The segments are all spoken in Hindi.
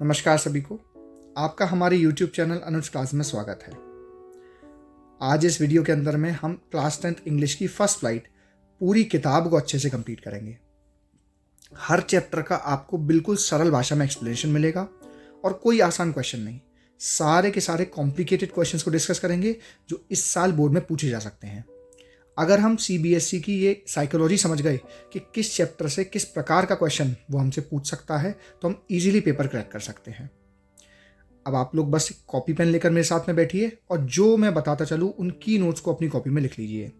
नमस्कार सभी को, आपका हमारे YouTube चैनल अनुज क्लास में स्वागत है। आज इस वीडियो के अंदर में हम क्लास 10th इंग्लिश की फर्स्ट फ्लाइट पूरी किताब को अच्छे से कंप्लीट करेंगे। हर चैप्टर का आपको बिल्कुल सरल भाषा में एक्सप्लेनेशन मिलेगा और कोई आसान क्वेश्चन नहीं। सारे के सारे कॉम्प्लिकेटेड क्वेश्चंस को डिस्कस करेंगे जो इस साल बोर्ड में पूछे जा सकते हैं। अगर हम CBSE की ये साइकोलॉजी समझ गए कि किस चैप्टर से किस प्रकार का क्वेश्चन वो हमसे पूछ सकता है, तो हम इजीली पेपर क्रैक कर सकते हैं। अब आप लोग बस कॉपी पेन लेकर मेरे साथ में बैठिए और जो मैं बताता चलूँ उन की नोट्स को अपनी कॉपी में लिख लीजिए।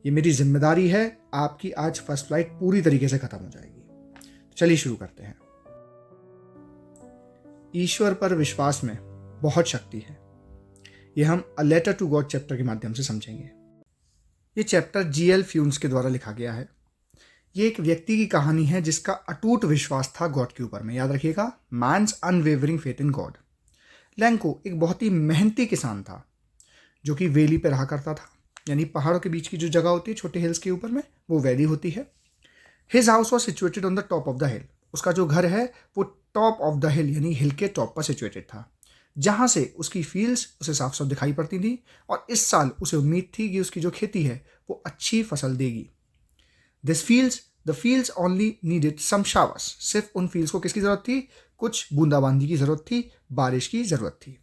ये मेरी जिम्मेदारी है, आपकी आज फर्स्ट फ्लाइट पूरी तरीके से खत्म हो जाएगी। चलिए शुरू करते हैं। ईश्वर पर विश्वास में बहुत शक्ति है। ये हम a letter to God chapter के माध्यम से समझेंगे। ये चैप्टर G.L. फ्यून्स के द्वारा लिखा गया है। ये एक व्यक्ति की कहानी है जिसका अटूट विश्वास था गॉड के ऊपर में। याद रखिएगा, man's unwavering faith in God. Lencho एक बहुत ही मेहनती किसान था जो कि वैली पे रहा करता था, यानी पहाड़ों के बीच की जो जगह होती है छोटे हिल्स के ऊपर में, वो वैली होती है। His house was situated on the top of the हिल। उसका जो घर है वो टॉप ऑफ द हिल यानी हिल के टॉप पर सिचुएटेड था, जहाँ से उसकी फील्ड्स उसे साफ साफ दिखाई पड़ती थी और इस साल उसे उम्मीद थी कि उसकी जो खेती है वो अच्छी फसल देगी। The fields only needed some showers. सिर्फ उन फील्ड्स को किसकी ज़रूरत थी? कुछ बूंदाबांदी की ज़रूरत थी, बारिश की ज़रूरत थी।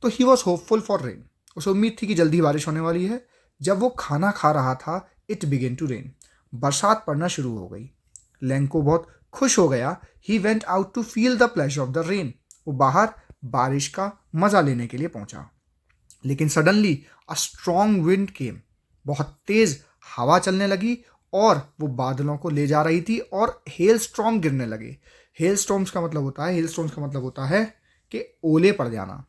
तो he was hopeful for rain. उसे उम्मीद थी कि जल्दी बारिश होने वाली है। जब वो खाना खा रहा था, इट बिगेन टू रेन। बरसात पड़ना शुरू हो गई। लैंको बहुत खुश हो गया। He went out to feel the pleasure of the rain. वो बाहर बारिश का मजा लेने के लिए पहुंचा। लेकिन सडनली अ स्ट्रॉन्ग विंड केम। बहुत तेज हवा चलने लगी और वो बादलों को ले जा रही थी और हेल स्टॉर्म गिरने लगे। हेल स्टॉर्म्स का मतलब होता है कि ओले पड़ जाना।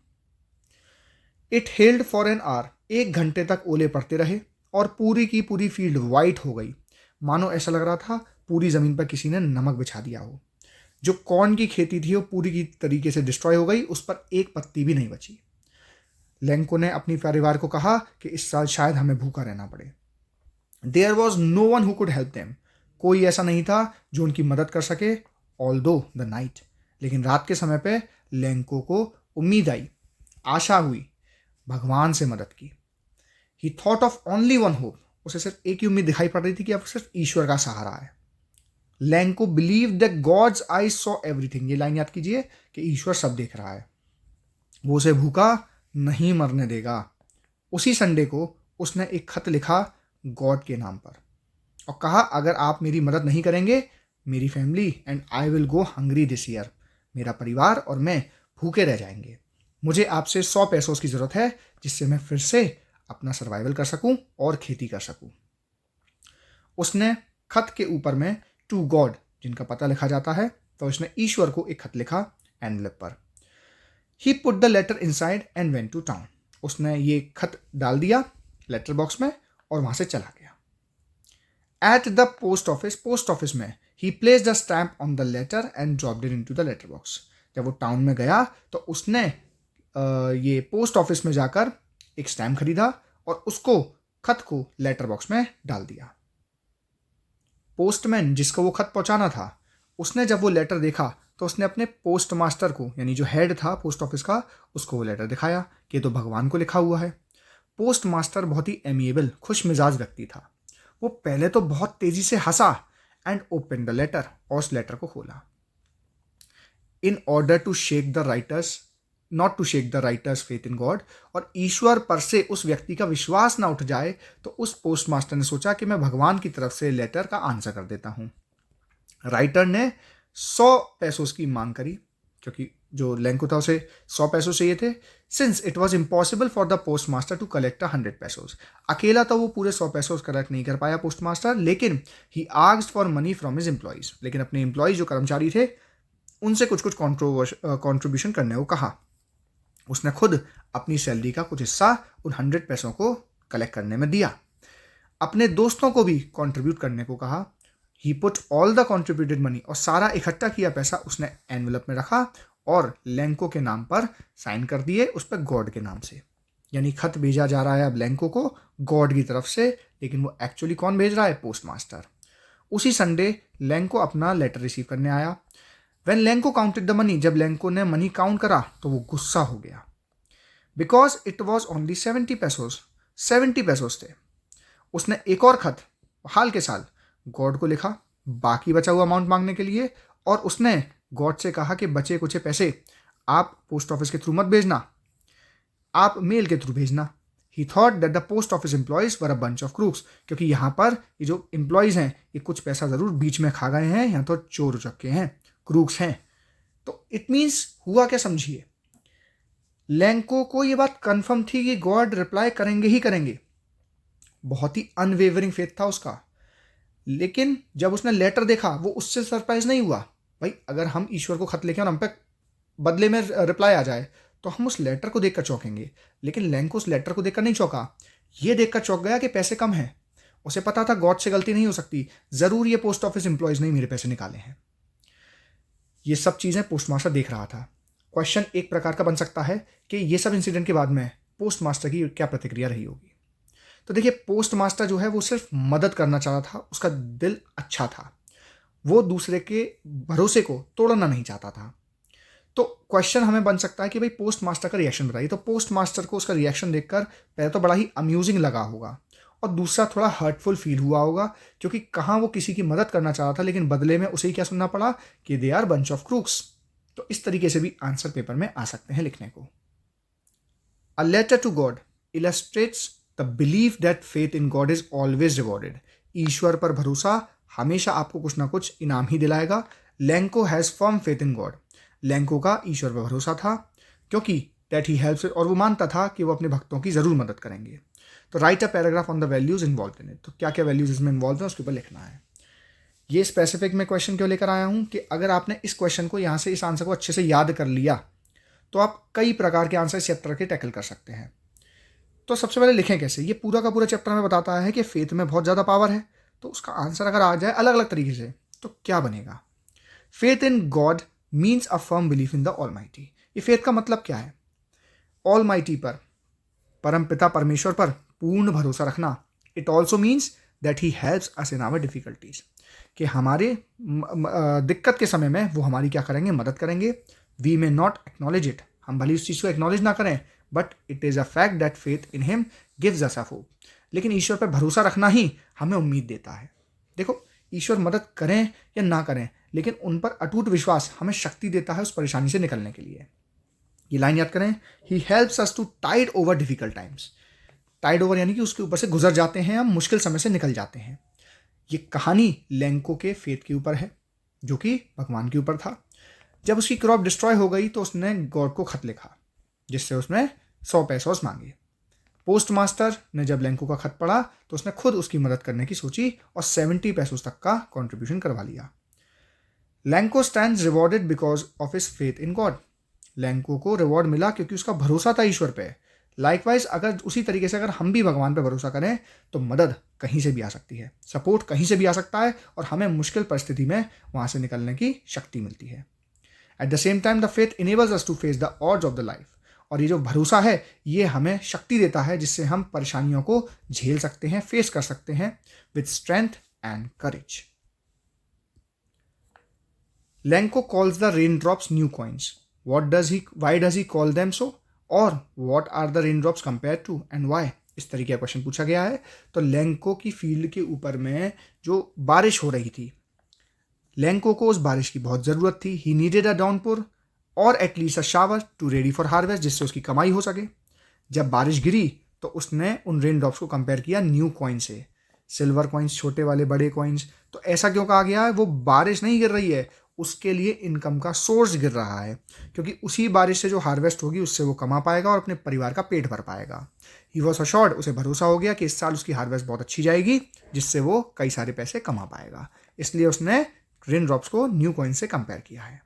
It held for an hour. 1 घंटे तक ओले पड़ते रहे और पूरी की पूरी फील्ड वाइट हो गई। मानो ऐसा लग रहा था पूरी जमीन पर किसी ने नमक बिछा दिया हो। जो कॉर्न की खेती थी वो पूरी की तरीके से डिस्ट्रॉय हो गई, उस पर एक पत्ती भी नहीं बची। लैंको ने अपनी परिवार को कहा कि इस साल शायद हमें भूखा रहना पड़े। There was no one who could help them. कोई ऐसा नहीं था जो उनकी मदद कर सके। Although the night. लेकिन रात के समय पे लैंको को उम्मीद आई, आशा हुई, भगवान से मदद की। ही thought of only one hope. उसे सिर्फ एक ही उम्मीद दिखाई पड़ रही थी कि अब सिर्फ ईश्वर का सहारा है। Lencho believe that God's eye saw everything. ये लाइन याद कीजिए कि ईश्वर सब देख रहा है, वो उसे भूखा नहीं मरने देगा। उसी संडे को उसने एक खत लिखा गॉड के नाम पर और कहा, अगर आप मेरी मदद नहीं करेंगे, मेरी family and I will go hungry this year. मेरा परिवार और मैं भूखे रह जाएंगे। मुझे आपसे 100 पैसों की ज़रूरत है जिससे मैं फिर से अपना सर्वाइवल कर सकूं और खेती कर सकूं। उसने खत के ऊपर में टू गॉड जिनका पता लिखा जाता है, तो उसने ईश्वर को एक खत लिखा एनवेलप पर। He put the letter inside and went to town. उसने ये खत डाल दिया लेटर बॉक्स में और वहां से चला गया। एट द पोस्ट ऑफिस में he place the stamp on the letter and dropped it into the letter box. जब वो टाउन में गया तो उसने ये पोस्ट ऑफिस में जाकर एक स्टैम्प खरीदा और उसको खत को लेटर बॉक्स में डाल दिया। पोस्टमैन जिसको वो खत पहुंचाना था, उसने जब वो लेटर देखा तो उसने अपने पोस्ट मास्टर को, यानी जो हेड था पोस्ट ऑफिस का, उसको वो लेटर दिखाया कि ये तो भगवान को लिखा हुआ है। पोस्ट मास्टर बहुत ही एमिएबल, खुश मिजाज व्यक्ति था। वो पहले तो बहुत तेजी से हंसा एंड ओपन द लेटर, और उस लेटर को खोला। In order to shake the writer's not to shake the writer's faith in God. और ईश्वर पर से उस व्यक्ति का विश्वास ना उठ जाए, तो उस पोस्ट मास्टर ने सोचा कि मैं भगवान की तरफ से लेटर का आंसर कर देता हूं। राइटर ने 100 पैसों की मांग करी, क्योंकि जो लैंको था उसे 100 पैसों चाहिए थे। Since it was impossible for the post master to collect 100 pesos. अकेला तो वो पूरे 100 पैसों कलेक्ट नहीं कर पाया पोस्ट मास्टर, लेकिन he asked for money from his employees. लेकिन अपने एम्प्लॉइज जो कर्मचारी थे उनसे कुछ कॉन्ट्रीब्यूशन करने को कहा। उसने खुद अपनी सैलरी का कुछ हिस्सा उन 100 पैसों को कलेक्ट करने में दिया। अपने दोस्तों को भी कंट्रीब्यूट करने को कहा। He put all the contributed money, और सारा इकट्ठा किया पैसा उसने एनवेलप में रखा और लैंको के नाम पर साइन कर दिए, उस पर गॉड के नाम से। यानी खत भेजा जा रहा है अब लैंको को गॉड की तरफ से, लेकिन वो एक्चुअली कौन भेज रहा है? Post master. उसी संडे लैंको अपना लेटर रिसीव करने आया। When Lanco counted the money, जब लेंको ने मनी काउंट करा तो वो गुस्सा हो गया, बिकॉज इट वॉज ओनली 70 पैसोस, 70 पैसोस थे। उसने एक और खत हाल के साल गॉड को लिखा बाकी बचा हुआ अमाउंट मांगने के लिए, और उसने गॉड से कहा कि बचे कुछ पैसे आप पोस्ट ऑफिस के थ्रू मत भेजना, आप मेल के थ्रू भेजना। ही thought that the post office employees were a bunch of crooks, क्योंकि यहाँ पर ये जो एम्प्लॉयज हैं ये कुछ पैसा ज़रूर बीच में खा गए हैं, यहाँ तो चोर उचक्के हैं, क्रूक्स हैं। तो इट मीन्स हुआ क्या समझिए, लेंको को ये बात कंफर्म थी कि गॉड रिप्लाई करेंगे ही करेंगे, बहुत ही अनवेवरिंग फेथ था उसका। लेकिन जब उसने लेटर देखा वो उससे सरप्राइज नहीं हुआ। भाई अगर हम ईश्वर को खत लिखें और हम पे बदले में रिप्लाई आ जाए तो हम उस लेटर को देखकर चौंकेंगे, लेकिन लेंको उस लेटर को देखकर नहीं चौंका, ये देखकर चौंक गया कि पैसे कम हैं। उसे पता था गॉड से गलती नहीं हो सकती, ज़रूर ये पोस्ट ऑफिस एम्प्लॉयज़ ने मेरे पैसे निकाले हैं। ये सब चीज़ें पोस्टमास्टर देख रहा था। क्वेश्चन एक प्रकार का बन सकता है कि ये सब इंसिडेंट के बाद में पोस्टमास्टर की क्या प्रतिक्रिया रही होगी। तो देखिए, पोस्टमास्टर जो है वो सिर्फ मदद करना चाहता था, उसका दिल अच्छा था, वो दूसरे के भरोसे को तोड़ना नहीं चाहता था। तो क्वेश्चन हमें बन सकता है कि भाई पोस्टमास्टर का रिएक्शन बताइए। तो पोस्टमास्टर को उसका रिएक्शन देखकर पहले तो बड़ा ही अम्यूजिंग लगा होगा, और दूसरा थोड़ा हर्टफुल फील हुआ होगा, क्योंकि कहाँ वो किसी की मदद करना चाह रहा था लेकिन बदले में उसे ही क्या सुनना पड़ा कि they are bunch of crooks. तो इस तरीके से भी आंसर पेपर में आ सकते हैं लिखने को। A letter to God illustrates the belief that faith in God is always rewarded. ईश्वर पर भरोसा हमेशा आपको कुछ ना कुछ इनाम ही दिलाएगा। Lanco has firm faith in God, Lanco का ईश्वर पर भरोसा था, क्योंकि दैट ही हेल्प्स, और वो मानता था कि वो अपने भक्तों की ज़रूर मदद करेंगे। तो right a paragraph on the values involve in it. तो क्या क्या वैल्यूज इसमें इन्वॉल्व है उसके ऊपर लिखना है। ये स्पेसिफिक मैं क्वेश्चन क्यों लेकर आया हूँ कि अगर आपने इस क्वेश्चन को यहाँ से इस आंसर को अच्छे से याद कर लिया तो आप कई प्रकार के आंसर इस चैप्टर के टैकल कर सकते हैं। तो सबसे पहले लिखें कैसे। ये पूरा का पूरा चैप्टर हमें बताता है कि फेथ में बहुत ज़्यादा पावर है, तो उसका आंसर अगर आ जाए अलग अलग तरीके से तो क्या बनेगा। Faith in God means a firm belief in the almighty. ये फेथ का मतलब क्या है, ऑलमाइटी पर, परम पिता परमेश्वर पर पूर्ण भरोसा रखना। It also means that he helps us in our difficulties, कि हमारे दिक्कत के समय में वो हमारी क्या करेंगे, मदद करेंगे। We may not acknowledge it, हम भले उस चीज़ को एक्नॉलेज ना करें, but it is a fact that faith in him gives us a hope. लेकिन ईश्वर पर भरोसा रखना ही हमें उम्मीद देता है। देखो, ईश्वर मदद करें या ना करें, लेकिन उन पर अटूट विश्वास हमें शक्ति देता है उस परेशानी से निकलने के लिए। ये लाइन याद करें, he helps us to tide over difficult times. Tide over यानी कि उसके ऊपर से गुजर जाते हैं, हम मुश्किल समय से निकल जाते हैं। ये कहानी लेंको के फेथ के ऊपर है, जो कि भगवान के ऊपर था। जब उसकी क्रॉप डिस्ट्रॉय हो गई तो उसने गॉड को खत लिखा, जिससे उसने 100 पैसोस मांगे। पोस्टमास्टर ने जब लेंको का खत पढ़ा तो उसने खुद उसकी मदद करने की सोची और 70 पैसोस तक का कॉन्ट्रीब्यूशन करवा लिया। Lanco stands rewarded because of his faith in God. Lanco को रिवॉर्ड मिला क्योंकि उसका भरोसा था ईश्वर पे। लाइकवाइज अगर उसी तरीके से अगर हम भी भगवान पे भरोसा करें तो मदद कहीं से भी आ सकती है, सपोर्ट कहीं से भी आ सकता है, और हमें मुश्किल परिस्थिति में वहाँ से निकलने की शक्ति मिलती है। At the same time the faith enables us to face the odds of the life. और ये जो भरोसा है ये हमें शक्ति देता है, जिससे हम परेशानियों को झेल सकते हैं, फेस कर सकते हैं with strength and courage. Lencho calls the rain drops new coins. Why does he call them so, और what are the rain drops compare to and why. इस तरीके का क्वेश्चन पूछा गया है। तो लेंको की फील्ड के ऊपर में जो बारिश हो रही थी, लेंको को उस बारिश की बहुत ज़रूरत थी। ही नीडेड अ डाउनपुर और at least a shower to ready for harvest, जिससे उसकी कमाई हो सके। जब बारिश गिरी तो उसने उन रेन ड्रॉप्स को कंपेयर किया न्यू कॉइन से। सिल्वर कॉइन्स, छोटे वाले, बड़े कॉइन्स। तो ऐसा क्यों कहा गया है, वो बारिश नहीं गिर रही है, उसके लिए इनकम का सोर्स गिर रहा है, क्योंकि उसी बारिश से जो हार्वेस्ट होगी उससे वो कमा पाएगा और अपने परिवार का पेट भर पाएगा। ही वॉज अश्योर्ड, उसे भरोसा हो गया कि इस साल उसकी हार्वेस्ट बहुत अच्छी जाएगी, जिससे वो कई सारे पैसे कमा पाएगा। इसलिए उसने रेन ड्रॉप्स को न्यू कॉइन से कंपेयर किया है।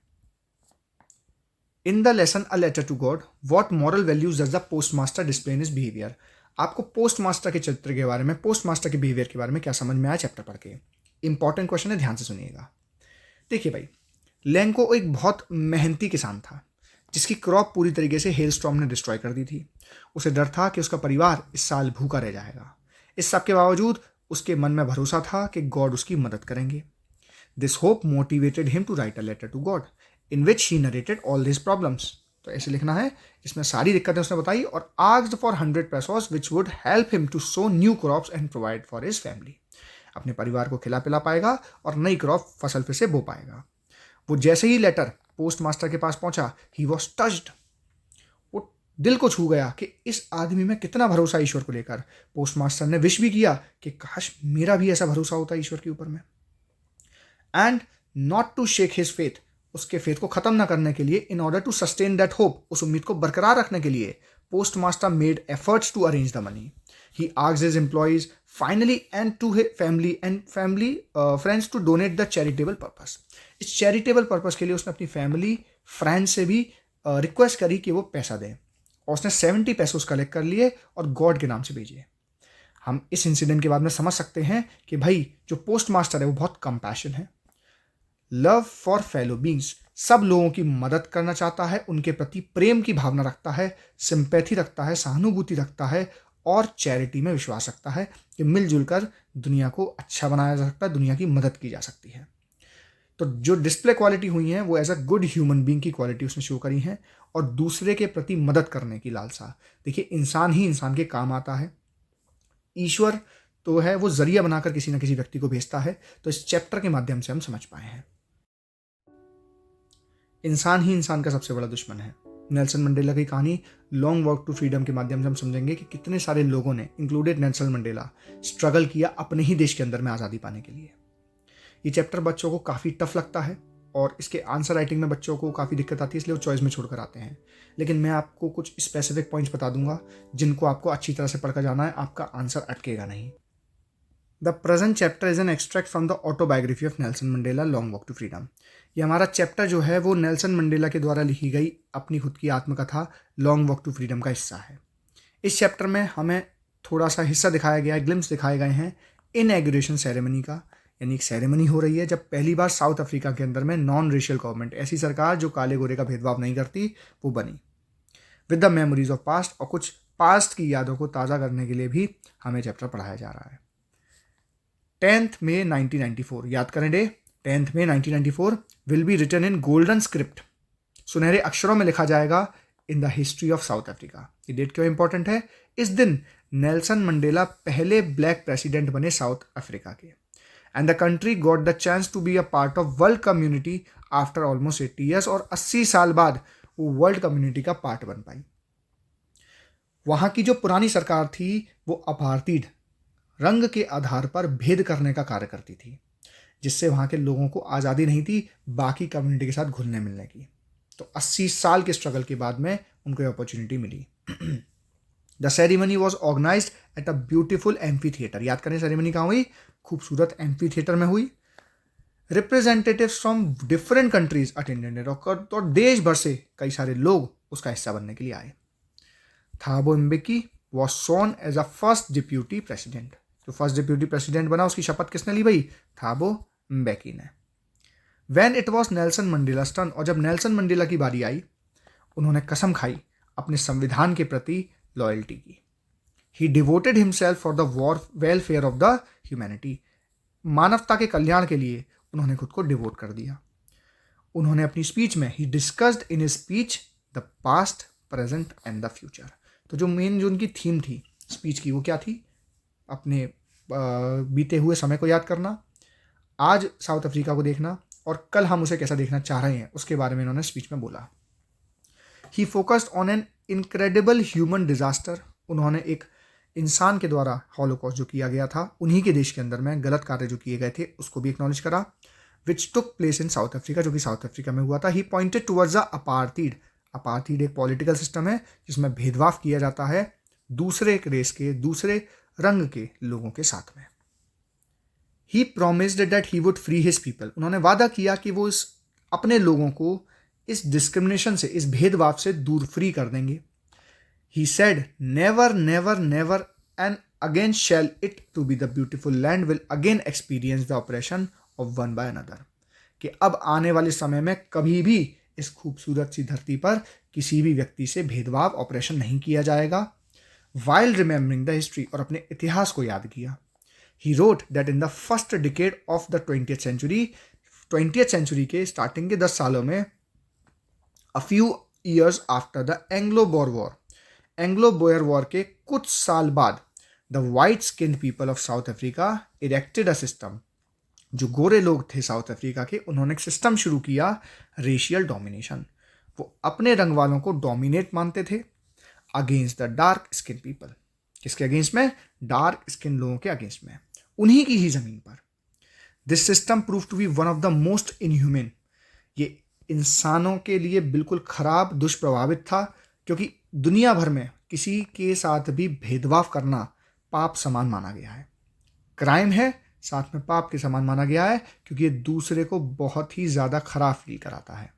In the lesson a letter to God, what moral values does the postmaster display in his behaviour. आपको पोस्टमास्टर के चरित्र के बारे में, पोस्टमास्टर के बिहेवियर के बारे में क्या समझ में आया चैप्टर पढ़ के। इंपॉर्टेंट क्वेश्चन है, ध्यान से सुनिएगा। देखिए भाई, लेंको एक बहुत मेहनती किसान था, जिसकी क्रॉप पूरी तरीके से हेल स्टॉर्म ने डिस्ट्रॉय कर दी थी। उसे डर था कि उसका परिवार इस साल भूखा रह जाएगा। इस सब के बावजूद उसके मन में भरोसा था कि गॉड उसकी मदद करेंगे। This hope motivated him to write a letter to God. In which he narrated all this problems. तो ऐसे लिखना है, इसमें सारी दिक्कतें उसने बताई और asked for 100 pesos which would help him to sow new crops and provide for his family. अपने परिवार को खिला पिला पाएगा और नई क्रॉप फसल फिर से बो पाएगा। वो जैसे ही लेटर पोस्ट मास्टर के पास पहुंचा, ही वॉज टच्ड, वो दिल को छू गया कि इस आदमी में कितना भरोसा ईश्वर को लेकर। पोस्ट मास्टर ने विश भी किया कि काश मेरा भी ऐसा भरोसा होता ईश्वर के ऊपर में। And not to shake his faith, उसके फेथ को खत्म ना करने के लिए, in order to sustain that hope, उस उम्मीद को बरकरार रखने के लिए, post master made efforts to arrange the money. He asked his employees finally and to his family friends to donate the charitable purpose. इस चैरिटेबल पर्पस के लिए उसने अपनी फैमिली फ्रेंड से भी रिक्वेस्ट करी कि वो पैसा दें, और उसने 70 pesos कलेक्ट कर लिए और गॉड के नाम से भेजिए। हम इस इंसिडेंट के बाद में समझ सकते हैं कि भाई जो पोस्ट मास्टर है वो बहुत कंपैशन है, लव फॉर फेलो बींग्स, सब लोगों की मदद करना चाहता है, उनके प्रति प्रेम की भावना रखता है, सिंपैथी रखता है, सहानुभूति रखता है और चैरिटी में विश्वास रखता है कि मिलजुल कर दुनिया को अच्छा बनाया जा सकता है, दुनिया की मदद की जा सकती है। तो जो डिस्प्ले क्वालिटी हुई हैं वो as a good human being की क्वालिटी उसने शो करी हैं, और दूसरे के प्रति मदद करने की लालसा। देखिए, इंसान ही इंसान के काम आता है, ईश्वर तो है वो जरिया बनाकर किसी न किसी व्यक्ति को भेजता है। तो इस चैप्टर के माध्यम से हम समझ पाए हैं इंसान ही इंसान का सबसे बड़ा दुश्मन है। नेल्सन मंडेला की कहानी लॉन्ग वॉक टू फ्रीडम के माध्यम से हम समझेंगे कि कितने सारे लोगों ने, इंक्लूडेड नेल्सन मंडेला, स्ट्रगल किया अपने ही देश के अंदर में आज़ादी पाने के लिए। ये चैप्टर बच्चों को काफ़ी टफ लगता है और इसके आंसर राइटिंग में बच्चों को काफ़ी दिक्कत आती है, इसलिए वो चॉइस में छोड़कर आते हैं। लेकिन मैं आपको कुछ स्पेसिफिक पॉइंट्स बता दूंगा जिनको आपको अच्छी तरह से पढ़कर जाना है, आपका आंसर अटकेगा नहीं। The present chapter is an extract from the autobiography of Nelson Mandela Long walk to Freedom. ये हमारा चैप्टर जो है वो नेल्सन मंडेला के द्वारा लिखी गई अपनी खुद की आत्मकथा लॉन्ग वॉक टू फ्रीडम का हिस्सा है। इस चैप्टर में हमें थोड़ा सा हिस्सा दिखाया गया है, ग्लिम्स दिखाए गए हैं इनॉग्रेशन सेरेमनी का, यानी एक सेरेमनी हो रही है जब पहली बार साउथ अफ्रीका के अंदर में नॉन रेशियल गवर्नमेंट, ऐसी सरकार जो काले गोरे का भेदभाव नहीं करती, वो बनी। With the memories of past, और कुछ पास्ट की यादों को ताज़ा करने के लिए भी हमें चैप्टर पढ़ाया जा रहा है। 10 मई 1994, याद करें day, 10 May 1994 will be written in golden script, सुनहरे अक्षरों में लिखा जाएगा in the history of South Africa. ये डेट क्यों इंपॉर्टेंट है? इस दिन नेल्सन मंडेला पहले ब्लैक प्रेसिडेंट बने साउथ अफ्रीका के, and the country got the chance to be a part of world community after almost 80 years, और 80 साल बाद वो वर्ल्ड कम्युनिटी का पार्ट बन पाई। वहाँ की जो पुरानी सरकार थी वो अपार्थीड, रंग के आधार पर भेद करने का कार्य करती थी, जिससे वहाँ के लोगों को आज़ादी नहीं थी बाकी कम्युनिटी के साथ घुलने मिलने की। तो 80 साल के स्ट्रगल के बाद में उनको अपॉर्चुनिटी मिली। The ceremony was organised at a beautiful amphitheatre. याद करें सेरेमनी कहाँ हुई? खूबसूरत एम्फी थिएटर में हुई। Representatives from different countries attended, तो देश भर से कई सारे लोग उसका हिस्सा बनने के लिए आए। Thabo Mbeki was sworn as a first deputy president. जो फर्स्ट डिप्यूटी प्रेसिडेंट बना उसकी शपथ किसने ली भाई? थाबो म्बेकी ने। When it was Nelson Mandela's turn, और जब नेल्सन मंडेला की बारी आई, उन्होंने कसम खाई अपने संविधान के प्रति लॉयल्टी की। He devoted himself for the welfare of the humanity, मानवता के कल्याण के लिए उन्होंने खुद को डिवोट कर दिया। उन्होंने अपनी स्पीच में, ही discussed in his speech the past, present and the future. तो जो उनकी थीम थी स्पीच की, वो क्या थी? अपने बीते हुए समय को याद करना, आज साउथ अफ्रीका को देखना, और कल हम उसे कैसा देखना चाह रहे हैं, उसके बारे में इन्होंने स्पीच में बोला। He focused on an incredible human disaster, उन्होंने एक इंसान के द्वारा हॉलोकॉस्ट जो किया गया था उन्हीं के देश के अंदर में गलत कार्य जो किए गए थे उसको भी एक्नॉलेज करा, which took place in South Africa, जो कि साउथ अफ्रीका में हुआ था। He pointed towards the apartheid. Apartheid एक पॉलिटिकल सिस्टम है जिसमें भेदभाव किया जाता है दूसरे रेस के, दूसरे रंग के लोगों के साथ में। He promised that he would free his people, उन्होंने वादा किया कि वो इस अपने लोगों को इस डिस्क्रिमिनेशन से, इस भेदभाव से दूर फ्री कर देंगे। He said never never never and again shall it to be the beautiful land will again experience the oppression of one by another, कि अब आने वाले समय में कभी भी इस खूबसूरत सी धरती पर किसी भी व्यक्ति से भेदभाव, ऑपरेशन नहीं किया जाएगा। वाइल रिमेंबरिंग द हिस्ट्री, और अपने इतिहास को याद किया। He wrote that in the first decade of the 20th century, 20th century के स्टार्टिंग के 10 सालों में a few years after the Anglo Boer war, Anglo Boer war के कुछ साल बाद the white skinned people of South Africa erected a system, जो गोरे लोग थे साउथ अफ्रीका के, उन्होंने एक सिस्टम शुरू किया, रेशियल डोमिनेशन। वो अपने रंग वालों को डोमिनेट मानते थे against the dark skin people. किसके अगेंस्ट में? डार्क स्किन लोगों के अगेंस्ट में, उन्हीं की ही जमीन पर। This system prove to be one of the most inhuman, ये इंसानों के लिए बिल्कुल खराब, दुष्प्रभावित था, क्योंकि दुनिया भर में किसी के साथ भी भेदभाव करना पाप समान माना गया है, क्राइम है, साथ में पाप के समान माना गया है, क्योंकि ये दूसरे को बहुत ही ज़्यादा खराब फील कराता है।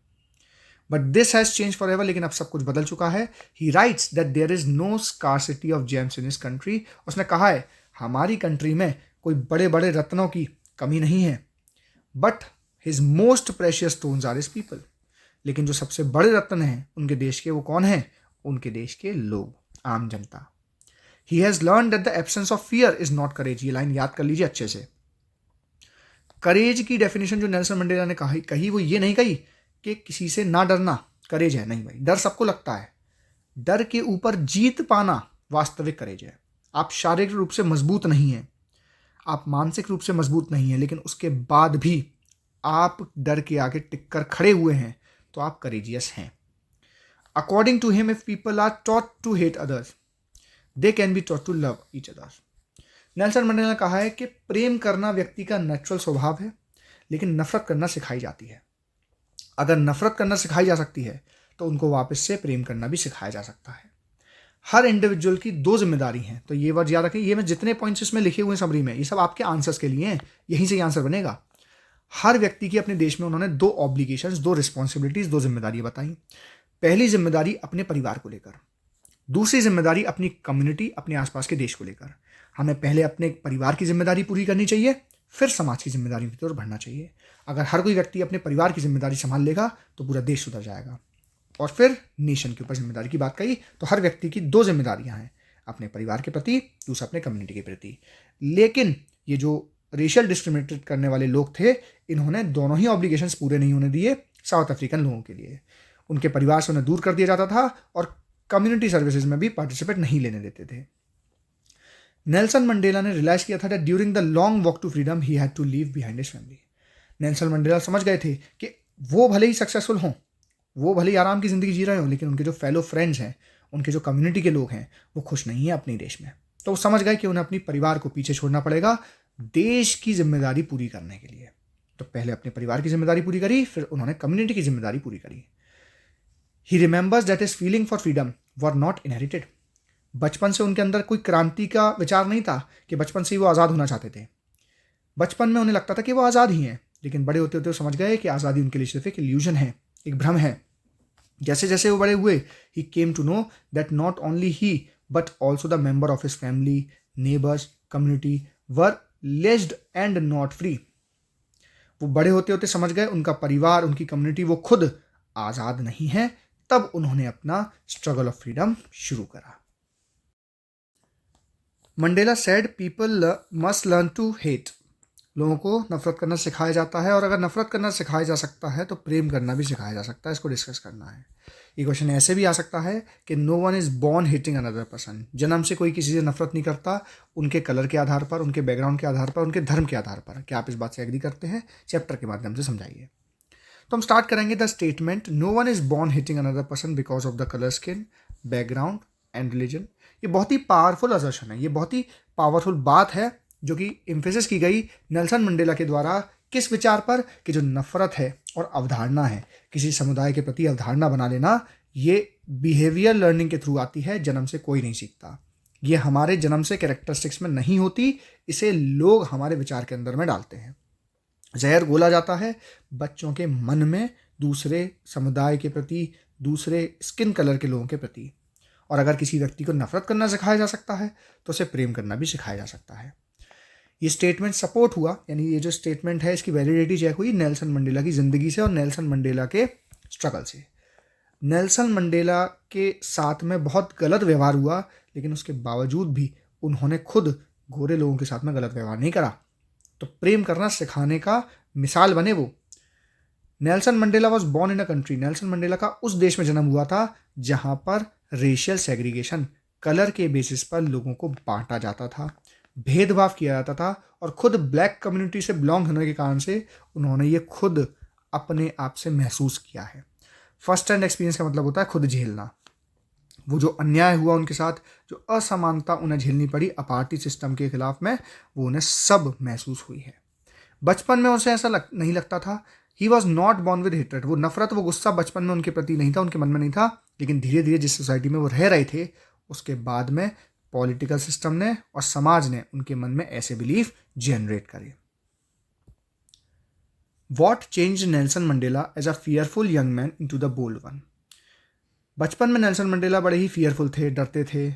But this has change for ever, लेकिन अब सब कुछ बदल चुका है। He writes that there is no scarcity of gems in his country. उसने कहा है हमारी कंट्री में कोई बड़े बड़े रत्नों की कमी नहीं है, but his most precious stones are his people. लेकिन जो सबसे बड़े रत्न हैं उनके देश के, वो कौन हैं? उनके देश के लोग, आम जनता। He has learn that the absence of fear is not courage. ये लाइन याद कर लीजिए अच्छे से। करेज की डेफिनेशन जो नेल्सन मंडेला ने कही वो ये नहीं कही कि किसी से ना डरना करेज है, नहीं भाई, डर सबको लगता है। डर के ऊपर जीत पाना वास्तविक करेज है। आप शारीरिक रूप से मजबूत नहीं हैं, आप मानसिक रूप से मजबूत नहीं हैं, लेकिन उसके बाद भी आप डर के आगे टिक कर खड़े हुए हैं, तो आप करेजियस हैं। According to him, if people are taught to hate others, they can be taught to love each others. Nelson Mandela ने कहा है कि प्रेम करना व्यक्ति का नेचुरल स्वभाव है, लेकिन नफरत करना सिखाई जाती है। अगर नफरत करना सिखाई जा सकती है, तो उनको वापस से प्रेम करना भी सिखाया जा सकता है। हर इंडिविजुअल की 2 जिम्मेदारी हैं। तो ये वर्ड याद रखें, ये मैं जितने पॉइंट्स इसमें लिखे हुए हैं समरी में, ये सब आपके आंसर्स के लिए हैं, यहीं से ये आंसर बनेगा। हर व्यक्ति की अपने देश में उन्होंने 2 ऑब्लिगेशंस, 2 रिस्पॉन्सिबिलिटीज, 2 जिम्मेदारियां बताई। पहली जिम्मेदारी अपने परिवार को लेकर, दूसरी जिम्मेदारी अपनी कम्युनिटी, अपने आसपास के देश को लेकर। हमें पहले अपने परिवार की जिम्मेदारी पूरी करनी चाहिए, फिर समाज की जिम्मेदारी की तरफ बढ़ना चाहिए। अगर हर कोई व्यक्ति अपने परिवार की जिम्मेदारी संभाल लेगा तो पूरा देश सुधर जाएगा। और फिर नेशन के ऊपर जिम्मेदारी की बात कही, तो हर व्यक्ति की 2 जिम्मेदारियां हैं, अपने परिवार के प्रति, दूसरा अपने कम्युनिटी के प्रति। लेकिन ये जो रेशियल डिस्क्रिमिनेट करने वाले लोग थे, इन्होंने दोनों ही ऑब्लिगेशंस पूरे नहीं होने दिए साउथ अफ्रीकन लोगों के लिए। उनके परिवार से उन्हें दूर कर दिया जाता था और कम्युनिटी सर्विसेज में भी पार्टिसिपेट नहीं लेने देते थे। नेल्सन मंडेला ने रियलाइज किया था that during the long walk to freedom he had to leave behind his family. Nelson Mandela समझ गए थे कि वो भले ही सक्सेसफुल हों, वो भले ही आराम की ज़िंदगी जी रहे हों, लेकिन उनके जो फेलो फ्रेंड्स हैं, उनके जो कम्युनिटी के लोग हैं, वो खुश नहीं हैं अपने देश में। तो वो समझ गए कि उन्हें अपनी परिवार को पीछे छोड़ना पड़ेगा देश की जिम्मेदारी पूरी करने के लिए। तो पहले अपने परिवार की जिम्मेदारी पूरी करी, फिर उन्होंने कम्युनिटी की जिम्मेदारी पूरी करी। He remembers that his feeling for freedom were not inherited. बचपन से उनके अंदर कोई क्रांति का विचार नहीं था कि बचपन से ही वो आज़ाद होना चाहते थे। बचपन में उन्हें लगता था कि वो आज़ाद ही हैं, लेकिन बड़े होते होते वो समझ गए कि आज़ादी उनके लिए सिर्फ एक इल्यूजन है, एक भ्रम है। जैसे जैसे वो बड़े हुए, he came to know that not only he but also the member of his family, neighbours, community were less and not free. वो बड़े होते होते समझ गए उनका परिवार, उनकी कम्युनिटी, वो खुद आज़ाद नहीं है। तब उन्होंने अपना स्ट्रगल ऑफ फ्रीडम शुरू करा। Mandela said people must learn to hate. लोगों को नफरत करना सिखाया जाता है, और अगर नफरत करना सिखाया जा सकता है तो प्रेम करना भी सिखाया जा सकता है। इसको डिस्कस करना है। ये क्वेश्चन ऐसे भी आ सकता है कि no one is born hating another person. जन्म से कोई किसी से नफरत नहीं करता, उनके कलर के आधार पर, उनके बैकग्राउंड के आधार पर, उनके धर्म के आधार पर। क्या आप इस बात से एग्री करते हैं? चैप्टर के माध्यम से समझाइए। तो हम स्टार्ट करेंगे the statement no one is born hating another person because of the colour, skin, background and religion. ये बहुत ही पावरफुल असर्शन है, ये बहुत ही पावरफुल बात है जो कि एम्फेसिस की गई नेल्सन मंडेला के द्वारा। किस विचार पर? कि जो नफरत है और अवधारणा है, किसी समुदाय के प्रति अवधारणा बना लेना, ये बिहेवियर लर्निंग के थ्रू आती है, जन्म से कोई नहीं सीखता। ये हमारे जन्म से कैरेक्टरिस्टिक्स में नहीं होती, इसे लोग हमारे विचार के अंदर में डालते हैं। जहर घोला जाता है बच्चों के मन में दूसरे समुदाय के प्रति, दूसरे स्किन कलर के लोगों के प्रति। और अगर किसी व्यक्ति को नफरत करना सिखाया जा सकता है तो उसे प्रेम करना भी सिखाया जा सकता है। ये स्टेटमेंट सपोर्ट हुआ, यानी ये जो स्टेटमेंट है इसकी वैलिडिटी चेक हुई नेल्सन मंडेला की ज़िंदगी से और नेल्सन मंडेला के स्ट्रगल से। नेल्सन मंडेला के साथ में बहुत गलत व्यवहार हुआ, लेकिन उसके बावजूद भी उन्होंने खुद गोरे लोगों के साथ में गलत व्यवहार नहीं करा। तो प्रेम करना सिखाने का मिसाल बने वो। Nelson Mandela was born in a country, Nelson Mandela का उस देश में जन्म हुआ था जहां पर रेशियल सेग्रीगेशन, कलर के बेसिस पर लोगों को बांटा जाता था, भेदभाव किया जाता था, और खुद ब्लैक कम्युनिटी से बिलोंग होने के कारण से उन्होंने ये खुद अपने आप से महसूस किया है। फर्स्ट हैंड एक्सपीरियंस का मतलब होता है खुद झेलना। वो जो अन्याय हुआ उनके साथ, जो असमानता उन्हें झेलनी पड़ी अपार्टी सिस्टम के खिलाफ में, वो उन्हें सब महसूस हुई है। बचपन में उसे ऐसा नहीं लगता था। He was not born with hatred, वो नफरत, वो गुस्सा बचपन में उनके प्रति नहीं था, उनके मन में नहीं था। लेकिन धीरे धीरे जिस सोसाइटी में वो रह रहे थे, उसके बाद में पॉलिटिकल सिस्टम ने और समाज ने उनके मन में ऐसे बिलीफ जनरेट करे। What change Nelson Mandela as a fearful young man in to the bold one. बचपन में नेल्सन मंडेला बड़े ही फियरफुल थे, डरते थे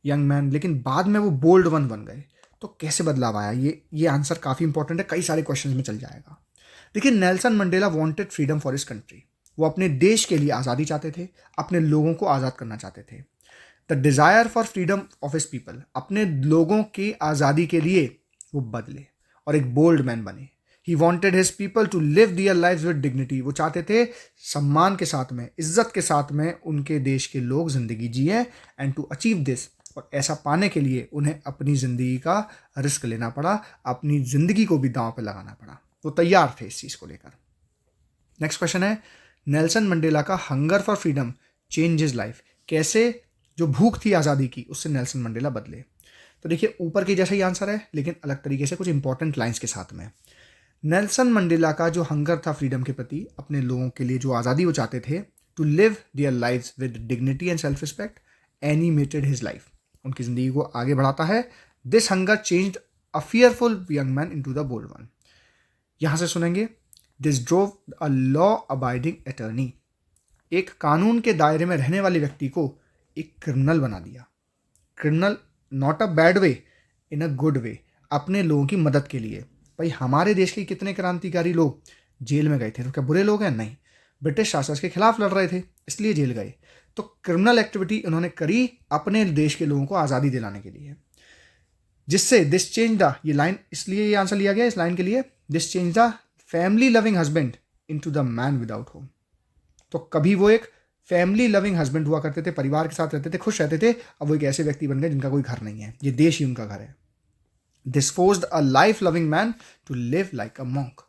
यंग मैन, लेकिन बाद में वो बोल्ड वन बन गए। तो कैसे बदलाव आया, ये आंसर काफ़ी इंपॉर्टेंट है, कई सारे क्वेश्चंस में चल जाएगा। देखिए, Nelson Mandela wanted freedom for his country. वो अपने देश के लिए आज़ादी चाहते थे, अपने लोगों को आज़ाद करना चाहते थे। The desire for freedom of his people, अपने लोगों की आज़ादी के लिए वो बदले और एक बोल्ड मैन बने। He wanted his people to live their life with dignity, वो चाहते थे सम्मान के साथ में, इज्जत के साथ में उनके देश के लोग ज़िंदगी जिए। एंड टू अचीव दिस, और ऐसा पाने के लिए उन्हें अपनी ज़िंदगी का रिस्क लेना पड़ा, अपनी ज़िंदगी को भी दांव पे लगाना पड़ा। वो तैयार थे इस चीज़ को लेकर। नेक्स्ट क्वेश्चन है, नेल्सन मंडेला का hunger for freedom change his life. कैसे जो भूख थी आज़ादी की, उससे नेल्सन मंडेला बदले। तो देखिए, ऊपर की जैसा ही आंसर है, लेकिन अलग तरीके से कुछ इंपॉर्टेंट लाइन्स के साथ में। नेल्सन मंडेला का जो हंगर था फ्रीडम के प्रति, अपने लोगों के लिए जो आज़ादी वो चाहते थे, to live their lives with dignity and self respect, animated his life, उनकी ज़िंदगी को आगे बढ़ाता है। This hunger changed a fearful young man into the bold one. यहाँ से सुनेंगे, this drove a law abiding attorney, एक कानून के दायरे में रहने वाले व्यक्ति को एक क्रिमिनल बना दिया। Criminal not a bad way, in a good way, अपने लोगों की मदद के लिए। भाई, हमारे देश के कितने क्रांतिकारी लोग जेल में गए थे, तो क्या बुरे लोग हैं? नहीं, ब्रिटिश शासन के खिलाफ लड़ रहे थे, इसलिए जेल गए। तो क्रिमिनल एक्टिविटी उन्होंने करी अपने देश के लोगों को आज़ादी दिलाने के लिए, जिससे दिस चेंज द, ये लाइन इसलिए ये आंसर लिया गया इस लाइन के लिए, this change the family loving husband into the man without home. तो कभी वो एक फैमिली लविंग हस्बैंड हुआ करते थे, परिवार के साथ रहते थे, खुश रहते थे, अब वो एक ऐसे व्यक्ति बन गए जिनका कोई घर नहीं है, ये देश ही उनका घर है। This forced a life loving man to live like a monk.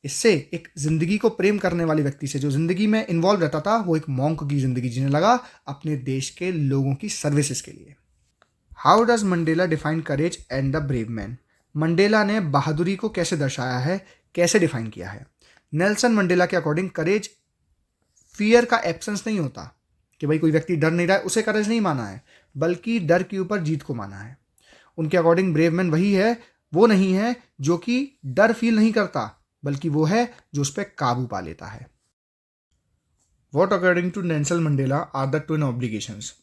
इससे एक जिंदगी को प्रेम करने वाले व्यक्ति से, जो जिंदगी में इन्वॉल्व रहता था, वो एक मॉन्क की जिंदगी जीने लगा अपने देश के लोगों की सर्विसेज के लिए। How does Mandela define courage and the brave man. Mandela ने बहादुरी को कैसे दर्शाया है, कैसे डिफाइन किया है। नेल्सन मंडेला के अकॉर्डिंग करेज फियर का एब्सेंस नहीं होता, कि भाई कोई व्यक्ति डर नहीं रहा है उसे करेज नहीं माना है, बल्कि डर के ऊपर जीत को माना है। उनके अकॉर्डिंग ब्रेव मैन वही है, वो नहीं है जो कि डर फील नहीं करता, बल्कि वो है जो उस पर काबू पा लेता है। What according to Nelson Mandela are the twin obligations.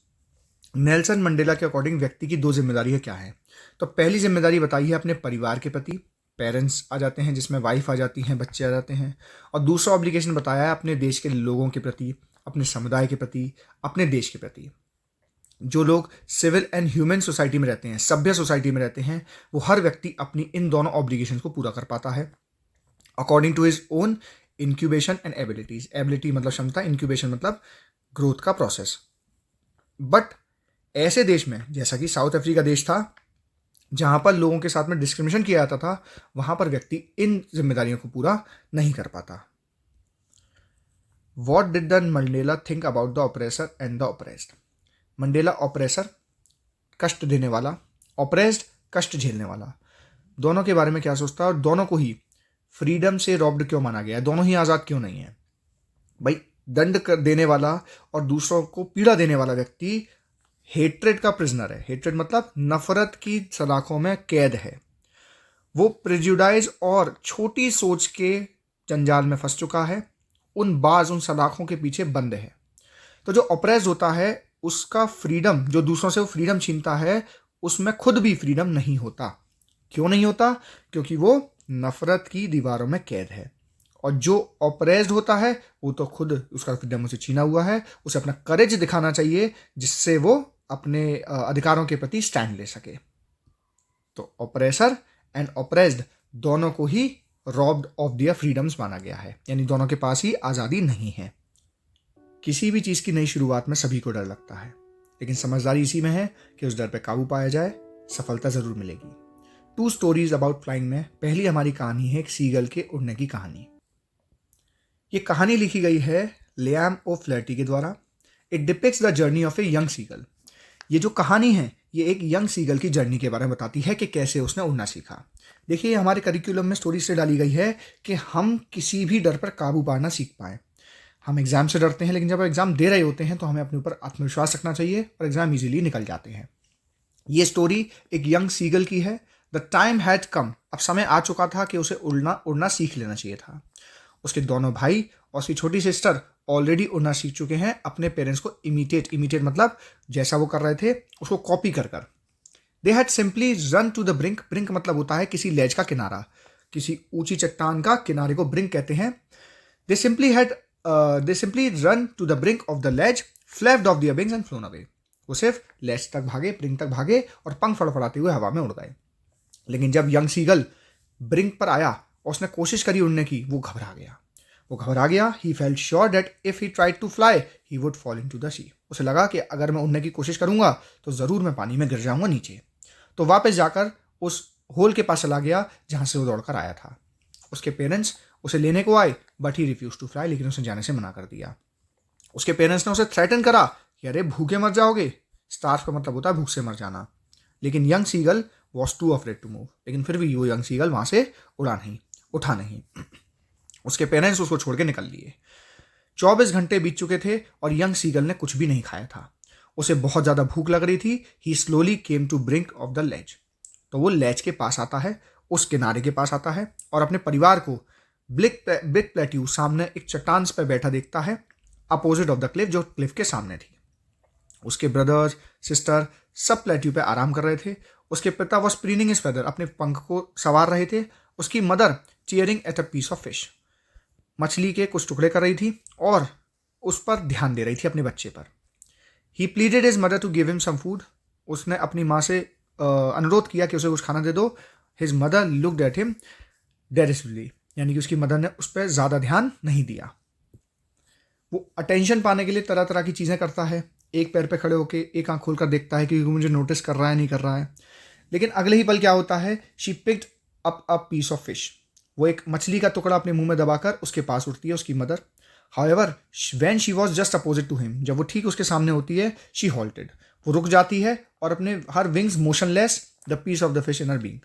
Nelson Mandela के अकॉर्डिंग व्यक्ति की दो जिम्मेदारियां क्या है। तो पहली जिम्मेदारी बताई है अपने परिवार के प्रति, पेरेंट्स आ जाते हैं जिसमें वाइफ आ जाती हैं, बच्चे आ जाते हैं। और दूसरा ऑब्लिगेशन बताया है अपने देश के लोगों के प्रति, अपने समुदाय के प्रति, अपने देश के प्रति। जो लोग सिविल एंड ह्यूमन सोसाइटी में रहते हैं, सभ्य सोसाइटी में रहते हैं, वो हर व्यक्ति अपनी इन दोनों ऑब्लिगेशन को पूरा कर पाता है according to his own incubation and abilities. Ability मतलब क्षमता, इंक्यूबेशन मतलब ग्रोथ का प्रोसेस। बट ऐसे देश में, जैसा कि साउथ अफ्रीका देश था, जहां पर लोगों के साथ में डिस्क्रिमिनेशन किया जाता था, वहां पर व्यक्ति इन जिम्मेदारियों को पूरा नहीं कर पाता। What did the Mandela think about the oppressor and the oppressed. Mandela oppressor, कष्ट देने वाला, ऑपरेस्ड, कष्ट झेलने वाला, दोनों के बारे में क्या सोचता है, और दोनों को ही फ्रीडम से रॉब्ड क्यों माना गया है, दोनों ही आज़ाद क्यों नहीं है। भाई, दंड देने वाला और दूसरों को पीड़ा देने वाला व्यक्ति हेट्रेड का प्रिजनर है। हेट्रेड मतलब नफरत की सलाखों में कैद है। वो प्रेजुडाइज और छोटी सोच के जंजाल में फंस चुका है, उन सलाखों के पीछे बंद है। तो जो ऑपरेस्ड होता है, उसका फ्रीडम, जो दूसरों से वो फ्रीडम छीनता है, उसमें खुद भी फ्रीडम नहीं होता। क्यों नहीं होता? क्योंकि वो नफरत की दीवारों में कैद है। और जो ऑपरेस्ड होता है, वो तो खुद उसका फ्रीडम उसे छीना हुआ है। उसे अपना करेज दिखाना चाहिए, जिससे वो अपने अधिकारों के प्रति स्टैंड ले सके। तो ऑपरेसर एंड ऑपरेस्ड दोनों को ही रॉब्ड ऑफ दियर फ्रीडम्स माना गया है, यानी दोनों के पास ही आज़ादी नहीं है। किसी भी चीज़ की नई शुरुआत में सभी को डर लगता है, लेकिन समझदारी इसी में है कि उस डर पर काबू पाया जाए, सफलता ज़रूर मिलेगी। 2 स्टोरीज अबाउट फ्लाइंग में पहली हमारी कहानी है एक सीगल के उड़ने की कहानी। ये कहानी लिखी गई है लियाम ओ फ्लैटी के द्वारा। It depicts the journey of a young seagull. ये जो कहानी है ये एक यंग सीगल की जर्नी के बारे में बताती है कि कैसे उसने उड़ना सीखा। देखिए, हमारे करिकुलम में स्टोरी से डाली गई है कि हम किसी भी डर पर काबू पाना सीख पाएँ। हम एग्ज़ाम से डरते हैं, लेकिन जब एग्ज़ाम दे रहे होते हैं तो हमें अपने ऊपर आत्मविश्वास रखना चाहिए और एग्ज़ाम ईजिली निकल जाते हैं। ये स्टोरी एक यंग सीगल की है। द टाइम हैड कम, अब समय आ चुका था कि उसे उड़ना सीख लेना चाहिए था। उसके दोनों भाई और उसकी छोटी सिस्टर ऑलरेडी उड़ना सीख चुके हैं, अपने पेरेंट्स को इमिटेट मतलब जैसा वो कर रहे थे उसको कॉपी कर कर। They had simply run to the brink. Brink मतलब होता है किसी लेज का किनारा, किसी ऊंची चट्टान का किनारे को ब्रिंक कहते हैं। They simply run to the brink of the ledge, flapped off their wings and flown away. वो सिर्फ लेज तक भागे, ब्रिंक तक भागे और पंख फड़फड़ाते हुए हवा में उड़ गए। लेकिन जब यंग सीगल ब्रिंक पर आया और उसने कोशिश करी उड़ने की, वो घबरा गया। He felt sure that if he tried to fly he would fall into the sea. उसे लगा कि अगर मैं उड़ने की कोशिश करूंगा तो ज़रूर मैं पानी में गिर जाऊंगा नीचे। तो वापस जाकर उस होल के पास चला गया जहां से वो दौड़कर आया था। उसके पेरेंट्स उसे लेने को आए but he refuse to fly, लेकिन उसने जाने से मना कर दिया। उसके पेरेंट्स ने उसे थ्रेटन करा कि अरे भूखे मर जाओगे। स्टार्व का मतलब होता है भूख से मर जाना। लेकिन young seagull was too afraid to move, लेकिन फिर भी वो यंग सीगल वहां से उठा नहीं। उसके पेरेंट्स उसको छोड़ के निकल लिए। 24 घंटे बीत चुके थे और यंग सीगल ने कुछ भी नहीं खाया था। उसे बहुत ज़्यादा भूख लग रही थी। He slowly came to brink of the ledge. तो वो लेज के पास आता है, उस किनारे के पास आता है और अपने परिवार को बिग प्लेट्यू सामने एक चट्टान पर बैठा देखता है, अपोजिट ऑफ द क्लिफ, जो क्लिफ के सामने थी। उसके ब्रदर्स सिस्टर सब प्लेट्यू पे आराम कर रहे थे। उसके पिता वॉज प्रीनिंग हिज फेदर, अपने पंख को संवार रहे थे। उसकी mother tearing at a piece of fish, मछली के कुछ टुकड़े कर रही थी और उस पर ध्यान दे रही थी अपने बच्चे पर। He pleaded his mother to give him some food. उसने अपनी माँ से अनुरोध किया कि उसे कुछ खाना दे दो। His mother looked at him derisively, यानी कि उसकी मदर ने उस पर ज़्यादा ध्यान नहीं दिया। वो अटेंशन पाने के लिए तरह तरह की चीज़ें करता है। एक पैर पे खड़े होकर एक आंख खोलकर देखता है कि मुझे नोटिस कर रहा है नहीं कर रहा है। लेकिन अगले ही पल क्या होता है, she picked up a piece of fish. वो एक मछली का टुकड़ा अपने मुंह में दबाकर उसके पास उठती है उसकी mother. However when she was just opposite to him, जब वो ठीक उसके सामने होती है, शी हॉल्टेड, वो रुक जाती है और अपने her wings motionless the piece of the fish in her being,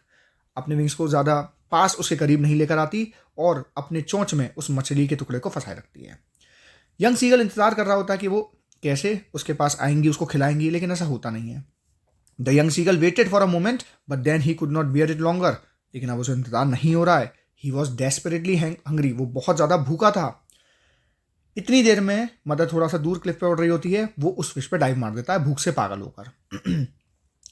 अपने विंग्स को ज़्यादा पास उसके करीब नहीं लेकर आती और अपने चोंच में उस मछली के टुकड़े को फंसाए रखती है। यंग सीगल इंतजार कर रहा होता है कि वो कैसे उसके पास आएंगी, उसको खिलाएंगी, लेकिन ऐसा होता नहीं है। The young seagull waited for a moment but then he could not bear it longer. लेकिन अब उसे इंतजार नहीं हो रहा है। ही वॉज डेस्परेटली हंग्री, वो बहुत ज़्यादा भूखा था। इतनी देर में मदर थोड़ा सा दूर क्लिफ पे उड़ रही होती है, वो उस फिश पे डाइव मार देता है भूख से पागल होकर।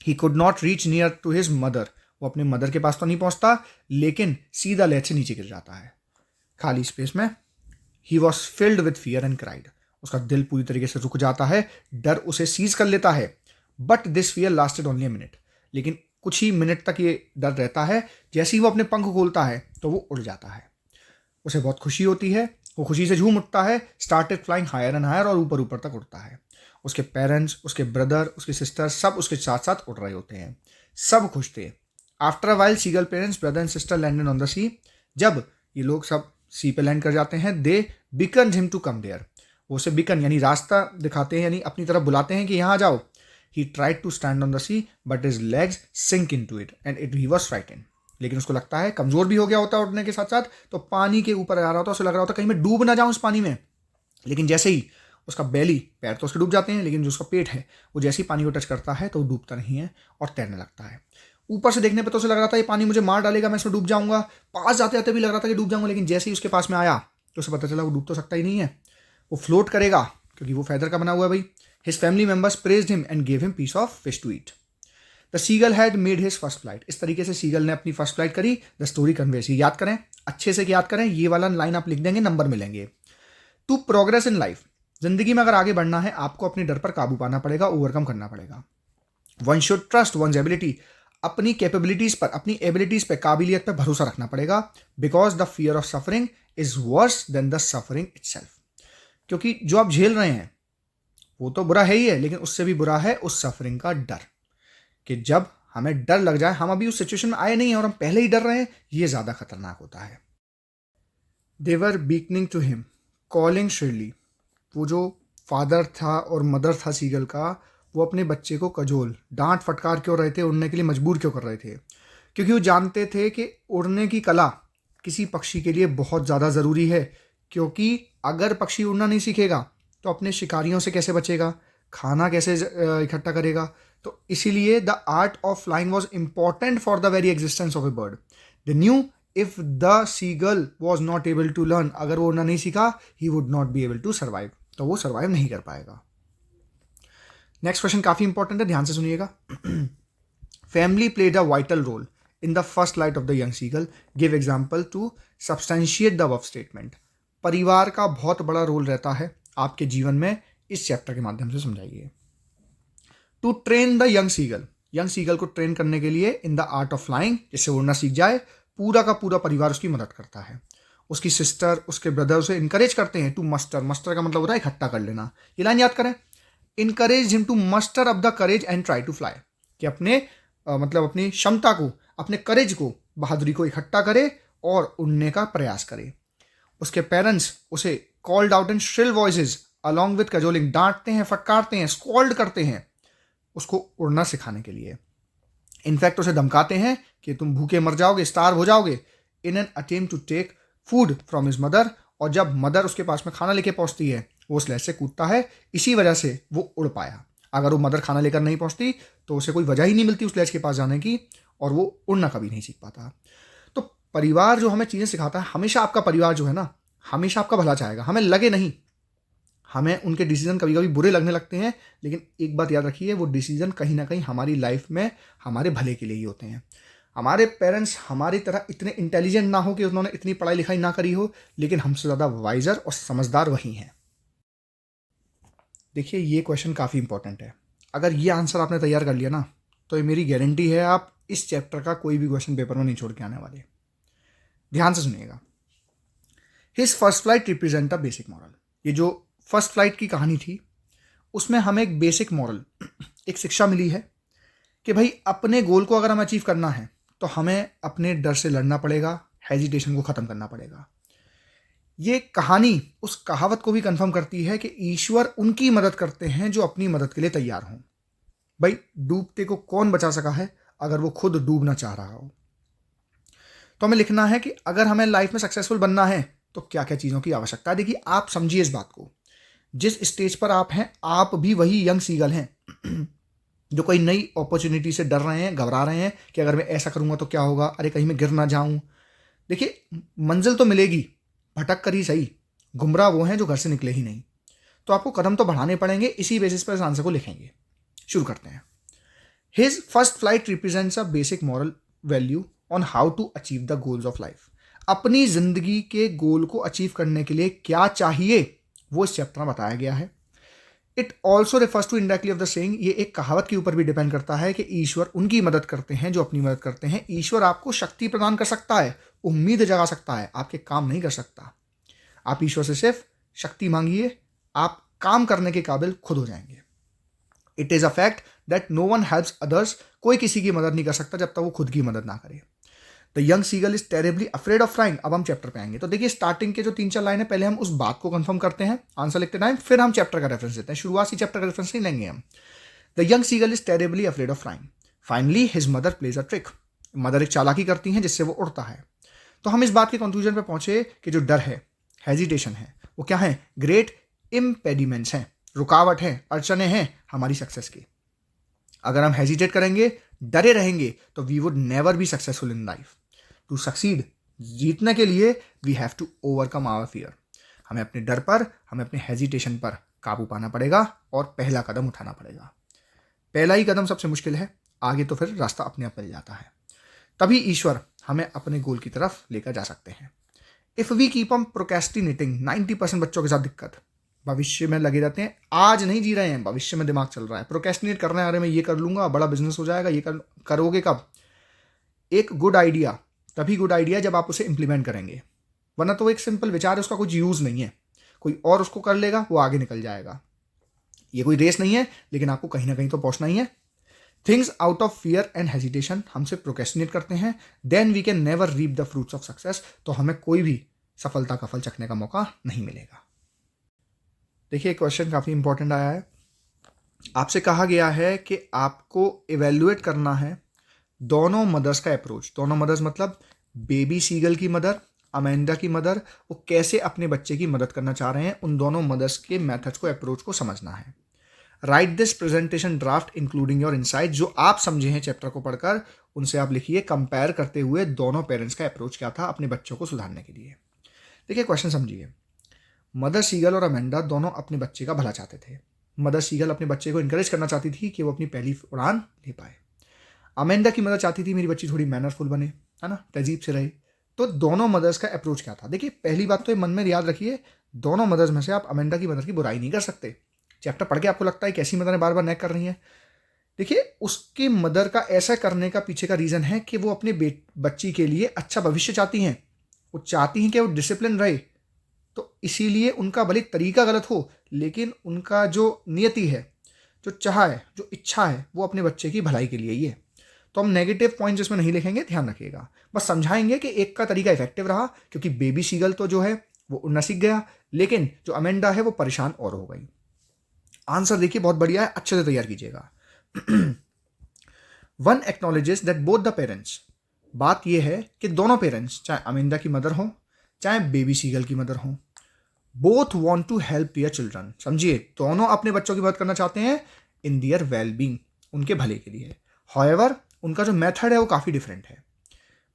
He could not reach near to his mother, वो अपने मदर के पास तो नहीं पहुंचता, लेकिन सीधा लेज से नीचे गिर जाता है खाली स्पेस में। ही was filled with fear and cried, उसका दिल पूरी तरीके से रुक जाता है, डर उसे सीज कर लेता है। But this fear lasted only a minute, लेकिन कुछ ही मिनट तक ये डर रहता है। जैसे ही वो अपने पंख खोलता है तो वो उड़ जाता है। उसे बहुत खुशी होती है, वो खुशी से झूम उठता है, started flying higher and higher, और ऊपर ऊपर तक उड़ता है। उसके पेरेंट्स, उसके ब्रदर, उसकी सिस्टर सब उसके साथ साथ उड़ रहे होते हैं, सब खुश थे। After a while seagull parents brother and sister landed on the sea. जब ये लोग सब सी पे लैंड कर जाते हैं, दे बिकन हिम टू कम देयर, वो उसे बिकन यानी रास्ता दिखाते हैं, यानी अपनी तरफ बुलाते हैं कि यहाँ जाओ। He tried to stand on the sea, but his legs sink into it and he was frightened. लेकिन उसको लगता है, कमजोर भी हो गया होता है उड़ने के साथ साथ, तो पानी के ऊपर आ रहा होता है, उसे लग रहा होता है कहीं मैं डूब ना जाऊं उस पानी में। लेकिन जैसे ही उसका बैली, पैर तो उसके डूब जाते हैं, लेकिन जो उसका पेट है वो जैसे ही पानी को टच करता है तो वो डूबता नहीं है और तैरने लगता है। ऊपर से देखने पर तो उसे लग रहा था ये पानी मुझे मार डालेगा, मैं इसमें डूब जाऊंगा। पास जाते जाते भी लग रहा था कि डूब जाऊंगा, लेकिन जैसे ही उसके पास में आया तो उसे पता चला वो डूब तो सकता ही नहीं है, वो फ्लोट करेगा क्योंकि वो फैदर का बना हुआ है भाई। His family members praised him and gave him piece of fish to eat. The seagull had made his first flight. इस तरीके से सीगल ने अपनी फर्स्ट फ्लाइट करी। The story conveys, याद करें, अच्छे से याद करें, ये वाला लाइन आप लिख देंगे, नंबर मिलेंगे। To progress in life, जिंदगी में अगर आगे बढ़ना है आपको अपने डर पर काबू पाना पड़ेगा, ओवरकम करना पड़ेगा। One should trust one's ability. अपनी कैपेबिलिटीज पर, अपनी एबिलिटीज पे, काबिलियत पे भरोसा रखना पड़ेगा, because the fear of suffering is worse than the suffering itself. क्योंकि जो आप झेल रहे हैं वो तो बुरा है ही है, लेकिन उससे भी बुरा है उस सफरिंग का डर, कि जब हमें डर लग जाए, हम अभी उस सिचुएशन में आए नहीं हैं और हम पहले ही डर रहे हैं, ये ज्यादा खतरनाक होता है। दे वर बीकनिंग टू हिम कॉलिंग श्रिली। वो जो फादर था और मदर था सीगल का, वो अपने बच्चे को कजोल, डांट फटकार क्यों रहे थे, उड़ने के लिए मजबूर क्यों कर रहे थे? क्योंकि वो जानते थे कि उड़ने की कला किसी पक्षी के लिए बहुत ज़्यादा ज़रूरी है, क्योंकि अगर पक्षी उड़ना नहीं सीखेगा तो अपने शिकारियों से कैसे बचेगा, खाना कैसे इकट्ठा करेगा। तो इसीलिए the art of flying was important for the very existence of a bird. They knew if the seagull was not able to learn, अगर वो उड़ना नहीं सीखा, he would not be able to survive, तो वो सर्वाइव नहीं कर पाएगा। नेक्स्ट क्वेश्चन काफी इंपॉर्टेंट है, ध्यान से सुनिएगा। Family played a vital role in the first light of the young seagull, give example to substantiate the above statement. परिवार का बहुत बड़ा रोल रहता है आपके जीवन में, इस चैप्टर के माध्यम से समझाइए। To train the young seagull, young seagull को ट्रेन करने के लिए in the art of flying, जिससे उड़ना सीख जाए, पूरा का पूरा परिवार उसकी मदद करता है। उसकी सिस्टर, उसके ब्रदर उसे इंकरेज करते हैं टू मस्टर, मस्टर का मतलब होता है इकट्ठा कर लेना। ये लाइन याद करें, encourage him to muster up the courage and try to fly, कि अपने मतलब अपनी क्षमता को, अपने करेज को, बहादुरी को इकट्ठा करे और उड़ने का प्रयास करे। उसके पेरेंट्स उसे called out in shrill voices along with cajoling, डांटते हैं, फटकारते हैं, स्कॉल्ड करते हैं उसको उड़ना सिखाने के लिए। इनफैक्ट उसे धमकाते हैं कि तुम भूखे मर जाओगे, स्टार्व हो जाओगे, in an attempt to take food from his mother. और जब मदर उसके पास में खाना लेके पहुंचती है, वो स्लेज से कूदता है, इसी वजह से वो उड़ पाया। अगर वो मदर खाना लेकर नहीं पहुंचती तो उसे कोई वजह ही नहीं मिलती उस स्लेज के पास जाने की, और वो उड़ना कभी नहीं सीख पाता। तो परिवार जो हमें चीज़ें सिखाता है, हमेशा आपका परिवार जो है ना, हमेशा आपका भला चाहेगा, हमें लगे नहीं। हमें उनके डिसीजन कभी कभी बुरे लगने लगते हैं, लेकिन एक बात याद रखिए, वो डिसीजन कहीं ना कहीं हमारी लाइफ में हमारे भले के लिए ही होते हैं। हमारे पेरेंट्स हमारी तरह इतने इंटेलिजेंट ना हो कि उन्होंने इतनी पढ़ाई लिखाई ना करी हो, लेकिन हमसे ज़्यादा वाइजर और समझदार वही हैं। देखिए, ये क्वेश्चन काफ़ी इंपॉर्टेंट है। अगर ये आंसर आपने तैयार कर लिया ना, तो ये मेरी गारंटी है आप इस चैप्टर का कोई भी क्वेश्चन पेपर में नहीं छोड़ के आने वाले। ध्यान से सुनिएगा। His first flight represent a basic moral. ये जो फर्स्ट फ्लाइट की कहानी थी, उसमें हमें एक बेसिक मॉरल, एक शिक्षा मिली है कि भाई अपने गोल को अगर हमें अचीव करना है तो हमें अपने डर से लड़ना पड़ेगा, हेजिटेशन को ख़त्म करना पड़ेगा। ये कहानी उस कहावत को भी कंफर्म करती है कि ईश्वर उनकी मदद करते हैं जो अपनी मदद के लिए तैयार हों। भाई डूबते को कौन बचा सका है अगर वो खुद डूबना चाह रहा हो। तो हमें लिखना है कि अगर हमें लाइफ में सक्सेसफुल बनना है तो क्या क्या चीज़ों की आवश्यकता है। देखिए, आप समझिए इस बात को, जिस स्टेज पर आप हैं, आप भी वही यंग सीगल हैं जो कोई नई अपॉर्चुनिटी से डर रहे हैं, घबरा रहे हैं कि अगर मैं ऐसा करूंगा तो क्या होगा, अरे कहीं मैं गिर ना जाऊं। देखिए, मंजिल तो मिलेगी, भटक कर ही सही, गुमराह वो हैं जो घर से निकले ही नहीं। तो आपको कदम तो बढ़ाने पड़ेंगे। इसी बेसिस पर इस आंसर को लिखेंगे। शुरू करते हैं। His first flight represents a basic moral value on how to achieve the goals of life. अपनी जिंदगी के गोल को अचीव करने के लिए क्या चाहिए वो इस चैप्टर में बताया गया है। It also refers to indirectly of the saying, ये एक कहावत के ऊपर भी डिपेंड करता है कि ईश्वर उनकी मदद करते हैं जो अपनी मदद करते हैं। ईश्वर आपको शक्ति प्रदान कर सकता है, उम्मीद जगा सकता है, आपके काम नहीं कर सकता। आप ईश्वर से सिर्फ शक्ति मांगिए, आप काम करने के काबिल खुद हो जाएंगे। It is a fact that no one helps others, कोई किसी की मदद नहीं कर सकता जब तक वो खुद की मदद ना करे। The young seagull is terribly afraid of flying. अब हम चैप्टर पे आएंगे। तो देखिए, स्टार्टिंग के जो 3-4 लाइन है, पहले हम उस बात को कंफर्म करते हैं आंसर लिखते टाइम, फिर हम चैप्टर का रेफरेंस देते हैं। शुरुआत से चैप्टर का रेफरेंस नहीं लेंगे हम। The young seagull is terribly afraid of flying, finally his mother plays a trick. Mother एक चालाकी करती हैं जिससे वो उड़ता है। तो हम इस बात के कंक्लूजन पे पहुंचे कि जो डर है, हेजिटेशन है, वो क्या है? ग्रेट इम्पेडिमेंट्स हैं, रुकावट है, अड़चने हैं हमारी सक्सेस की। अगर हम हेजिटेट करेंगे, डरे रहेंगे, तो we would never be successful in life. To succeed, जीतने के लिए we have to overcome our fear. हमें अपने डर पर, हमें अपने हेजिटेशन पर काबू पाना पड़ेगा और पहला कदम उठाना पड़ेगा। पहला ही कदम सबसे मुश्किल है, आगे तो फिर रास्ता अपने आप मिल जाता है। तभी ईश्वर हमें अपने गोल की तरफ लेकर जा सकते हैं। If we keep on procrastinating, 90% बच्चों के साथ दिक्कत, भविष्य में लगे रहते हैं, आज नहीं जी रहे हैं, भविष्य में दिमाग चल रहा है, प्रोक्रेस्टिनेट कर रहे हैं, अरे मैं ये कर लूँगा, बड़ा बिजनेस हो जाएगा, ये करोगे कब? एक गुड आइडिया तभी गुड आइडिया जब आप उसे इम्प्लीमेंट करेंगे, वरना तो एक सिंपल विचार है, उसका कुछ यूज़ नहीं है, कोई और उसको कर लेगा, वो आगे निकल जाएगा। ये कोई रेस नहीं है, लेकिन आपको कहीं ना कहीं तो पहुंचना ही है। Things out of fear and hesitation, हमसे प्रोक्रेस्टिनेट करते हैं, then we can never reap the fruits of success, तो हमें कोई भी सफलता का फल चखने का मौका नहीं मिलेगा। देखिए, क्वेश्चन काफ़ी इंपॉर्टेंट आया है। आपसे कहा गया है कि आपको इवेल्युएट करना है दोनों मदर्स का अप्रोच। दोनों मदर्स मतलब बेबी सीगल की मदर, अमेंडा की मदर, वो कैसे अपने बच्चे की मदद करना चाह रहे हैं, उन दोनों मदर्स के मेथड्स को, अप्रोच को समझना है। Write this presentation draft including your insight, जो आप समझे हैं चैप्टर को पढ़कर, उनसे आप लिखिए, कंपेयर करते हुए दोनों पेरेंट्स का अप्रोच क्या था अपने बच्चों को सुधारने के लिए। देखिए, क्वेश्चन समझिए। मदर सीगल और अमेंडा दोनों अपने बच्चे का भला चाहते थे। मदर सीगल अपने बच्चे को इंकरेज करना चाहती थी कि वो अपनी पहली उड़ान ले पाए। अमेंडा की मदर चाहती थी मेरी बच्ची थोड़ी मैनरफुल बने, है ना, तहजीब से रहे। तो दोनों मदर्स का अप्रोच क्या था? देखिए, पहली बात तो ये मन में याद रखिए, दोनों मदर्स में से आप अमेंडा की मदर की बुराई नहीं कर सकते। चैप्टर पढ़ के आपको लगता है कैसी मदर बार बार नैक कर रही है, देखिए, उसकी मदर का ऐसा करने का पीछे का रीज़न है कि वो अपने बच्ची के लिए अच्छा भविष्य चाहती हैं। वो चाहती हैं कि वो डिसिप्लिन रहे, तो इसीलिए उनका भले तरीका गलत हो, लेकिन उनका जो नियति है, जो चाह है, जो इच्छा है, वो अपने बच्चे की भलाई के लिए ही है। तो हम नेगेटिव पॉइंट्स इसमें नहीं लिखेंगे, ध्यान रखिएगा। बस समझाएंगे कि एक का तरीका इफेक्टिव रहा, क्योंकि बेबी सीगल तो जो है वो उड़ना सीख गया, लेकिन जो अमेंडा है वो परेशान और हो गई। आंसर देखिए, बहुत बढ़िया है, अच्छे से तैयार कीजिएगा। One acknowledges that both the parents, बात यह है कि दोनों पेरेंट्स, चाहे अमेंडा की मदर हो चाहे बेबी सीगल की मदर हो, both want to help their children. समझिए, दोनों अपने बच्चों की मदद करना चाहते हैं इन दियर वेलबींग, उनके भले के लिए। हाउएवर, उनका जो मेथड है वो काफ़ी डिफरेंट है।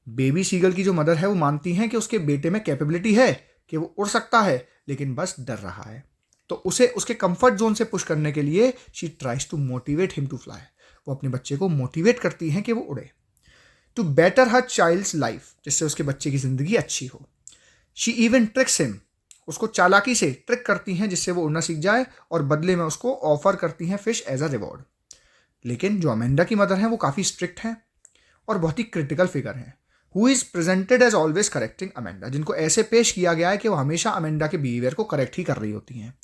बेबी सीगल की जो मदर है वो मानती हैं कि उसके बेटे में कैपेबिलिटी है कि वो उड़ सकता है, लेकिन बस डर रहा है, तो उसे उसके कंफर्ट जोन से पुश करने के लिए she tries to motivate him to fly, वो अपने बच्चे को मोटिवेट करती हैं कि वो उड़े। To better her child's life, जिससे उसके बच्चे की ज़िंदगी अच्छी हो। शी इवन ट्रिक्स हिम, उसको चालाकी से ट्रिक करती हैं जिससे वो उड़ना सीख जाए, और बदले में उसको ऑफर करती हैं फिश एज अ रिवॉर्ड। लेकिन जो अमेंडा की मदर हैं वो काफ़ी स्ट्रिक्ट हैं और बहुत ही क्रिटिकल फिगर हैं, who is presented as always correcting Amanda, जिनको ऐसे पेश किया गया है कि वो हमेशा अमेंडा के बिहेवियर को करेक्ट ही कर रही होती हैं,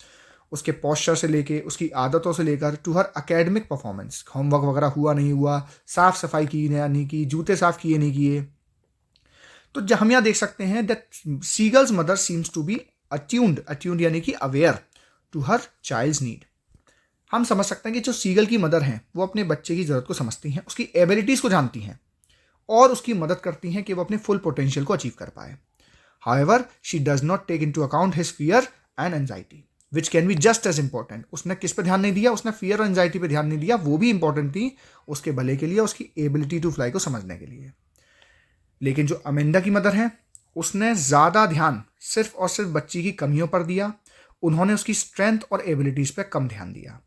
उसके पॉस्चर से लेके, उसकी आदतों से लेकर, to her academic performance, homework वगैरह हुआ नहीं हुआ, साफ सफाई की या नहीं की, जूते साफ किए नहीं किए। तो जब हम यहाँ देख सकते हैं that seagull's mother seems to be attuned यानी कि aware to her child's need. हम समझ सकते हैं कि जो सीगल की मदर हैं वो अपने बच्चे की ज़रूरत को समझती हैं, उसकी एबिलिटीज़ को जानती हैं और उसकी मदद करती हैं कि वो अपने फुल पोटेंशियल को अचीव कर पाए। However, she does not take into account his fear and anxiety which can be just as important. उसने किस पे ध्यान नहीं दिया? उसने फियर और एंजाइटी पे ध्यान नहीं दिया, वो भी इंपॉर्टेंट थी उसके भले के लिए, उसकी एबिलिटी टू फ्लाई को समझने के लिए। लेकिन जो अमेंडा की मदर है उसने ज़्यादा ध्यान सिर्फ और सिर्फ बच्ची की कमियों पर दिया, उन्होंने उसकी स्ट्रेंथ और एबिलिटीज़ पर कम ध्यान दिया।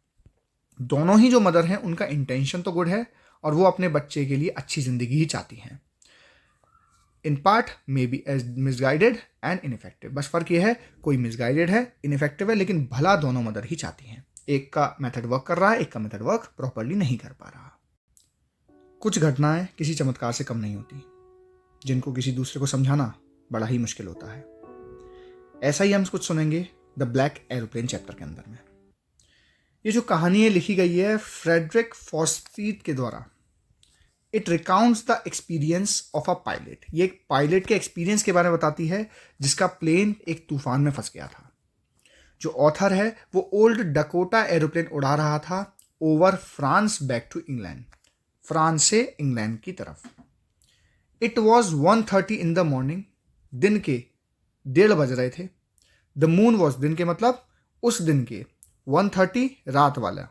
दोनों ही जो मदर हैं उनका इंटेंशन तो गुड है और वो अपने बच्चे के लिए अच्छी ज़िंदगी ही चाहती हैं। In part may be as misguided and ineffective, बस फ़र्क ये है, कोई मिसगाइडेड है, इनफेक्टिव है, लेकिन भला दोनों मदर ही चाहती हैं। एक का मेथड वर्क कर रहा है, एक का मेथड वर्क प्रॉपरली नहीं कर पा रहा। कुछ घटनाएं किसी चमत्कार से कम नहीं होती, जिनको किसी दूसरे को समझाना बड़ा ही मुश्किल होता है। ऐसा ही हम कुछ सुनेंगे द ब्लैक एरोप्लेन चैप्टर के अंदर में। ये जो कहानी है लिखी गई है फ्रेडरिक फॉस्टीट के द्वारा। It recounts the experience of a pilot, ये एक पायलट के एक्सपीरियंस के बारे में बताती है जिसका प्लेन एक तूफान में फंस गया था। जो ऑथर है वो ओल्ड डकोटा एरोप्लेन उड़ा रहा था over France back to England, France से इंग्लैंड की तरफ। It was 1:30 in the morning, दिन के 1:30 बज रहे थे। द मून वॉज, दिन के मतलब उस दिन के, 1:30 रात वाला।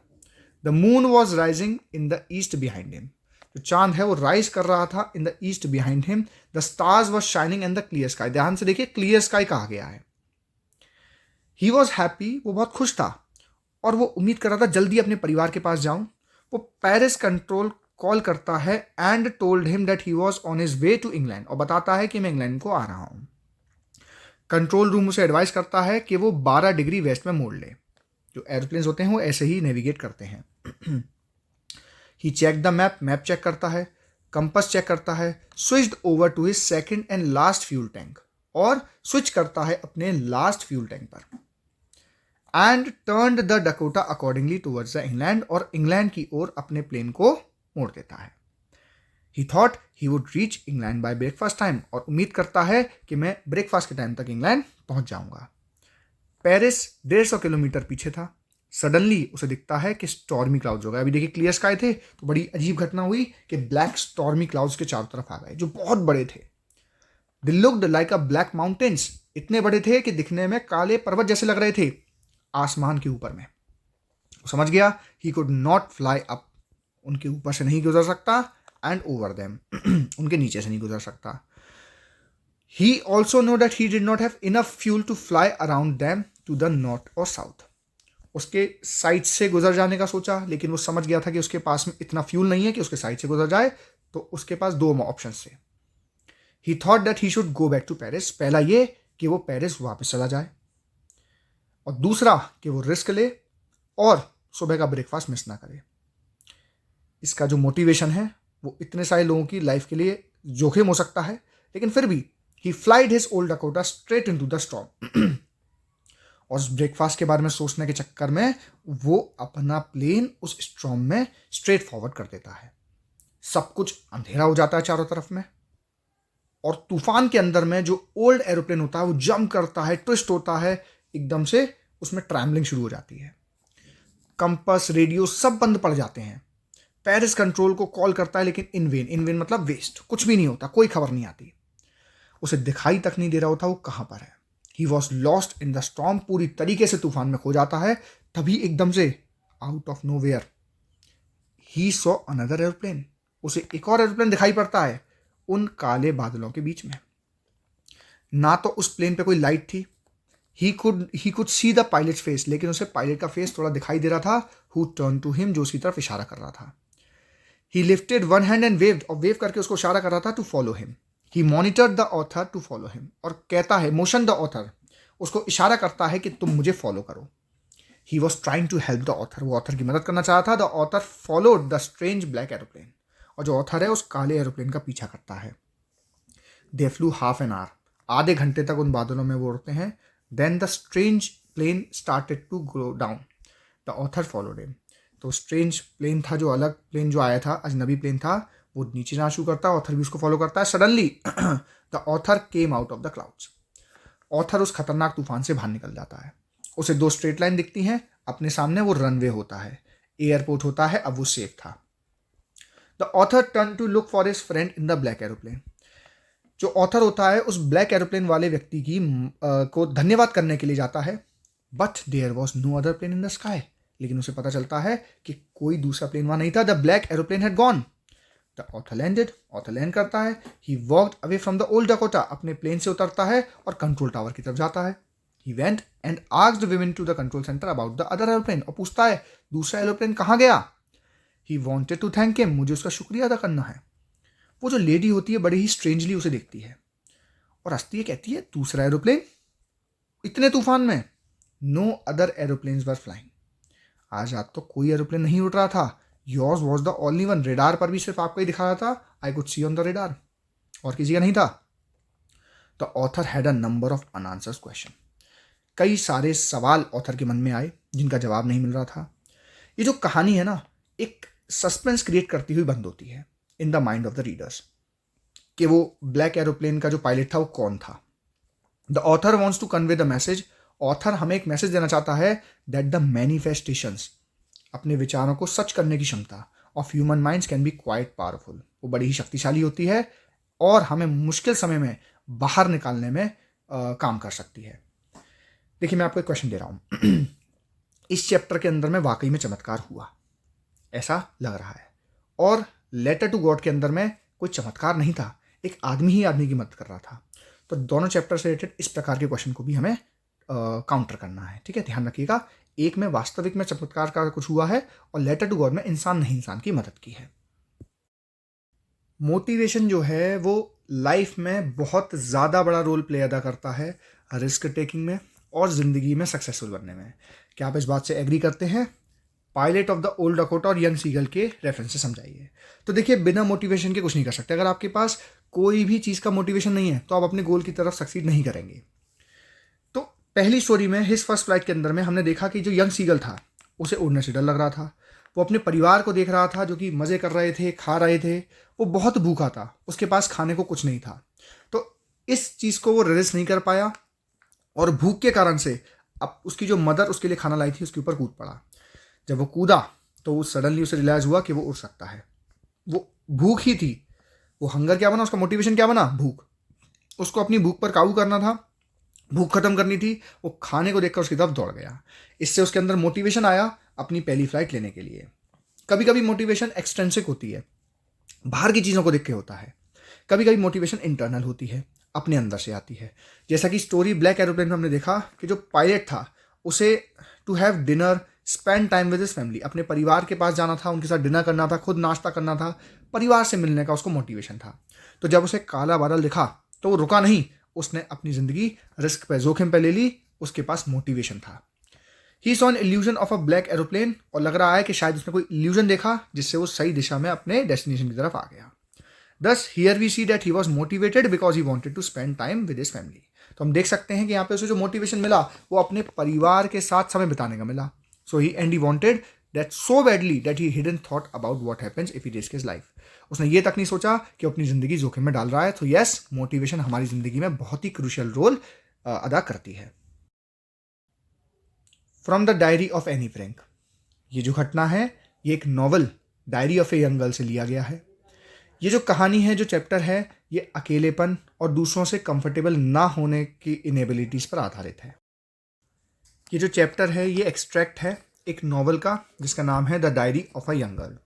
The moon was rising in the east behind him, जो चांद है वो राइज कर रहा था in the east behind him. The stars was shining in the clear sky, ध्यान से देखिए क्लियर स्काई कहा गया है। ही वॉज हैप्पी, वो बहुत खुश था और वो उम्मीद कर रहा था जल्दी अपने परिवार के पास जाऊं। वो पेरिस कंट्रोल कॉल करता है and told him that he was on his way to England, और बताता है कि मैं इंग्लैंड को आ रहा हूं। कंट्रोल रूम उसे एडवाइस करता है कि वो 12 डिग्री वेस्ट में मोड़ ले। जो एरोप्लेन्स होते हैं वो ऐसे ही नेविगेट करते हैं। He check the map check करता है, कंपस चेक करता है, switched over to his second and last fuel tank, और स्विच करता है अपने लास्ट फ्यूल टैंक पर, and turned the Dakota accordingly towards the England, और इंग्लैंड की ओर अपने प्लेन को मोड़ देता है। He thought he would reach England by breakfast time, और उम्मीद करता है कि मैं ब्रेकफास्ट के टाइम तक इंग्लैंड पहुंच जाऊंगा। पेरिस 150 किलोमीटर पीछे था। सडनली उसे दिखता है कि स्टॉर्मी क्लाउड्स हो गए। अभी देखिए क्लियर स्काई थे तो बड़ी अजीब घटना हुई कि ब्लैक स्टॉर्मी क्लाउड्स के चारों तरफ आ गए जो बहुत बड़े थे। They looked like a black mountains, इतने बड़े थे कि दिखने में काले पर्वत जैसे लग रहे थे आसमान के ऊपर में। वो समझ गया ही कुड नॉट फ्लाई अप, उनके ऊपर से नहीं गुजर सकता, एंड ओवर देम, उनके नीचे से नहीं गुजर सकता। He also knew that he did not have enough fuel to fly around them to the north और साउथ। उसके साइड से गुजर जाने का सोचा, लेकिन वो समझ गया था कि उसके पास में इतना फ्यूल नहीं है कि उसके साइड से गुजर जाए, तो उसके पास दो ऑप्शन थे। He thought that he should go back to Paris, पहला ये कि वो पेरिस वापस चला जाए, और दूसरा कि वो रिस्क ले और सुबह का ब्रेकफास्ट मिस ना करे। इसका जो मोटिवेशन है वो इतने सारे लोगों की लाइफ के लिए जोखिम हो सकता है, लेकिन फिर भी he flied his old Dakota straight into the storm. और उस ब्रेकफास्ट के बारे में सोचने के चक्कर में वो अपना प्लेन उस स्टॉर्म में स्ट्रेट फॉरवर्ड कर देता है। सब कुछ अंधेरा हो जाता है चारों तरफ में, और तूफान के अंदर में जो ओल्ड एरोप्लेन होता है वो जंप करता है, ट्विस्ट होता है, एकदम से उसमें ट्रैवलिंग शुरू हो जाती है। कंपस, रेडियो सब बंद पड़ जाते हैं। पेरिस कंट्रोल को कॉल करता है, लेकिन इन वेन मतलब वेस्ट, कुछ भी नहीं होता, कोई खबर नहीं आती। उसे दिखाई तक नहीं दे रहा होता वो कहाँ पर है। He was lost in the storm, पूरी तरीके से तूफान में खो जाता है। तभी एकदम से out of nowhere he saw another aeroplane, उसे एक और एरोप्लेन दिखाई पड़ता है उन काले बादलों के बीच में। ना तो उस प्लेन पे कोई लाइट थी, he could see the pilots face, लेकिन उसे पायलट का फेस थोड़ा दिखाई दे रहा था, हु टर्न टू हिम, जो उसकी तरफ इशारा कर रहा था। He lifted one hand and waved, और वेव करके उसको इशारा कर रहा था to follow him. He monitored the author to follow him, और कहता है मोशन द ऑथर, उसको इशारा करता है कि तुम मुझे फॉलो करो। He was trying to help the author, वो ऑथर की मदद करना चाह था। The author followed the strange black aeroplane, और जो ऑथर है उस काले एरोप्लेन का पीछा करता है। They flew half an hour, आधे घंटे तक उन बादलों में वो उड़ते हैं। Then the strange plane started to go down, the author followed him. तो स्ट्रेंज प्लेन था, जो अलग प्लेन जो आया था, अजनबी प्लेन था, वो नीचे जाना शुरू करता है, ऑथर भी उसको फॉलो करता है। Suddenly the author came out of the clouds, author उस खतरनाक तूफान से बाहर निकल जाता है। उसे दो स्ट्रेट लाइन दिखती हैं, अपने सामने वो रनवे होता है, एयरपोर्ट होता है, अब वो सेफ था। The author turned to look for his friend in the black aeroplane, जो ऑथर होता है उस ब्लैक एरोप्लेन वाले व्यक्ति की को धन्यवाद करने के लिए जाता है। But there was no other plane in the sky, लेकिन उसे पता चलता है कि कोई दूसरा प्लेन वहां नहीं था। The black aeroplane had gone. The author landed, author land करता है। He walked away from the old Dakota, अपने प्लेन से उतरता है और कंट्रोल टावर की तरफ जाता है। He went and asked women to the control centre about the other aeroplane, और पूछता है दूसरा एरोप्लेन कहाँ गया। He wanted to thank him, मुझे उसका शुक्रिया अदा करना है। वो जो लेडी होती है बड़ी ही स्ट्रेंजली उसे देखती है और हंसती है, कहती है दूसरा एरोप्लेन इतने तूफान में। No other aeroplanes were flying, आज रात तो कोई एरोप्लेन नहीं उड़ रहा था। Yours was the only one, radar पर भी सिर्फ आपका ही दिखा रहा था। I could see on the radar, और किसी का नहीं था। The author had a number of unanswered question, कई सारे सवाल ऑथर के मन में आए जिनका जवाब नहीं मिल रहा था। ये जो कहानी है ना, एक सस्पेंस क्रिएट करती हुई बंद होती है in the mind of the readers कि वो ब्लैक एरोप्लेन का जो पायलट था वो कौन था। The author wants to convey the message, author हमें एक मैसेज देना चाहता है दैट द मैनिफेस्टेशंस, अपने विचारों को सच करने की क्षमता of human minds can be quite powerful, वो बड़ी ही शक्तिशाली होती है और हमें मुश्किल समय में बाहर निकालने में काम कर सकती है। देखिए मैं आपको एक क्वेश्चन दे रहा हूँ। इस चैप्टर के अंदर में वाकई में चमत्कार हुआ ऐसा लग रहा है, और लेटर टू गॉड के अंदर में कोई चमत्कार नहीं था, एक आदमी ही आदमी की मदद कर रहा था। तो दोनों चैप्टर से रिलेटेड इस प्रकार के क्वेश्चन को भी हमें काउंटर करना है, ठीक है, ध्यान रखिएगा। एक में वास्तविक में चमत्कार का कुछ हुआ है, और लेटर टू गॉड में इंसान नहीं इंसान की मदद की है। मोटिवेशन जो है वो लाइफ में बहुत ज़्यादा बड़ा रोल प्ले अदा करता है। रिस्क टेकिंग में और ज़िंदगी में सक्सेसफुल बनने में। क्या आप इस बात से एग्री करते हैं? Pilot of the old Dakota और यंग सीगल के रेफरेंस से समझाइए। तो देखिए, बिना मोटिवेशन के कुछ नहीं कर सकते। अगर आपके पास कोई भी चीज़ का मोटिवेशन नहीं है तो आप अपने गोल की तरफ सक्सीड नहीं करेंगे। तो पहली स्टोरी में हिज फर्स्ट फ्लाइट के अंदर में हमने देखा कि जो यंग सीगल था उसे उड़ने से डर लग रहा था। वो अपने परिवार को देख रहा था जो कि मज़े कर रहे थे, खा रहे थे। वो बहुत भूखा था, उसके पास खाने को कुछ नहीं था। तो इस चीज़ को वो रेजिस्ट नहीं कर पाया और भूख के कारण से अब उसकी जो मदर उसके लिए खाना लाई थी उसके ऊपर कूद पड़ा। जब वो कूदा तो सडनली उसे रियलाइज़ हुआ कि वो उड़ सकता है। वो भूख ही थी, वो हंगर क्या बना, उसका मोटिवेशन क्या बना? भूख। उसको अपनी भूख पर काबू करना था, भूख खत्म करनी थी। वो खाने को देखकर उसकी तरफ दौड़ गया। इससे उसके अंदर मोटिवेशन आया अपनी पहली फ्लाइट लेने के लिए। कभी कभी मोटिवेशन एक्सट्रिंसिक होती है, बाहर की चीज़ों को देख के होता है। कभी कभी मोटिवेशन इंटरनल होती है, अपने अंदर से आती है। जैसा कि स्टोरी ब्लैक एरोप्लेन में हमने देखा कि जो पायलट था उसे to have dinner, spend time with his family, अपने परिवार के पास जाना था, उनके साथ डिनर करना था, खुद नाश्ता करना था, परिवार से मिलने का उसको मोटिवेशन था। तो जब उसे काला बादल दिखा तो वो रुका नहीं, उसने अपनी ज़िंदगी रिस्क पे, जोखिम पे ले ली। उसके पास मोटिवेशन था। He saw an illusion of a black aeroplane, और लग रहा है कि शायद उसने कोई इल्यूजन देखा जिससे वो सही दिशा में अपने डेस्टिनेशन की तरफ आ गया। Thus, here we see that he was motivated because he wanted to spend time with his family. तो हम देख सकते हैं कि यहाँ पे उसे जो मोटिवेशन मिला वो अपने परिवार के साथ समय बिताने का मिला। So he wanted that so badly that he hadn't thought about what happens if he risks his life. उसने ये तक नहीं सोचा कि अपनी ज़िंदगी जोखिम में डाल रहा है। तो यस, मोटिवेशन हमारी ज़िंदगी में बहुत ही क्रूशियल रोल अदा करती है। From the diary of Anne Frank, ये जो घटना है ये एक novel diary of a young girl से लिया गया है। ये जो कहानी है, जो चैप्टर है, ये अकेलेपन और दूसरों से कंफर्टेबल ना होने की इनेबिलिटीज़ पर आधारित है। ये जो चैप्टर है ये एक्सट्रैक्ट है एक नॉवल का जिसका नाम है the diary of a young girl.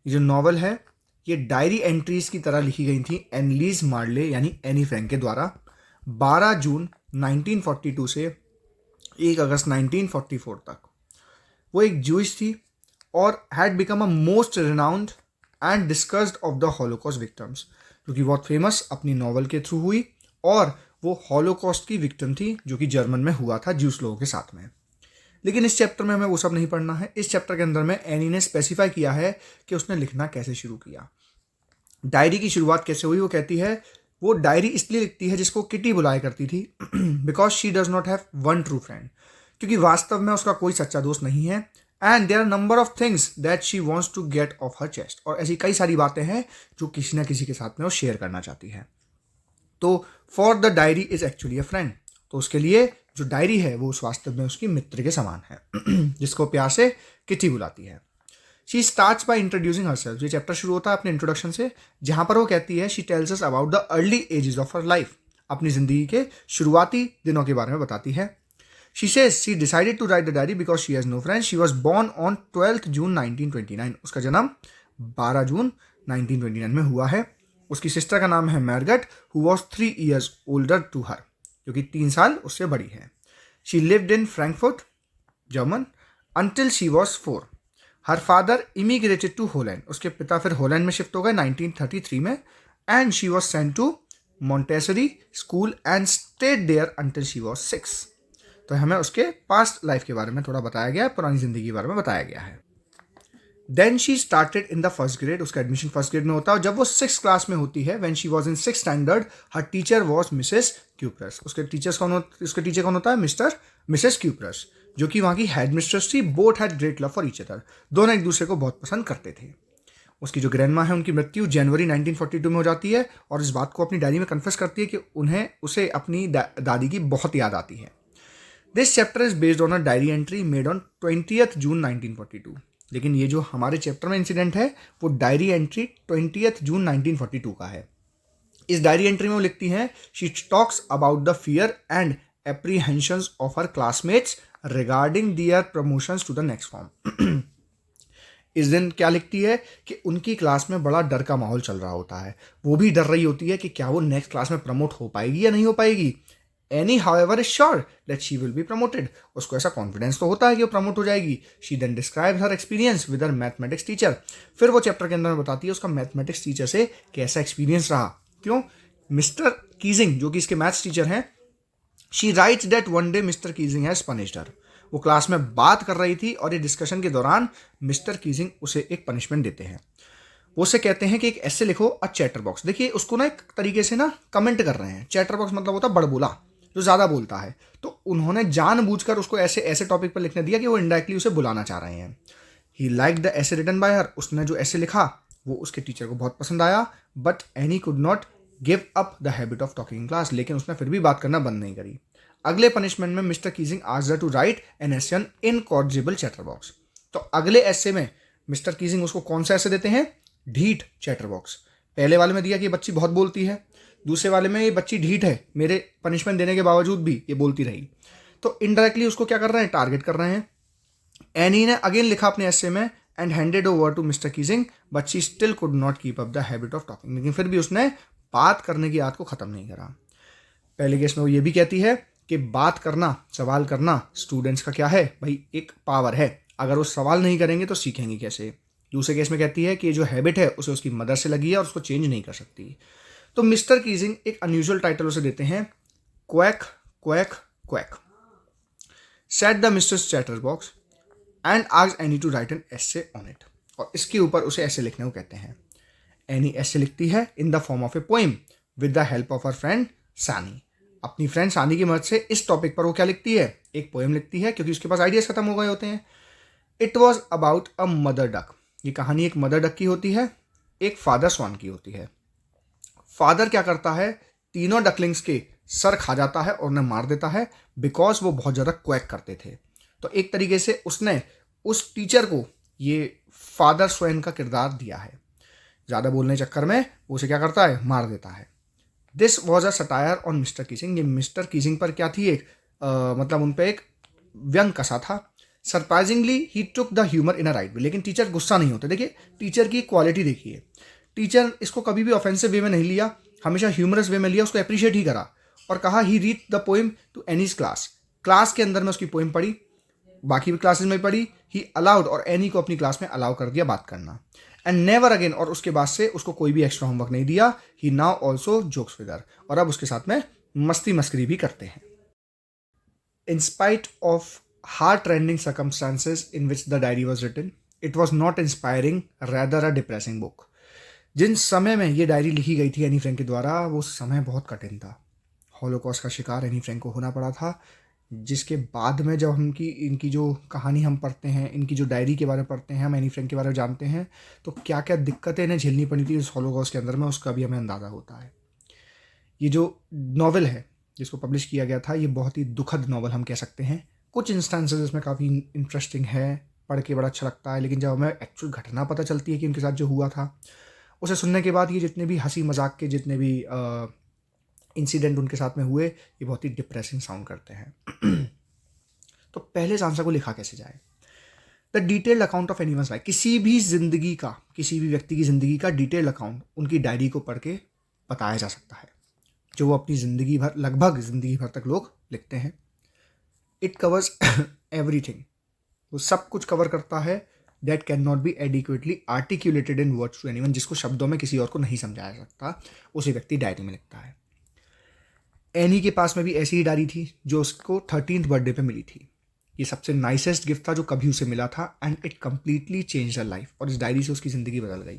ये जो नॉवल है ये डायरी एंट्रीज की तरह लिखी गई थी एनलीज मार्ले यानी एनी फ्रैंक के द्वारा 12 जून 1942 से 1 अगस्त 1944 तक। वो एक जूइश थी और had become a most renowned and discussed of the Holocaust victims, जो कि बहुत फेमस अपनी नॉवल के थ्रू हुई। और वो हॉलोकॉस्ट की विक्टिम थी जो कि जर्मन में हुआ था ज्यूस लोगों के साथ में। लेकिन इस चैप्टर में हमें वो सब नहीं पढ़ना है। इस चैप्टर के अंदर में एनी ने स्पेसिफाई किया है कि उसने लिखना कैसे शुरू किया, डायरी की शुरुआत कैसे हुई। वो कहती है वो डायरी इसलिए लिखती है जिसको किटी बुलाया करती थी because she does not have one true friend, क्योंकि वास्तव में उसका कोई सच्चा दोस्त नहीं है। And there are number of things that she wants to get off her chest, और ऐसी कई सारी बातें हैं जो किसी ना किसी के साथ में वो शेयर करना चाहती है। तो for the diary is actually a friend, तो उसके लिए जो डायरी है वो उस वास्तव में उसकी मित्र के समान है जिसको प्यार से किटी बुलाती है। She starts by introducing herself, ये चैप्टर शुरू होता है अपने इंट्रोडक्शन से, जहां पर वो कहती है she tells us about the early ages of her life, अपनी जिंदगी के शुरुआती दिनों के बारे में बताती है। She says she decided to write the diary because she has no friends. She was born on 12 June 1929, उसका जन्म 12 जून 1929 में हुआ है। उसकी सिस्टर का नाम है Margot, who was 3 years older to her, जो कि 3 साल उससे बड़ी है। She lived in Frankfurt German until she was 4। Her father immigrated to Holland, उसके पिता फिर होलैंड में शिफ्ट हो गए 1933 में। And she was sent to Montessori school and stayed there until she was 6। तो हमें उसके पास्ट लाइफ के बारे में थोड़ा बताया गया है, पुरानी जिंदगी के बारे में बताया गया है। Then she started in the first grade, उसका एडमिशन फर्स्ट ग्रेड में होता है। जब वो 6th क्लास में होती है, when she was in 6th standard, her teacher was Mrs cuprous. उसके टीचर कौन होता है? मिसेस क्यूप्रस, जो कि वहाँ की हेड मिस्ट्रेस थी। Both had great love for each other, दोनों एक दूसरे को बहुत पसंद करते थे। उसकी जो ग्रैंडमा है उनकी मृत्यु जनवरी 1942 में हो जाती है और इस बात को अपनी डायरी में कन्फेस करती है कि उसे अपनी दादी की बहुत याद आती है। This chapter is based on a diary entry made on 20th जून 1942। लेकिन ये जो हमारे चैप्टर में इंसिडेंट है वो डायरी एंट्री 20th जून 1942 का है। इस डायरी एंट्री में वो लिखती हैं she talks about the fear and apprehensions of her classmates regarding their promotions to the next form. इस दिन क्या लिखती है कि उनकी क्लास में बड़ा डर का माहौल चल रहा होता है। वो भी डर रही होती है कि क्या वो नेक्स्ट क्लास में प्रमोट हो पाएगी या नहीं हो पाएगी। Any however is sure that she will be promoted, उसको ऐसा कॉन्फिडेंस तो होता है कि वो प्रमोट हो जाएगी। She then describe her experience with her mathematics teacher, फिर वो चैप्टर के अंदर में बताती है उसका मैथमेटिक्स टीचर से कैसा एक्सपीरियंस रहा। क्यों? मिस्टर कीजिंग जो कि इसके मैथ्स टीचर हैं, she writes that one day Mister Keesing has punished her. वो क्लास में बात कर रही थी और ये डिस्कशन के दौरान मिस्टर कीजिंग उसे एक पनिशमेंट देते हैं। वो उसे कहते हैं कि एक ऐसे लिखो अ चैटर बॉक्स। देखिए उसको ना एक तरीके से ना कमेंट कर रहे हैं। चैटर बॉक्स मतलब होता है बड़बोला, जो ज़्यादा बोलता है। तो उन्होंने जानबूझकर उसको ऐसे ऐसे टॉपिक पर लिखने दिया कि वो इनडायरेक्टली उसे बुलाना चाह रहे हैं। ही लाइक द ऐसे रिटन बाय हर। उसने जो ऐसे लिखा वो उसके टीचर को बहुत पसंद आया। But any could not give up the habit of talking in class. लेकिन उसने फिर भी बात करना बंद नहीं करी। अगले पनिशमेंट में Mister Keesing asked her to write an essay on incorrigible chatterbox. तो अगले ऐसे में मिस्टर कीजिंग उसको कौन सा ऐसे देते हैं? ढीठ चैटर बॉक्स। पहले वाले में दिया कि बच्ची बहुत बोलती है, दूसरे वाले में ये बच्ची ढीठ है, मेरे पनिशमेंट देने के बावजूद भी ये बोलती रही। तो इनडायरेक्टली उसको क्या कर रहे हैं? टारगेट कर रहे हैं। एनी ने अगेन लिखा अपने ऐसे में and handed over to mister Keesing but she still could not keep up the habit of talking. लेकिन फिर भी उसने बात करने की आदत को ख़त्म नहीं करा। पहले केस में वो ये भी कहती है कि बात करना, सवाल करना स्टूडेंट्स का क्या है भाई? एक पावर है। अगर वो सवाल नहीं करेंगे तो सीखेंगे कैसे? दूसरे केस में कहती है कि जो हैबिट है उसे उसकी मदर से लगी है और उसको चेंज नहीं कर सकती। तो मिस्टर कीजिंग एक अनयूजुअल टाइटल उसे देते हैं, quack quack quack. Set the misters chatter box and asked any two write an essay on it. और इसके ऊपर उसे ऐसे लिखने को कहते हैं। एनी ऐसे लिखती है in the form of A poem with the help of her friend सानी। अपनी फ्रेंड सानी की मदद से इस टॉपिक पर वो क्या लिखती है? एक पोएम लिखती है, क्योंकि उसके पास आइडियाज खत्म हो गए होते हैं। It was about a mother duck. ये कहानी एक मदर डक की होती है, एक फादर स्वान की होती है। फादर क्या करता है? तीनों डकलिंग्स के सर खा जाता है और उन्हें मार देता है बिकॉज वो बहुत ज़्यादा क्वैक करते थे। तो एक तरीके से उसने उस टीचर को ये फादर स्वैन का किरदार दिया है। ज़्यादा बोलने चक्कर में वो उसे क्या करता है? मार देता है। This was a satire on mister Keesing. ये मिस्टर कीजिंग पर क्या थी? एक मतलब उन पर एक व्यंग कसा था। Surprisingly he took the humour in a right way. लेकिन टीचर गुस्सा नहीं होते। देखिए टीचर की क्वालिटी देखिए, टीचर इसको कभी भी ऑफेंसिव वे में नहीं लिया, हमेशा ह्यूमरस वे में लिया, उसको अप्रिशिएट ही करा और कहा he read the poem to Anne's class. Class के अंदर में उसकी पोइम पढ़ी, बाकी भी क्लासेस में पढ़ी। ही अलाउड और एनी को अपनी क्लास में अलाउ कर दिया बात करना। एंड नेवर अगेन, और उसके बाद से उसको कोई भी एक्स्ट्रा होमवर्क नहीं दिया। He now also jokes with her, और अब उसके साथ में मस्ती मस्करी भी करते हैं। In spite of heart rending circumstances in which the diary was written, it was not inspiring, rather a depressing book. जिन समय में ये डायरी लिखी गई थी एनी फ्रैंक के द्वारा, वो समय बहुत कठिन था। हॉलोकॉस्ट का शिकार एनी फ्रैंक को होना पड़ा था, जिसके बाद में जब हम इनकी जो कहानी हम पढ़ते हैं, इनकी जो डायरी के बारे में पढ़ते हैं, हम एनी फ्रैंक के बारे में जानते हैं, तो क्या क्या दिक्कतें इन्हें झेलनी पड़ी थी उस हॉलोकॉस्ट के अंदर में, उसका भी हमें अंदाज़ा होता है। ये जो नॉवल है जिसको पब्लिश किया गया था, ये बहुत ही दुखद नॉवल हम कह सकते हैं। कुछ इंस्टेंसेस इसमें काफ़ी इंटरेस्टिंग है, पढ़ के बड़ा अच्छा लगता है, लेकिन जब हमें एक्चुअल घटना पता चलती है कि उनके साथ जो हुआ था, उसे सुनने के बाद ये जितने भी हंसी मजाक के जितने भी इंसिडेंट उनके साथ में हुए, ये बहुत ही डिप्रेसिंग साउंड करते हैं। तो पहले सांसा को लिखा कैसे जाए? The detailed account of anyone's life. किसी भी जिंदगी का, किसी भी व्यक्ति की ज़िंदगी का डिटेल्ड अकाउंट उनकी डायरी को पढ़ के बताया जा सकता है, जो वो अपनी ज़िंदगी भर, लगभग ज़िंदगी भर तक लोग लिखते हैं। It covers everything. वो सब कुछ कवर करता है that can not be adequately articulated in words to anyone. जिसको शब्दों में किसी और को नहीं समझाया जा सकता, उसे व्यक्ति डायरी में लिखता है। एनी के पास में भी ऐसी ही डायरी थी जो उसको 13th बर्थडे पे मिली थी। ये सबसे नाइसेस्ट गिफ्ट था जो कभी उसे मिला था, and it completely change her life. और इस डायरी से उसकी ज़िंदगी बदल गई।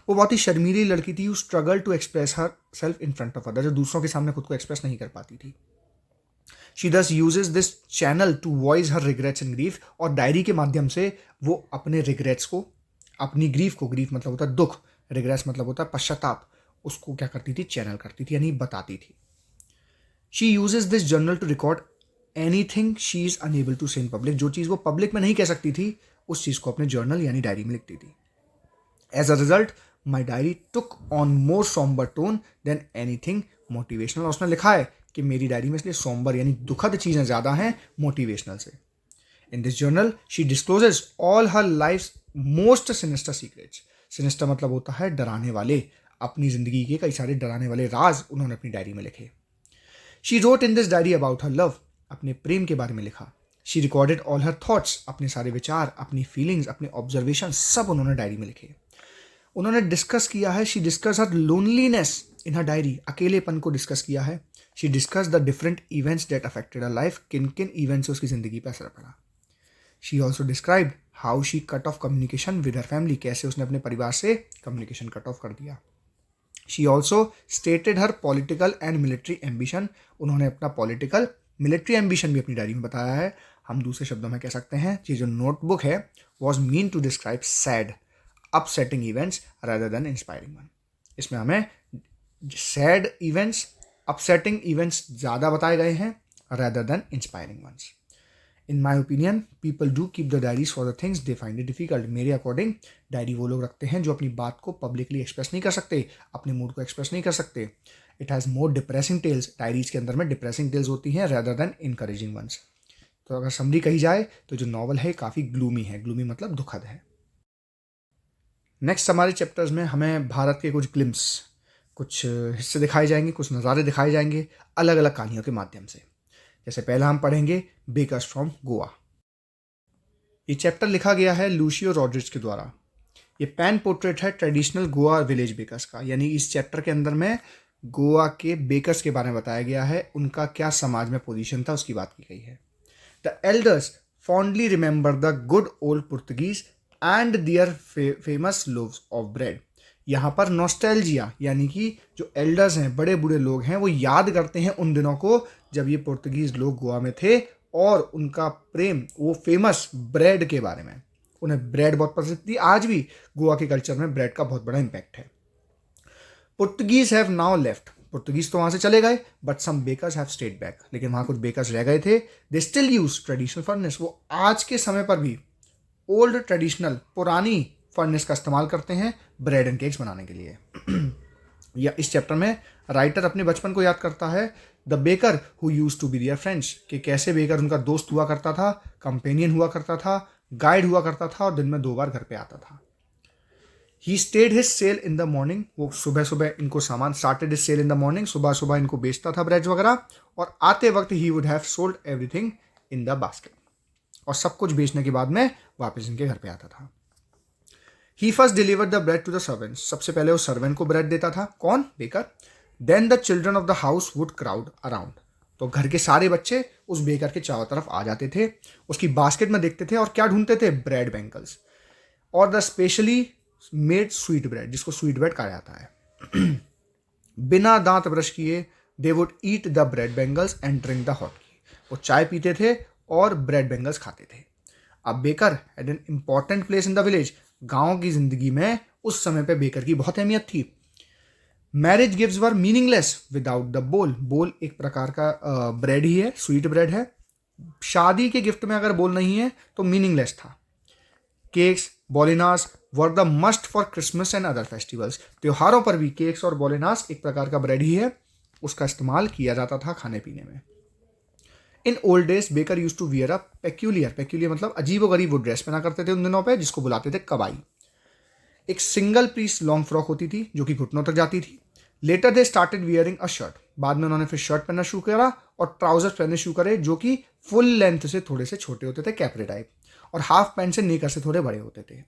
वो बहुत ही शर्मीली लड़की थी, who struggle to express herself in front of other, जो दूसरों के सामने खुद को एक्सप्रेस नहीं कर पाती थी। She thus uses this channel to voice her regrets and grief. और डायरी के माध्यम से वो अपने रिग्रेट्स को, अपनी ग्रीफ को, ग्रीफ मतलब होता है दुख, रिग्रेट्स मतलब होता है पश्चाताप, उसको क्या करती थी? चैनल करती थी, यानी बताती थी। She uses this journal to record anything she is unable to say in public. जो चीज़ वो पब्लिक में नहीं कह सकती थी, उस चीज़ को अपने जर्नल यानी डायरी में लिखती थी। As a result my diary took on more sombre tone than anything motivational. उसने लिखा है कि मेरी डायरी में इसलिए सॉम्बर यानी दुखद चीज़ें ज़्यादा हैं मोटिवेशनल से। In this journal she discloses all her life most sinister secrets. Sinister मतलब होता है डराने वाले। अपनी ज़िंदगी के कई सारे डराने वाले राज उन्होंने अपनी डायरी में लिखे। She wrote in this diary about her love. अपने प्रेम के बारे में लिखा। She recorded all her thoughts. अपने सारे विचार, अपनी फीलिंग्स, अपने ऑब्जर्वेशन सब उन्होंने डायरी में लिखे। उन्होंने डिस्कस किया है, she discuss her loneliness in her diary. अकेलेपन को डिस्कस किया है। She discuss the different events that affected her life, किन किन इवेंट्स से उसकी ज़िंदगी पर असर पड़ा। She also described how she cut off communication with her family, कैसे उसने अपने परिवार से कम्युनिकेशन कट ऑफ कर दिया। She also stated her political and military ambition, उन्होंने अपना पॉलिटिकल मिलिट्री एम्बिशन भी अपनी डायरी में बताया है। हम दूसरे शब्दों में कह सकते हैं ये जो नोटबुक है was meant to describe sad upsetting events rather than inspiring one. इसमें हमें सैड इवेंट्स, अपसेटिंग इवेंट्स ज़्यादा बताए गए हैं rather than inspiring ones. In my opinion people do keep the diaries for the things they find it difficult. मेरे अकॉर्डिंग डायरी वो लोग रखते हैं जो अपनी बात को पब्लिकली एक्सप्रेस नहीं कर सकते, अपने मूड को एक्सप्रेस नहीं कर सकते। It has more depressing tales, diaries के अंदर में डिप्रेसिंग टेल्स होती हैं rather than इनकरेजिंग वंस। तो अगर समरी कही जाए तो जो नॉवल है काफ़ी ग्लूमी है, ग्लूमी मतलब दुखद है। नेक्स्ट हमारे चैप्टर्स में हमें भारत के कुछ ग्लिम्स, कुछ हिस्से दिखाए जाएंगे, कुछ नज़ारे दिखाए जाएंगे अलग अलग कहानियों के माध्यम से। जैसे पहला हम पढ़ेंगे बेकर्स फ्रॉम गोवा। ये चैप्टर लिखा गया है लूशियो रॉड्रिग्स के द्वारा। ये पेन पोर्ट्रेट है ट्रेडिशनल गोवा विलेज बेकर्स का, यानी इस चैप्टर के अंदर में गोवा के बेकर्स के बारे में बताया गया है, उनका क्या समाज में पोजीशन था उसकी बात की गई है। The elders fondly remember the good old Portuguese and their famous loaves of bread। यहाँ पर नॉस्टैल्जिया यानी कि जो एल्डर्स हैं, बड़े बूढ़े लोग हैं, वो याद करते हैं उन दिनों को जब ये पुर्तगीज लोग गोवा में थे और उनका प्रेम वो फेमस ब्रेड के बारे में। उन्हें ब्रेड बहुत पसंद थी, आज भी गोवा के कल्चर में ब्रेड का बहुत बड़ा इम्पैक्ट है। Portuguese have now left, Portuguese तो वहाँ से चले गए, but some bakers have stayed back, लेकिन वहाँ कुछ बेकर्स रह गए थे। They still use traditional furnace, वो आज के समय पर भी ओल्ड ट्रेडिशनल पुरानी फर्नेस का इस्तेमाल करते हैं ब्रेड एंड केक्स बनाने के लिए। या इस चैप्टर में राइटर अपने बचपन को याद करता है, the baker who used to be their friends, कि कैसे बेकर उनका दोस्त हुआ करता था, कंपेनियन हुआ करता था, गाइड हुआ करता था और दिन में 2 बार घर पे आता था। He stayed his sale in the morning, वो सुबह सुबह इनको सामान started his sale in the morning, सुबह सुबह इनको बेचता था ब्रेड वगैरह, और आते वक्त he would have sold everything in the basket, और सब कुछ बेचने के बाद में वापस इनके घर पे आता था। He first delivered the bread to the servants, सबसे पहले वो सर्वेंट को ब्रेड देता था, कौन? Baker. Then the children of the house would crowd around, तो घर के सारे बच्चे उस बेकर के चारों तरफ आ जाते थे, उसकी बास्केट में देखते थे और क्या ढूंढते थे? ब्रेड बैंगल्स और the specially made sweet bread, जिसको स्वीट ब्रेड कहा जाता है। बिना दांत ब्रश किए they would eat the bread bangles and drink the hot T, वो चाय पीते थे और ब्रेड बैंगल्स खाते थे। अब baker had an important place in the village, गांव की जिंदगी में उस समय पे बेकर की बहुत अहमियत थी। Marriage gifts were meaningless without the बोल, बोल एक प्रकार का ब्रेड ही है, स्वीट ब्रेड है। शादी के गिफ्ट में अगर बोल नहीं है तो मीनिंगलेस था। Cakes बोलिनास were the must for Christmas and other festivals, त्योहारों पर भी केक्स और बोलिनास एक प्रकार का ब्रेड ही है, उसका इस्तेमाल किया जाता था खाने पीने में। In old days baker used to wear a peculiar, peculiar मतलब अजीबोगरीब वो ड्रेस पहना करते थे उन दिनों पे, जिसको बुलाते थे कबाई। एक सिंगल पीस लॉन्ग फ्रॉक होती थी जो कि घुटनों तक जाती थी। Later they started wearing a shirt, बाद में उन्होंने फिर शर्ट पहनना शुरू करा और ट्राउजर्स पहनने शुरू करे जो कि फुल लेंथ से थोड़े से छोटे होते थे, कैपरे टाइप, और हाफ पैंट से नेकर से थोड़े बड़े होते थे।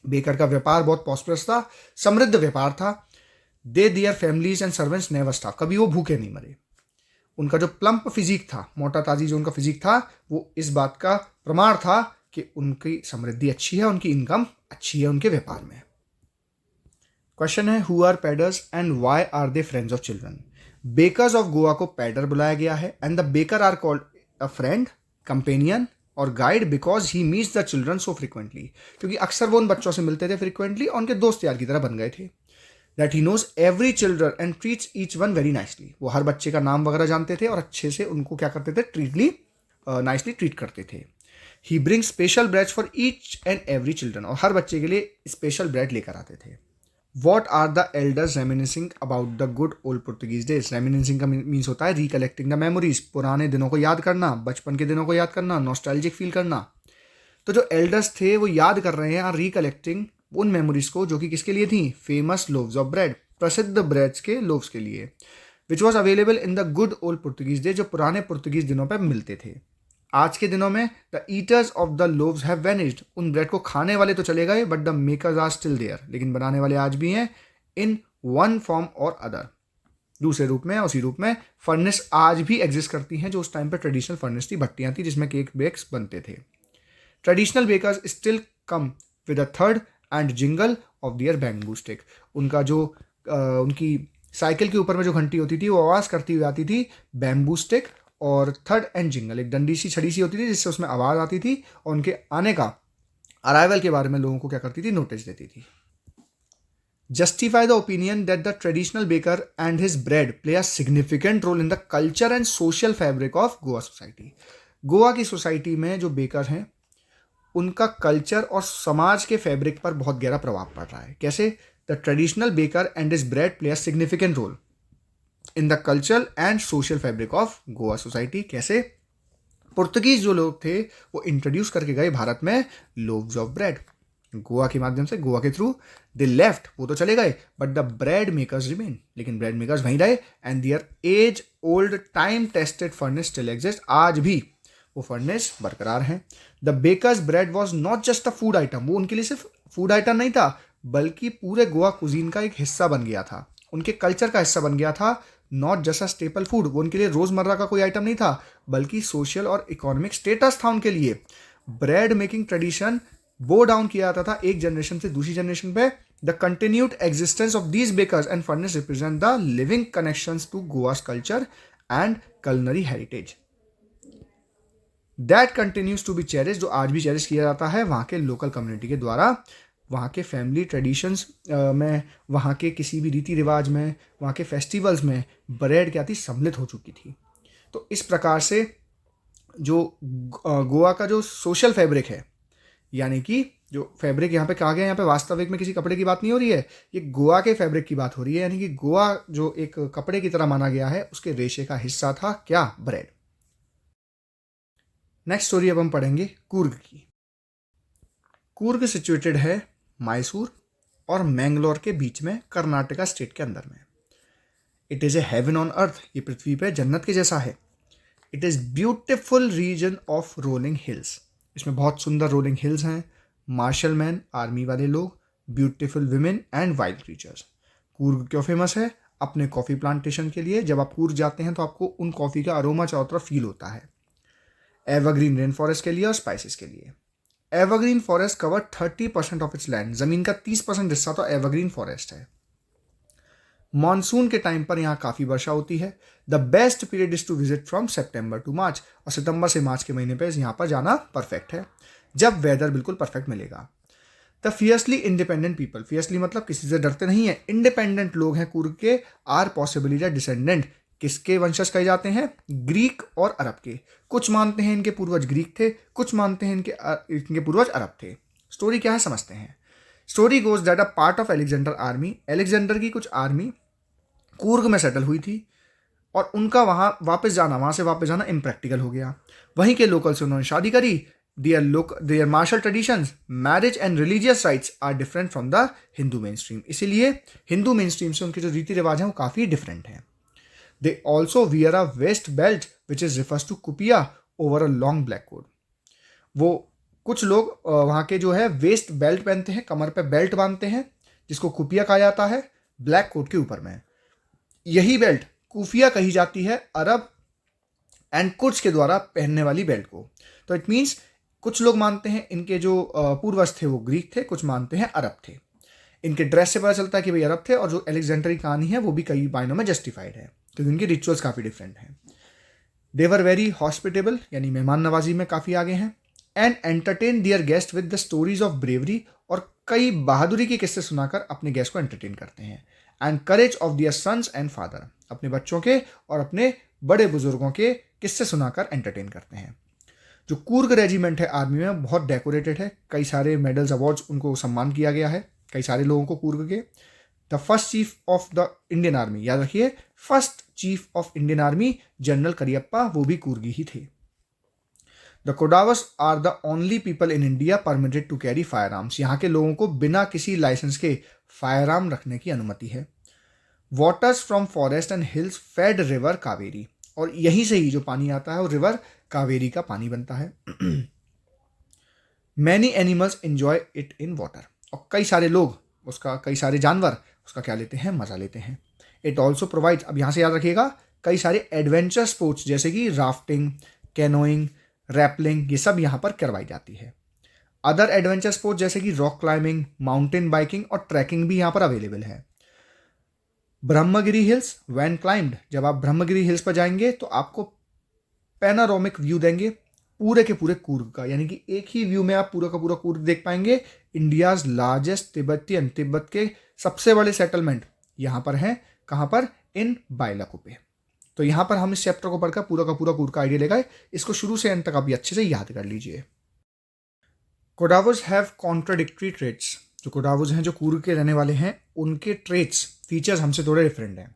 बेकर का व्यापार बहुत प्रॉस्परस था, समृद्ध व्यापार था। They their families and servants never starve, कभी वो भूखे नहीं मरे। उनका जो प्लम्प फिजिक था, मोटा ताजी जो उनका फिजिक था, वो इस बात का प्रमाण था कि उनकी समृद्धि अच्छी है, उनकी इनकम अच्छी है उनके व्यापार में। क्वेश्चन है, हु आर पैडर्स and why are they friends of children? Bakers of Goa को पैडर बुलाया गया है, and the baker are called a friend, companion और guide because he meets the children so frequently, क्योंकि अक्सर वो उन बच्चों से मिलते थे फ्रिक्वेंटली और उनके दोस्त यार की तरह बन गए थे। That he knows every children and treats each one very nicely, वो हर बच्चे का नाम वगैरह जानते थे और अच्छे से उनको क्या करते थे? नाइसली ट्रीट करते थे। ही bring special breads for each and every children, और हर बच्चे के लिए स्पेशल ब्रेड लेकर आते थे। What are the elders reminiscing about the good old Portuguese days? Reminiscing का मीन्स होता है रिकलेक्टिंग द मेमोरीज, पुराने दिनों को याद करना, बचपन के दिनों को याद करना, नॉस्टैल्जिक फील करना। तो जो एल्डर्स थे वो याद कर रहे हैं और रिकलेक्टिंग उन मेमोरीज को जो कि किसके लिए थी? फेमस लोव्स ऑफ ब्रेड, प्रसिद्ध ब्रेड्स के लोव्स के लिए, which was available in the good old Portuguese day, जो पुराने पुर्तगीज दिनों पर मिलते थे। आज के दिनों में the eaters of the loaves have vanished, उन ब्रेड को खाने वाले तो चले गए, but the makers are still there, लेकिन बनाने वाले आज भी हैं, इन वन फॉर्म और अदर। दूसरे रूप में, उसी रूप में फर्नेस आज भी एग्जिस्ट करती हैं, जो उस टाइम पर ट्रेडिशनल फर्नेस थी, भट्टियाँ थी जिसमें केक बेक्स बनते थे। Traditional bakers still come with a थर्ड and jingle of their bamboo stick. उनका जो उनकी साइकिल के ऊपर में जो घंटी होती थी वो आवाज़ करती हुई आती थी बैम्बू स्टिक, और थर्ड एंड जिंगल एक डंडी सी छड़ी सी होती थी जिससे उसमें आवाज़ आती थी और उनके आने का, अराइवल के बारे में लोगों को क्या करती थी, नोटिस देती थी। Justify the opinion that the traditional baker and his bread play a significant role in the culture and social fabric of Goa society। Goa की सोसाइटी में जो बेकर हैं उनका कल्चर और समाज के फैब्रिक पर बहुत गहरा प्रभाव पड़ रहा है। कैसे? The traditional baker and his bread play a significant role in the cultural and social fabric of Goa society. कैसे? पुर्तगीज जो लोग थे वो इंट्रोड्यूस करके गए भारत में लोव्स ऑफ ब्रेड, गोवा के माध्यम से, गोवा के थ्रू। दे लेफ्ट, वो तो चले गए, but the bread makers remain, लेकिन ब्रेड मेकर्स वहीं रहे। And their age old time tested furnace still exist, आज भी वो फर्नेस बरकरार हैं। The bakers bread was not just a food item, वो उनके लिए सिर्फ फूड आइटम नहीं था बल्कि पूरे गोवा कुजीन का एक हिस्सा बन गया था, उनके कल्चर का हिस्सा बन गया था। Not just a staple food, वो उनके लिए रोजमर्रा का कोई आइटम नहीं था बल्कि सोशल और इकोनॉमिक स्टेटस था उनके लिए। Bread making tradition bow down किया जाता था एक जनरेशन से दूसरी जनरेशन पे। The continued existence of these bakers and furnace represent the living connections to Goa's culture and culinary heritage that continues to be cherish, जो आज भी चेरिश किया जाता है वहाँ के लोकल कम्युनिटी के द्वारा, वहाँ के फैमिली ट्रेडिशंस में, वहाँ के किसी भी रीति रिवाज में, वहाँ के फेस्टिवल्स में ब्रेड क्या थी, सम्मिलित हो चुकी थी। तो इस प्रकार से जो गोवा का जो सोशल फैब्रिक है, यानी कि जो फैब्रिक यहाँ पे कहा गया, यहाँ पे वास्तविक में किसी कपड़े की बात नहीं हो रही है, ये गोवा के फैब्रिक की बात हो रही है। यानी कि गोवा जो एक कपड़े की तरह माना गया है उसके रेशे का हिस्सा था क्या, ब्रेड। नेक्स्ट स्टोरी अब हम पढ़ेंगे कूर्ग की। कूर्ग सिचुएटेड है मैसूर और मैंगलोर के बीच में, कर्नाटका स्टेट के अंदर में। It is a heaven on earth, ये पृथ्वी पे जन्नत के जैसा है। It is beautiful region of rolling hills, इसमें बहुत सुंदर रोलिंग हिल्स हैं, मार्शल मैन आर्मी वाले लोग, beautiful women and wild creatures. Coorg क्यों फेमस है? अपने कॉफ़ी प्लांटेशन के लिए। जब आप कूर्ग जाते हैं तो आपको उन कॉफ़ी का अरोमा चारों तरफ फील होता है। एवरग्रीन रेन फॉरेस्ट के लिए और स्पाइसेस के लिए। Evergreen forest cover 30% of its land, ज़मीन का 30% हिस्सा तो एवरग्रीन फॉरेस्ट है। मॉनसून के टाइम पर यहाँ काफ़ी वर्षा होती है। The best period is to visit from September to March, और सितंबर से मार्च के महीने पे यहाँ पर जाना परफेक्ट है, जब वेदर बिल्कुल परफेक्ट मिलेगा। The fiercely independent people, fiercely मतलब किसी से डरते नहीं है, इंडिपेंडेंट लोग हैं कूर्ग के, आर पॉसिबली द डिसेंडेंट, किसके वंशज कहे जाते हैं? ग्रीक और अरब के। कुछ मानते हैं इनके पूर्वज ग्रीक थे, कुछ मानते हैं इनके पूर्वज अरब थे। स्टोरी क्या है समझते हैं। Story goes that a part of Alexander army, Alexander की कुछ आर्मी कूर्ग में सेटल हुई थी और उनका वहाँ से वापस जाना इम्प्रैक्टिकल हो गया। वहीं के लोकल से उन्होंने शादी करी। Their martial traditions, marriage and religious rites are different from the Hindu mainstream, इसीलिए हिंदू मेन स्ट्रीम से उनके जो रीति रिवाज हैं वो काफ़ी डिफरेंट हैं। They also wear a waist belt which is refers to कुपिया over a long black coat. वो कुछ लोग वहाँ के जो है वेस्ट बेल्ट पहनते हैं, कमर पे बेल्ट बांधते हैं जिसको कुपिया कहा जाता है, ब्लैक कोट के ऊपर में। यही बेल्ट कुफिया कही जाती है अरब एंड कुर्स के द्वारा पहनने वाली बेल्ट को। तो इट मीन्स कुछ लोग मानते हैं इनके जो पूर्वज थे वो ग्रीक थे, कुछ मानते हैं अरब थे। इनके ड्रेस से पता चलता है कि भाई अरब थे, और जो एलेक्जेंडर की कहानी है वो भी कई मायनों में जस्टिफाइड है क्योंकि उनके रिचुअल्स काफ़ी डिफरेंट हैं। दे वर वेरी हॉस्पिटेबल, यानी मेहमान नवाजी में काफ़ी आगे हैं, and entertain their guest with the stories of bravery, और कई बहादुरी के किस्से सुनाकर अपने गेस्ट को एंटरटेन करते हैं। And courage of their sons and father, अपने बच्चों के और अपने बड़े बुजुर्गों के किस्से सुनाकर एंटरटेन करते हैं। जो कूर्ग रेजिमेंट है आर्मी में बहुत डेकोरेटेड है, कई सारे मेडल्स अवार्ड्स उनको सम्मान किया गया है, कई सारे लोगों को कूर्ग के। The first chief of the Indian army, याद रखिए first chief of Indian army general Cariappa वो भी कूर्गी ही थे। The Kodavas are the only people in India permitted to carry fire arms, यहाँ के लोगों को बिना किसी लाइसेंस के फायर आर्म रखने की अनुमति है। Waters from forest and hills fed river Kaveri, और यहीं से ही जो पानी आता है वो रिवर कावेरी का पानी बनता है। Many animals enjoy it in water, और कई सारे लोग उसका, कई सारे जानवर उसका क्या लेते हैं, मजा लेते हैं। इट ऑल्सो प्रोवाइड्स, अब यहाँ से याद रखिएगा, कई सारे एडवेंचर स्पोर्ट्स जैसे कि राफ्टिंग, कैनोइंग, रैपलिंग, ये सब यहाँ पर करवाई जाती है। अदर एडवेंचर स्पोर्ट्स जैसे कि रॉक क्लाइंबिंग, माउंटेन बाइकिंग और ट्रैकिंग भी यहाँ पर अवेलेबल है। ब्रह्मगिरी हिल्स व्हेन क्लाइंब्ड, जब आप ब्रह्मगिरी हिल्स पर जाएंगे तो आपको पैनारोमिक व्यू देंगे पूरे के पूरे कूर्ग का, यानी कि एक ही व्यू में आप पूरा का पूरा कूर्ग देख पाएंगे। इंडियाज लार्जेस्ट तिब्बतियन, तिब्बत के सबसे बड़े सेटलमेंट यहाँ पर हैं, कहाँ पर, इन बाइलाकुप्पे। तो यहाँ पर हम इस चैप्टर को पढ़कर पूरा का पूरा कूर्ग का आइडिया ले गए। इसको शुरू से एंड तक आप अच्छे से याद कर लीजिए। कोडावोज हैव कॉन्ट्राडिक्टरी ट्रेट्स, जो कोडावोज हैं, जो कूर्ग के रहने वाले हैं, उनके ट्रेट्स, फीचर्स हमसे थोड़े डिफरेंट हैं।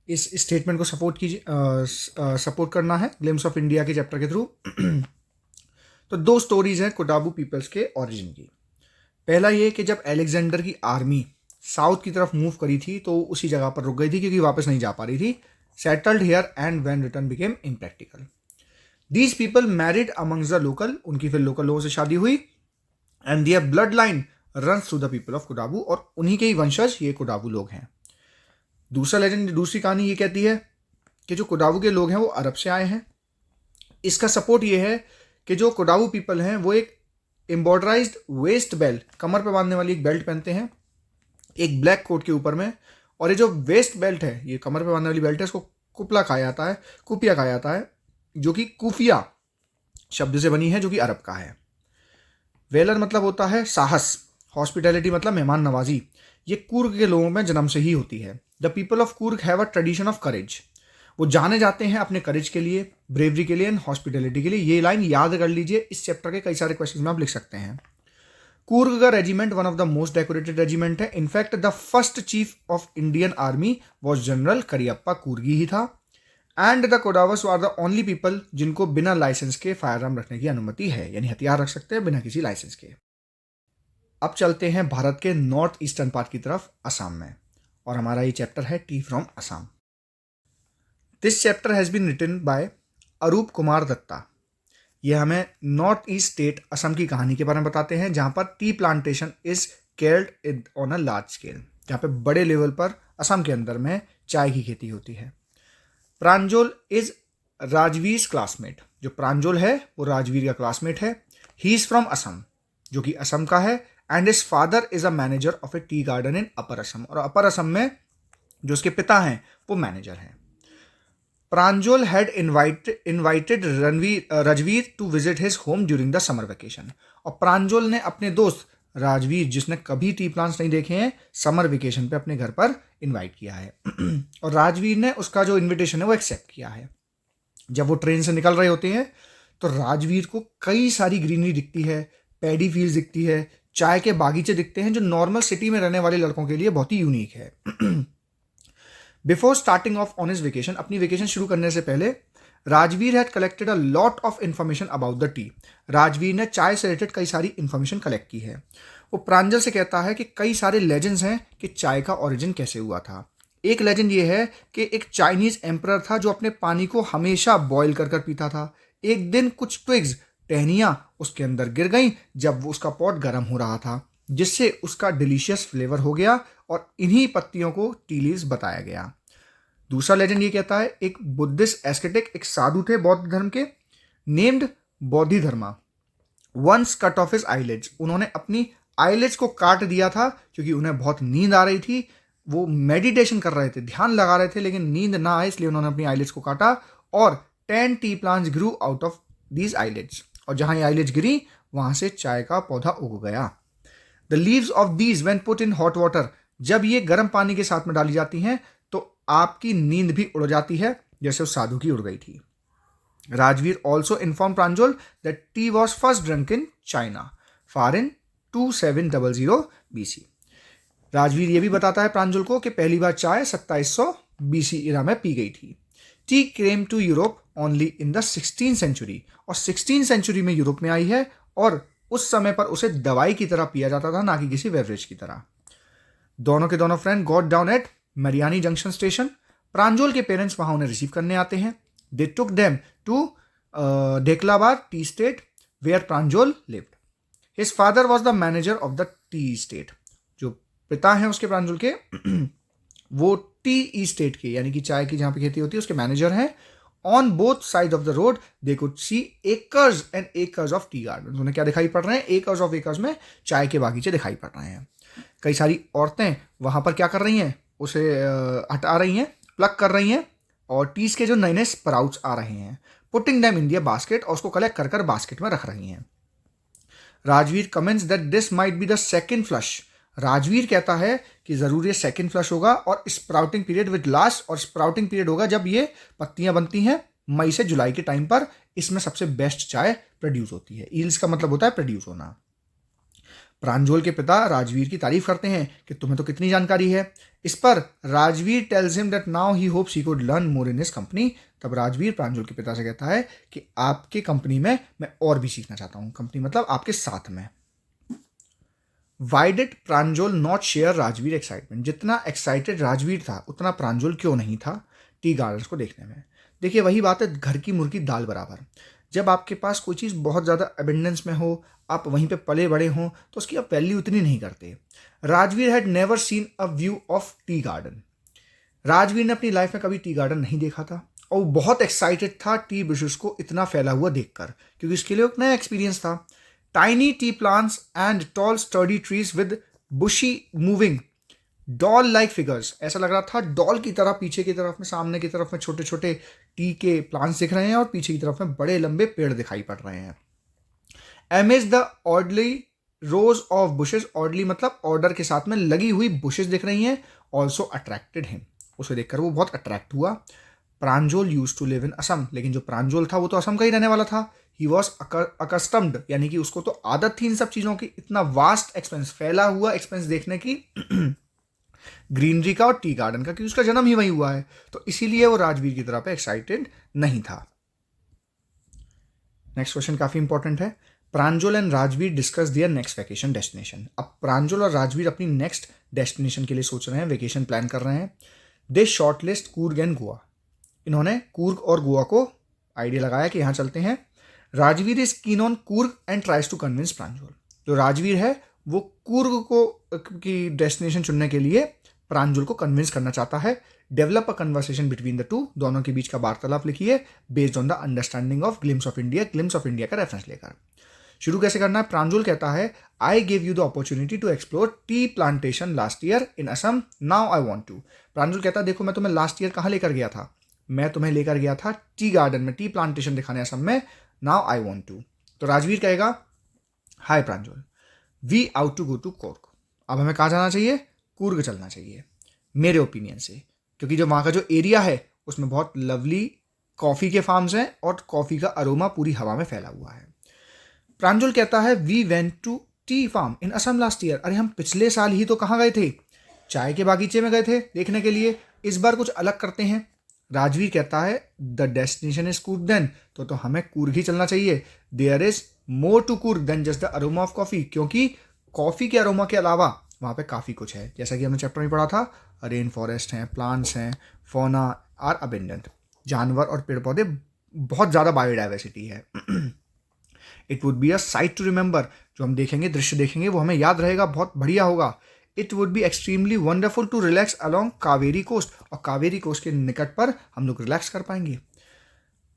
इस स्टेटमेंट को सपोर्ट करना है ग्लिम्स ऑफ इंडिया के चैप्टर के थ्रू। तो दो स्टोरीज हैं कोडावू पीपल्स के ओरिजिन की। पहला ये कि जब अलेक्जेंडर की आर्मी साउथ की तरफ मूव करी थी तो उसी जगह पर रुक गई थी क्योंकि वापस नहीं जा पा रही थी। Settled here and when return became impractical. These people married amongst the local, उनकी फिर लोकल लोगों से शादी हुई। And their blood line runs through the people of Kodavu, और उन्हीं के ही वंशज ये कोडावू लोग हैं। दूसरा लेजेंड, दूसरी कहानी ये कहती है कि जो कोडावू के लोग हैं वो अरब से आए हैं। इसका सपोर्ट ये है कि जो कोडावू पीपल हैं वो एक एम्ब्रॉयडराइज्ड वेस्ट बेल्ट, कमर पे बांधने वाली एक बेल्ट पहनते हैं एक ब्लैक कोट के ऊपर में। और ये जो वेस्ट बेल्ट है, ये कमर पे बांधने वाली बेल्ट है, इसको कुपिया कहा जाता है, जो कि कुफिया शब्द से बनी है, जो कि अरब का है। वेलर मतलब होता है साहस, हॉस्पिटैलिटी मतलब मेहमान नवाजी। ये कूर्ग के लोगों में जन्म से ही होती है। The people of Coorg have a tradition of courage, वो जाने जाते हैं अपने करेज के लिए, ब्रेवरी के लिए एंड हॉस्पिटैलिटी के लिए। ये लाइन याद कर लीजिए, इस चैप्टर के कई सारे क्वेश्चन में आप लिख सकते हैं। कूर्ग का regiment one of the most decorated regiment है। In fact the first chief of Indian army was general Cariappa Coorgi ही था। And the Kodavas are the only people जिनको बिना लाइसेंस के फायर आर्म रखने की अनुमति है, यानी हथियार रख सकते हैं बिना किसी लाइसेंस के। अब चलते हैं भारत के नॉर्थ ईस्टर्न पार्ट की तरफ, असम में, और हमारा ये चैप्टर है tea from Assam. This chapter has been written by Arup Kumar Datta. यह हमें नॉर्थ ईस्ट स्टेट असम की कहानी के बारे में बताते हैं, जहाँ पर tea plantation is carried on a large scale, जहाँ पे बड़े लेवल पर असम के अंदर में चाय की खेती होती है। प्रांजोल इज राजवीर क्लासमेट, जो प्रांजोल है वो राजवीर का क्लासमेट है। ही इज फ्रॉम असम, जो कि असम का है। And his father is a manager of a tea garden in upper Assam, और अपर असम में जो उसके पिता हैं वो मैनेजर हैं। Pranjol had invited Rajvir to visit his home during the summer vacation, और प्रांजोल ने अपने दोस्त राजवीर, जिसने कभी टी प्लांट्स नहीं देखे हैं, समर वेकेशन पे अपने घर पर इनवाइट किया है। और राजवीर ने उसका जो इनविटेशन है वो एक्सेप्ट किया है। जब वो ट्रेन से निकल रहे होते हैं तो राजवीर को कई सारी ग्रीनरी दिखती है, पैडी फील्ड दिखती है, चाय के बागीचे दिखते हैं, जो नॉर्मल सिटी में रहने वाले लड़कों के लिए बहुत ही यूनिक है। Before starting of on his vacation, अपनी वेकेशन शुरू करने से पहले, Rajveer had collected a lot of information about the T. Rajveer ने चाय से रिलेटेड कई सारी इन्फॉर्मेशन कलेक्ट की है। वो प्रांजल से कहता है कि कई सारे लेजेंड्स हैं कि चाय का ओरिजिन कैसे हुआ था। एक लेजेंड ये है कि एक चाइनीज एम्परर था जो अपने पानी को हमेशा बॉयल कर पीता था। एक दिन कुछ ट्विग्स, टहनियाँ उसके अंदर गिर गई जब वो उसका पॉट गर्म हो रहा था, जिससे उसका डिलीशियस फ्लेवर हो गया, और इन्हीं पत्तियों को टी लीव्स बताया गया। दूसरा लेजेंड ये कहता है एक बुद्धिस्ट एस्केटिक, एक साधु थे बौद्ध धर्म के, named Bodhidharma, once cut off his eyelids. उन्होंने अपनी आईलिड्स को काट दिया था क्योंकि उन्हें बहुत नींद आ रही थी। वो मेडिटेशन कर रहे थे, ध्यान लगा रहे थे, लेकिन नींद ना आए, इसलिए उन्होंने अपनी आईलिड्स को काटा, और 10 T plants Guru out of these eyelids, और जहां ये आईलिड्स गिरी वहां से चाय का पौधा उग गया। The leaves of these when put in hot water, जब ये गर्म पानी के साथ में डाली जाती हैं तो आपकी नींद भी उड़ जाती है, जैसे उस साधु की उड़ गई थी। Rajvir also inform Pranjol that tea was first drunk in China far in 2700 BC। Rajvir ये भी बताता है प्रांजोल को कि पहली बार चाय 2700 BC ईरा में पी गई थी। Tea came to Europe only in the 16th century, और 16th सेंचुरी में यूरोप में आई है, और उस समय पर उसे दवाई की तरह पिया जाता था, ना कि किसी बेवरेज की तरह। दोनों के दोनों friend got down at Mariani junction station. Pranjol के पेरेंट्स वहां उन्हें रिसीव करने आते हैं। They took them to Dhekalabad tea state where Pranjol lived. His father was the manager of the tea state. जो पिता हैं उसके प्रांजोल के, वो टी स्टेट के यानी कि चाय की जहाँ पे खेती होती है उसके मैनेजर हैं। On both side of the road they could see acres and acres of tea garden. उन्हें क्या दिखाई पड़ रहे हैं? एकर्स ऑफ एकर्स में चाय के बागीचे दिखाई पड़ रहे हैं। कई सारी औरतें वहाँ पर क्या कर रही हैं? उसे हटा रही हैं, प्लग कर रही हैं, और टीज के जो नए नए स्प्राउट्स आ रहे हैं, putting them in their basket, और उसको कलेक्ट कर कर बास्केट में रख रही हैं। Rajveer comments that this might be the second flush. Rajveer कहता है कि ज़रूर ये सेकेंड फ्लश होगा और स्प्राउटिंग पीरियड विद लास्ट, और स्प्राउटिंग पीरियड होगा जब ये पत्तियां बनती हैं मई से जुलाई के टाइम पर। इसमें सबसे बेस्ट चाय प्रोड्यूस होती है। ईल्स का मतलब होता है प्रोड्यूस होना। प्रांजोल के पिता राजवीर की तारीफ करते हैं कि तुम्हें तो कितनी जानकारी है। इस पर Rajveer tells him that now he hopes he could learn more in his company. तब राजवीर प्रांजोल के पिता से कहता है कि आपके कंपनी में मैं और भी सीखना चाहता हूं। कंपनी मतलब आपके साथ में। Why did Pranjol not share Rajvir excitement? जितना एक्साइटेड राजवीर था उतना प्रांजोल क्यों नहीं था टी गार्डन्स को देखने में? देखिए वही बात है, घर की मुर्गी दाल बराबर। जब आपके पास कोई चीज़ बहुत ज़्यादा एबेंडेंस में हो, आप वहीं पे पले बड़े हों, तो उसकी आप वैल्यू उतनी नहीं करते। Rajveer had never seen a view of tea garden. Rajveer ने अपनी लाइफ में कभी टी गार्डन नहीं देखा था, और वो बहुत एक्साइटेड था टी बुशेस को इतना फैला हुआ देखकर, क्योंकि इसके लिए एक नया एक्सपीरियंस था। Tiny tea plants and tall sturdy trees with bushy moving doll like figures. ऐसा लग रहा था डॉल की तरह पीछे की तरफ में, सामने की तरफ में छोटे छोटे टी के प्लांट्स दिख रहे हैं और पीछे की तरफ में बड़े लंबे पेड़ दिखाई पड़ रहे हैं। Amidst the orderly rows of bushes. Orderly मतलब ऑर्डर के साथ में लगी हुई बुशेस दिख रही हैं। Also attracted him. उसे देखकर वो बहुत अट्रैक्ट हुआ। Pranjol used to live in Assam. लेकिन जो प्रांजोल था वो तो असम का ही रहने वाला था। ही वॉज अकस्टम्ड, यानी कि उसको तो आदत थी इन सब चीज़ों की, इतना वास्ट एक्सपेंस, फैला हुआ एक्सपेंस देखने की ग्रीनरी का और टी गार्डन का, क्योंकि उसका जन्म ही वही हुआ है। तो इसीलिए वो राजवीर की तरह पे एक्साइटेड नहीं था। नेक्स्ट क्वेश्चन काफी इंपॉर्टेंट है। Pranjol and Rajvir discuss their next vacation destination. अब प्रांजोल और राजवीर अपनी नेक्स्ट डेस्टिनेशन के लिए सोच रहे हैं, वेकेशन प्लान कर रहे हैं। दे शॉर्टलिस्ट कूर्ग एंड गोवा। इन्होंने कूर्ग और गोवा को आइडिया लगाया कि यहाँ चलते हैं। Rajvir is keen on Coorg and tries to convince Pranjol. जो राजवीर है वो कूर्ग को की डेस्टिनेशन चुनने के लिए प्रांजोल को कन्विंस करना चाहता है। Develop a conversation between the two. दोनों के बीच का वार्तालाप लिखिए based on the understanding of glimpses of India. Glimpses of India का रेफरेंस लेकर शुरू कैसे करना है? प्रांजोल कहता है I give you the opportunity to explore tea plantation last year in Assam, now I want to. Pranjol कहता है देखो मैं तुम्हें लास्ट ईयर कहाँ लेकर गया था? मैं तुम्हें लेकर गया था टी गार्डन में, टी प्लांटेशन दिखाने असम में, नाउ आई वांट टू। तो राजवीर कहेगा hi Pranjol, we ought to go to Coorg. अब हमें कहाँ जाना चाहिए? कूर्ग चलना चाहिए मेरे ओपिनियन से, क्योंकि जो वहाँ का जो एरिया है उसमें बहुत लवली कॉफ़ी के फार्म्स हैं और कॉफ़ी का अरोमा पूरी हवा में फैला हुआ है। प्रांजोल कहता है we went to tea farm in Assam last year. अरे हम पिछले साल ही तो कहाँ गए थे? चाय के बागीचे में गए थे देखने के लिए। इस बार कुछ अलग करते हैं। राजवीर कहता है the destination is Coorg then, तो हमें कूर्ग ही चलना चाहिए। There is more to Coorg than just the aroma of coffee, क्योंकि कॉफ़ी के अरोमा के अलावा वहाँ पे काफ़ी कुछ है। जैसा कि हमने चैप्टर में पढ़ा था, रेन फॉरेस्ट हैं, प्लांट्स हैं, फोना आर अबेंडेंट। जानवर और पेड़ पौधे, बहुत ज़्यादा बायोडाइवर्सिटी है। It would be a sight to remember. जो हम देखेंगे, दृश्य देखेंगे, वो हमें याद रहेगा, बहुत बढ़िया होगा। It would be extremely wonderful to relax along Kaveri coast, और कावेरी कोस्ट के निकट पर हम लोग रिलैक्स कर पाएंगे।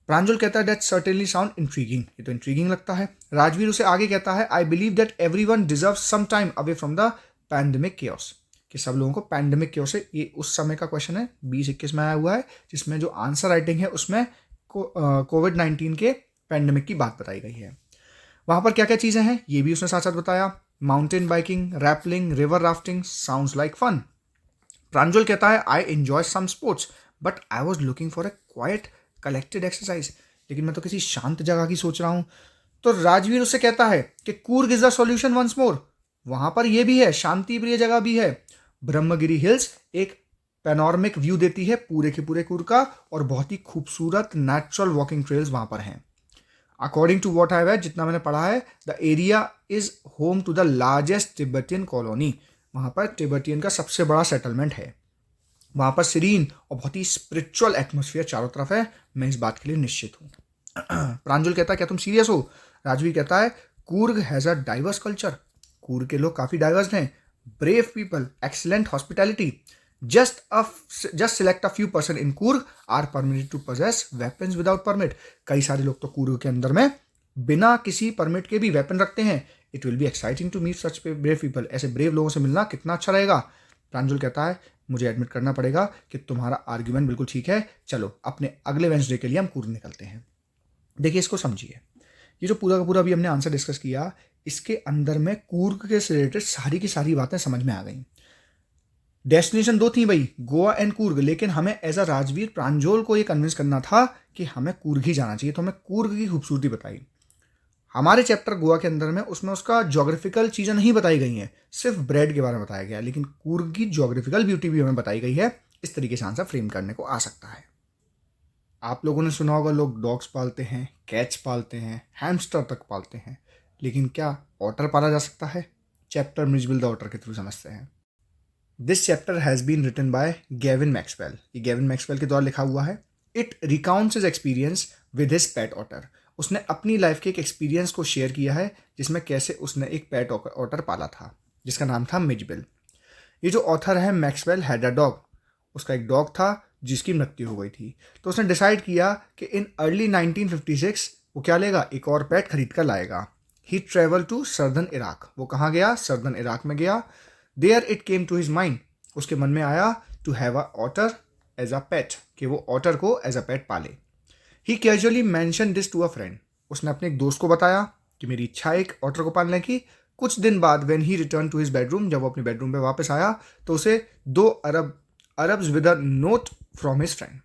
प्रांजोल कहता है दैट सर्टेनली साउंड इंट्रीगिंग। ये तो इंट्रीगिंग लगता है। राजवीर उसे आगे कहता है I believe that everyone deserves some time away from the pandemic chaos, कि सब लोगों को पैंडेमिक केओस से, ये उस समय का क्वेश्चन है 2021 में आया हुआ है, जिसमें जो आंसर राइटिंग है उसमें कोविड-19 के पैंडेमिक की बात बताई गई है। वहाँ पर क्या क्या चीज़ें हैं ये भी उसने साथ साथ बताया। Mountain biking, rappelling, river rafting sounds like fun. Pranjol कहता है I enjoy some sports but I was looking for a quiet collected exercise. लेकिन मैं तो किसी शांत जगह की सोच रहा हूँ। तो राजवीर उससे कहता है कि Coorg is the solution once more. वहाँ पर यह भी है, शांति प्रिय जगह भी है। ब्रह्मगिरी हिल्स एक पैनोरमिक व्यू देती है पूरे के पूरे कूर्ग का, और बहुत ही खूबसूरत नेचुरल वॉकिंग ट्रेल्स वहाँ पर हैं। According to what I have, जितना मैंने पढ़ा है, the area is home to the largest Tibetan colony. वहाँ पर तिब्बतियन का सबसे बड़ा सेटलमेंट है। वहाँ पर सीरीन और बहुत ही स्पिरिचुअल एटमोसफियर चारों तरफ है। मैं इस बात के लिए निश्चित हूँ। प्रांजोल कहता है क्या तुम सीरियस हो? राजवीर कहता है Coorg has a diverse culture. Coorg के लोग काफ़ी डाइवर्स हैं। Brave people, excellent hospitality. just select a few person in Coorg are permitted to possess weapons without permit. कई सारे लोग तो कूर्ग के अंदर में बिना किसी परमिट के भी वेपन रखते हैं. It will be exciting to meet such brave people. ऐसे ब्रेव लोगों से मिलना कितना अच्छा रहेगा. प्रांजल कहता है मुझे एडमिट करना पड़ेगा कि तुम्हारा आर्ग्यूमेंट बिल्कुल ठीक है, चलो अपने अगले वेंसडे के लिए हम कूर्ग निकलते हैं. देखिए इसको समझिए. ये जो पूरा का पूरा अभी हमने आंसर डिस्कस किया, इसके अंदर में कूर्ग के रिलेटेड सारी की सारी बातें समझ में आ गई. डेस्टिनेशन दो थी भाई, गोवा एंड कूर्ग, लेकिन हमें एज अ राजवीर प्रांजोल को ये कन्विंस करना था कि हमें कूर्ग ही जाना चाहिए. तो हमें कूर्ग की खूबसूरती बताई. हमारे चैप्टर गोवा के अंदर में उसमें उसका ज्योग्राफिकल चीज़ें नहीं बताई गई हैं, सिर्फ ब्रेड के बारे में बताया गया, लेकिन कूर्ग की ज्योग्राफिकल ब्यूटी भी हमें बताई गई है. इस तरीके से आंसर फ्रेम करने को आ सकता है. आप लोगों ने सुना होगा लोग डॉग्स पालते हैं, कैट्स पालते हैं, हैमस्टर तक पालते हैं, लेकिन क्या ऑटर पाला जा सकता है? चैप्टर मिजबिल द ऑटर के थ्रू समझते हैं. This chapter has been written by Gavin Maxwell. ये गेविन मैक्सवेल के द्वारा लिखा हुआ है. It recounts his experience with his pet otter. उसने अपनी लाइफ के एक एक्सपीरियंस को शेयर किया है जिसमें कैसे उसने एक पेट ऑटर पाला था जिसका नाम था मिजबिल. ये जो ऑथर है मैक्सवेल हैड अ डॉग. उसका एक डॉग था जिसकी मृत्यु हो गई थी. तो उसने डिसाइड किया कि इन अर्ली 1956 वो क्या लेगा, एक और पेट खरीद कर लाएगा. He travel to southern Iraq. वो कहाँ गया? सर्दर्न इराक में गया. There it came to his mind. उसके मन में आया to have a otter as a pet, कि वो ऑटर को एज अ पेट पाले. He casually mention this to a friend. उसने अपने एक दोस्त को बताया कि मेरी इच्छा है एक ऑटर को पालने की. कुछ दिन बाद when he return to his bedroom, जब वो अपने बेडरूम पे वापस आया तो उसे 2 Arabs with a note from his friend.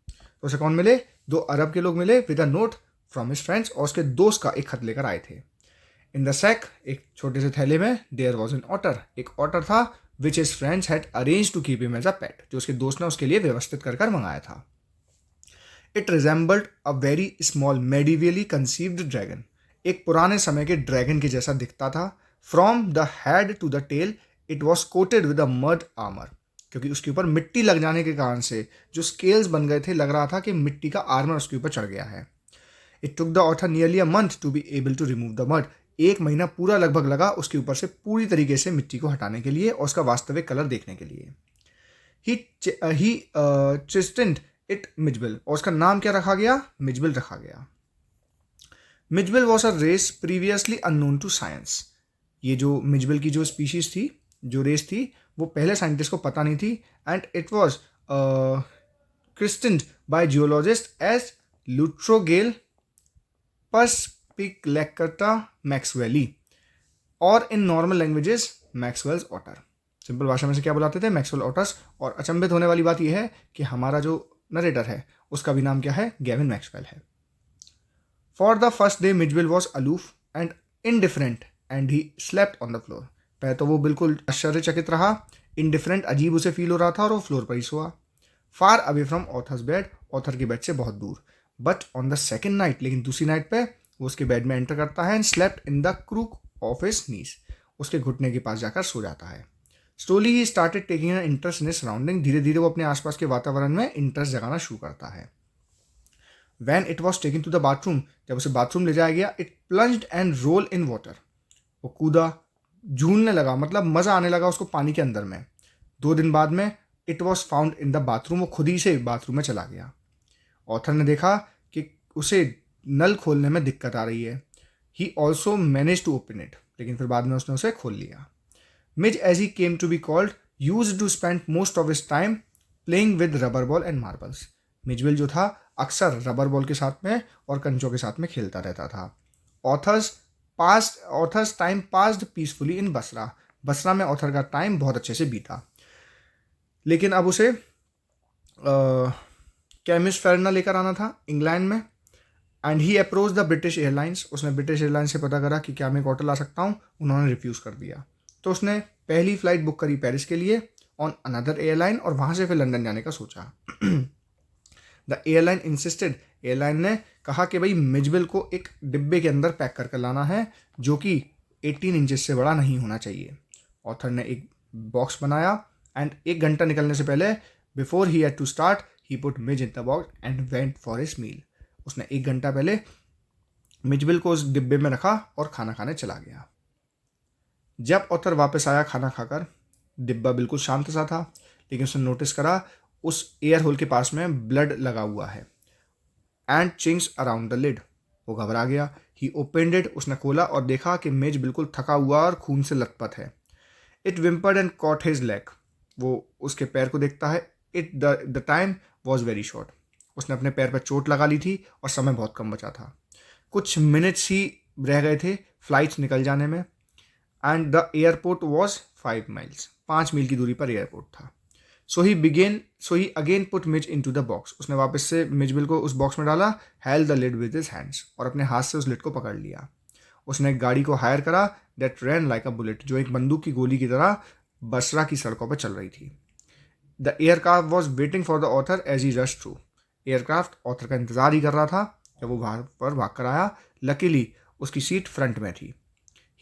तो उसे कौन मिले? 2 अरब के लोग मिले with a note from his friends, और उसके दोस्त का एक खत लेकर आए थे. इन द सैक, एक छोटे से थैले में, देयर वॉज एन ऑटर. एक ऑटर था which his friends had arrange to keep him as a pet, जो उसके दोस्त ने उसके लिए व्यवस्थित कर मंगाया था. It resembled a very small medievally conceived dragon. एक पुराने समय के ड्रैगन के जैसा दिखता था. From the head to the tail it was coated with a mud armour. क्योंकि उसके ऊपर मिट्टी लग जाने के कारण से जो स्केल्स बन गए थे, लग रहा था कि मिट्टी का आर्मर उसके ऊपर चढ़ गया है. It took the author nearly a month to be able to remove the mud. 1 महीना पूरा लगभग लगा उसके ऊपर से पूरी तरीके से मिट्टी को हटाने के लिए और उसका वास्तविक कलर देखने के लिए. ही चिस्टेंड इट मिजबिल, और उसका नाम क्या रखा गया? मिजबिल रखा गया. Mijbil was a race previously unknown to science. ये जो मिजबिल की जो स्पीशीज थी, जो रेस थी, वो पहले साइंटिस्ट को पता नहीं थी. And it was christened by geologist as Lutrogale perspicillata maxwelli, और in normal languages Maxwell's otter. सिंपल भाषा में से क्या बुलाते थे? Maxwell otters. और अचंभित होने वाली बात यह है कि हमारा जो नरेटर है उसका भी नाम क्या है? गेविन मैक्सवेल है. For the first day Mijbil was aloof and indifferent and he slept on the floor. पहले तो वो बिल्कुल आश्चर्यचकित रहा, इनडिफरेंट, अजीब उसे फील हो रहा था, और वो फ्लोर पर ही सोआ. Far away from authors bed, author के बेड से बहुत दूर. But on the second night, लेकिन दूसरी नाइट पे वो उसके बेड में एंटर करता है and slept in the crook of his knees. उसके घुटने के पास जाकर सो जाता है. Slowly he started taking an interest in his surrounding. धीरे धीरे वो अपने आसपास के वातावरण में इंटरेस्ट जगाना शुरू करता है. When it was taken to the bathroom, जब उसे बाथरूम ले जाया गया, it plunged and roll in water. वो कूदा, झूलने लगा, मतलब मज़ा आने लगा उसको पानी के अंदर में. 2 दिन बाद में it was found in the bathroom. वो खुद ही से बाथरूम में चला गया. ऑथर ने देखा कि उसे नल खोलने में दिक्कत आ रही है. He also manage to open it, लेकिन फिर बाद में उसने उसे खोल लिया. Mij as he came to be called used to spend most of his time playing with rubber ball and marbles. Mijbil जो था अक्सर रबर बॉल के साथ में और कंचों के साथ में खेलता रहता था. Author's time passed peacefully in Basra. Basra में ऑथर का टाइम बहुत अच्छे से बीता. लेकिन अब उसे केमिस्ट फेरना लेकर आना था इंग्लैंड में. And he approach the British airlines. उसने ब्रिटिश एयरलाइंस से पता करा कि क्या मैं एक ऑटर ला सकता हूँ. उन्होंने रिफ्यूज़ कर दिया. तो उसने पहली फ्लाइट बुक करी पेरिस के लिए ऑन अनदर एयरलाइन, और वहाँ से फिर लंदन जाने का सोचा. The airline insisted. एयरलाइन ने कहा कि भाई मिजबिल को एक डिब्बे के अंदर पैक करके लाना है जो कि 18 इंचेस से बड़ा नहीं होना चाहिए. ऑथर ने एक बॉक्स बनाया एंड 1 घंटा निकलने से पहले, before he had to start, he put Mij in the box and went for his meal. उसने 1 घंटा पहले मिजबिल को उस डिब्बे में रखा और खाना खाने चला गया. जब ऑथर वापस आया खाना खाकर, डिब्बा बिल्कुल शांत सा था, लेकिन उसने नोटिस करा उस एयर होल के पास में ब्लड लगा हुआ है एंड चिंग्स अराउंड द लिड। वो घबरा गया। ही ओपेंड इट, उसने खोला और देखा कि मिज बिल्कुल थका हुआ और खून से लथपथ है। It whimpered and caught his leg. वो उसके पैर को देखता है। The time was very short. उसने अपने पैर पर चोट लगा ली थी और समय बहुत कम बचा था। कुछ मिनट्स ही रह गए थे फ्लाइट्स निकल जाने में। And the airport was 5 miles, 5 mile की दूरी पर एयरपोर्ट था। So he again put Mij in to the box. उसने वापस से मिजबिल को उस बॉक्स में डाला, held the lid with his hands, और अपने हाथ से उस लिड को पकड़ लिया। उसने एक गाड़ी को हायर करा that ran like a bullet, जो एक बंदूक की गोली की तरह बसरा की सड़कों पर चल रही थी। The aircraft was waiting for the author as he rush through. Aircraft author का इंतजार ही कर रहा था जब वो बाहर पर भाग कर आया। लकीली उसकी सीट फ्रंट में थी।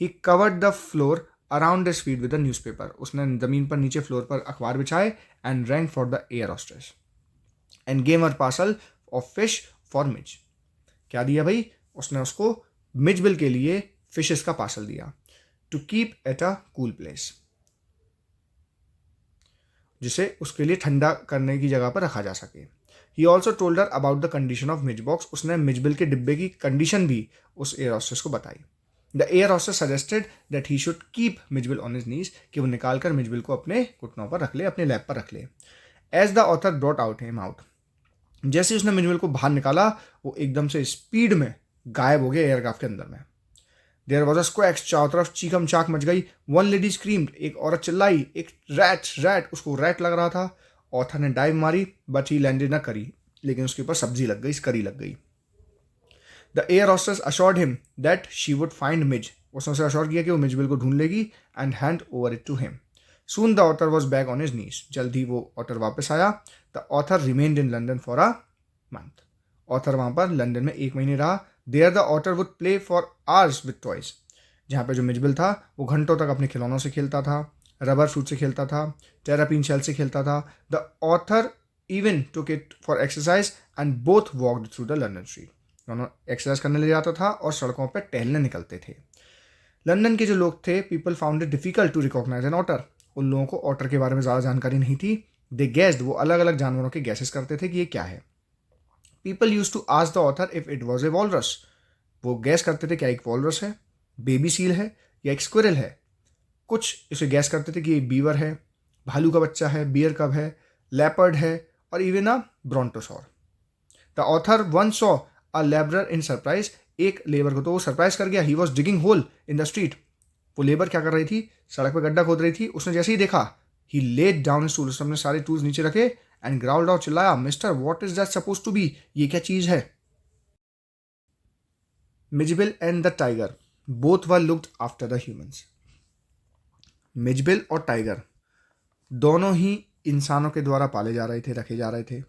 He covered the floor around the speed with the newspaper. उसने जमीन पर नीचे फ्लोर पर अखबार बिछाए and rang for the air hostess and gave her parcel of fish for Mij. क्या दिया भाई? उसने उसको मिजबिल के लिए फिशेस का पार्सल दिया, to keep at a cool place, जिसे उसके लिए ठंडा करने की जगह पर रखा जा सके। He also told her about the condition of Mij box. उसने मिजबिल के डिब्बे की कंडीशन भी उस एयर होस्टेस को बताई। The air hostess suggested that he should keep Mijbil on his नीज, कि वो निकाल कर मिजबिल को अपने घुटनों पर रख ले, अपने लैप पर रख ले। As the author brought out him out, जैसे उसने मिजबिल को बाहर निकाला वो एकदम से स्पीड में गायब हो गया एयरक्राफ्ट के अंदर में। देयर वॉज अ स्क्वैक्स, चारों तरफ चीखम चाक मच गई। वन लेडी स्क्रीम्ड, एक औरत चिल्लाई, एक रैट, उसको रैट लग रहा था। ऑथर ने डाइव मारी बट ही लैंडेड न करी, लेकिन उसके ऊपर सब्जी लग गई, करी लग गई। The air hostess assured him that she would find Mij. उसने उसे अश्योर किया कि वो मिजबिल को ढूंढ लेगी and hand over it to him. Soon the author was back on his knees. जल्द ही वो ऑथर वापस आया। The author remained in London for a month. Author वहाँ पर लंदन में 1 महीने रहा। There the author would play for hours with toys. जहाँ पे जो मिजबिल था वो घंटों तक अपने खिलौनों से खेलता था, रबर शूट से खेलता था, टेरापीन शेल से खेलता था। The author even took it for exercise and both walked through the London street. दोनों एक्सरसाइज करने ले जाता था और सड़कों पर टहलने निकलते थे। लंदन के जो लोग थे, people found it difficult to recognise an otter. उन लोगों को ऑटर के बारे में ज़्यादा जानकारी नहीं थी। दे गेस्ड, वो अलग अलग जानवरों के गैसेस करते थे कि ये क्या है। People use to ask the author if it was a walrus. वो गैस करते थे क्या एक वॉलरस है, बेबी सील है या एक स्क्विरल है। कुछ इसे गैस करते थे कि एक बीवर है, भालू का बच्चा है, बियर कब है, लेपर्ड है, और even a brontosaur. The author one saw a labourer in surprise. एक लेबर को तो वो सरप्राइज कर गया। He was digging hole in the street. वो लेबर क्या कर रही थी? सड़क पर गड्ढा खोद रही थी। उसने जैसे ही देखा, he laid down his tools, अपने सारे टूल्स नीचे रखे एंड ग्राउल्ड आउट, चिल्लाया, mister what is that suppose to be? ये क्या चीज है? Mijbil and the tiger both were looked after the humans. मिजबिल और टाइगर दोनों ही इंसानों के द्वारा पाले जा रहे थे, रखे जा रहे थे।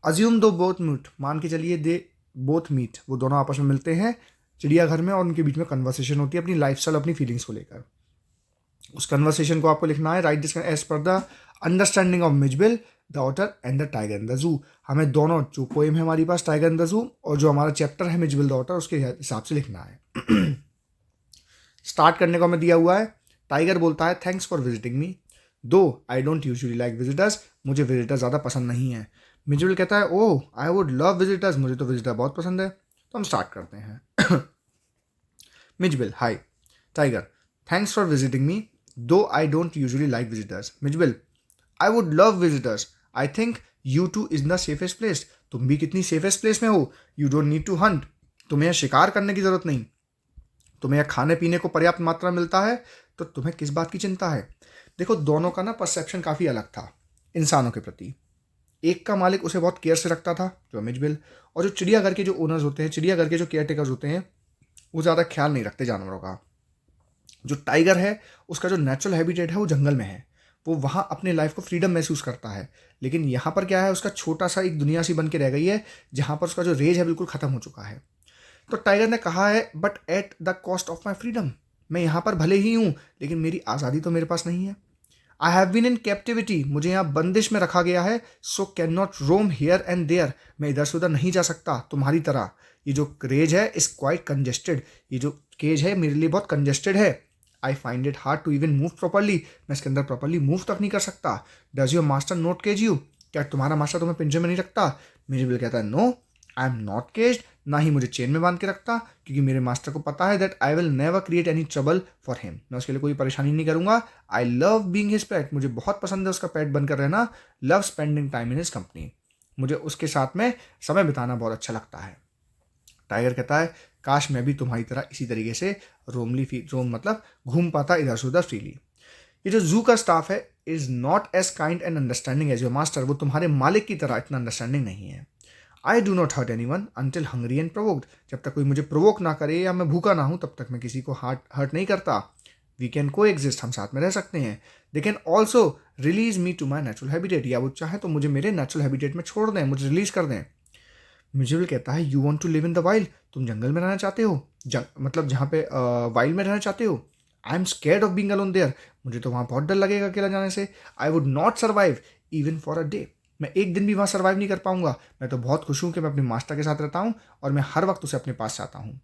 अज्यूम दो बोथ मीट, मान के चलिए दे बोथ मीट, वो दोनों आपस में मिलते हैं चिड़ियाघर में और उनके बीच में कन्वर्सेशन होती है अपनी लाइफस्टाइल, अपनी फीलिंग्स को लेकर। उस कन्वर्सेशन को आपको लिखना है, write this as per the understanding of Mijbil, the otter and the tiger in the zoo. हमें दोनों, जो पोएम है हमारी पास टाइगर इन द जू और जो हमारा चैप्टर है मिजबिल द ऑटर, उसके हिसाब से लिखना है। स्टार्ट करने को हमें दिया हुआ है। टाइगर बोलता है, thanks for visiting me, though I don't usually like visitors. मुझे विजिटर ज़्यादा पसंद नहीं है। मिजबिल कहता है, ओह आई वुड लव विजिटर्स, मुझे तो विजिटर बहुत पसंद है। तो हम स्टार्ट करते हैं। Mijbil, hi. Tiger, thanks for visiting me, though I don't usually like visitors. Mijbil, I would love visitors, I think you too is the safest place. तुम भी कितनी सेफेस्ट प्लेस में हो। You don't need to hunt, तुम्हें यहाँ शिकार करने की जरूरत नहीं। तुम्हें यहाँ खाने पीने को पर्याप्त मात्रा मिलता है, तो तुम्हें किस बात की चिंता है। देखो, दोनों का ना परसेप्शन काफ़ी अलग था इंसानों के प्रति। एक का मालिक उसे बहुत केयर से रखता था, जो मिजबिल, और जो चिड़ियाघर के जो ओनर्स होते हैं, चिड़ियाघर के जो केयर टेकर्स होते हैं, वो ज़्यादा ख्याल नहीं रखते जानवरों का। जो टाइगर है, उसका जो नेचुरल हैबिटेट है वो जंगल में है। वो वहाँ अपने लाइफ को फ्रीडम महसूस करता है। लेकिन यहाँ पर क्या है, उसका छोटा सा एक दुनिया सी बन के रह गई है, जहाँ पर उसका जो रेज है बिल्कुल ख़त्म हो चुका है। तो टाइगर ने कहा है, but at the cost of my freedom. मैं यहाँ पर भले ही हूँ, लेकिन मेरी आज़ादी तो मेरे पास नहीं है। I have been in captivity, मुझे यहाँ बंदिश में रखा गया है। So can not roam here and there, मैं इधर से उधर नहीं जा सकता तुम्हारी तरह। ये जो क्रेज है इज क्वाइट कंजेस्टेड, ये जो केज है मेरे लिए बहुत कंजेस्टेड है। I find it hard to even move properly, मैं इसके अंदर प्रॉपरली मूव तक नहीं कर सकता। Does your master not cage you, क्या तुम्हारा मास्टर तुम्हें पिंजरे में नहीं रखता? मिजेबल कहता है no, I am not caged, ना ही मुझे चेन में बांध के रखता, क्योंकि मेरे मास्टर को पता है that I will never create any trouble for him, मैं उसके लिए कोई परेशानी नहीं करूंगा। आई लव बीइंग हिज पेट, मुझे बहुत पसंद है उसका पेट बनकर रहना। Love spending time in his company, मुझे उसके साथ में समय बिताना बहुत अच्छा लगता है। टाइगर कहता है काश मैं भी तुम्हारी तरह इसी तरीके से रोम मतलब घूम पाता इधर से उधर फ्रीली। ये जो जू का स्टाफ है is not as kind and understanding as your master, वो तुम्हारे मालिक की तरह इतना अंडरस्टैंडिंग नहीं है। I do not hurt any one until hungry and provoked, जब तक कोई मुझे प्रोवोक ना करे या मैं भूखा ना हूं तब तक मैं किसी को हर्ट नहीं करता। वी कैन को एग्जिस्ट, हम साथ में रह सकते हैं। They can also release me to my natural habitat, या वो चाहे तो मुझे मेरे नेचुरल हैबिटेट में छोड़ दें, मुझे रिलीज कर दें। मिजुअल कहता है you want to live in the wild, तुम जंगल में रहना चाहते हो, मतलब जहाँ पे वाइल्ड में रहना चाहते हो। I am scared of being alone there, मुझे तो वहाँ बहुत डर लगेगा अकेला जाने से। I would not survive even for a day, मैं एक दिन भी वहाँ सर्वाइव नहीं कर पाऊंगा। मैं तो बहुत खुश हूँ कि मैं अपने मास्टर के साथ रहता हूँ और मैं हर वक्त उसे अपने पास चाहता हूँ।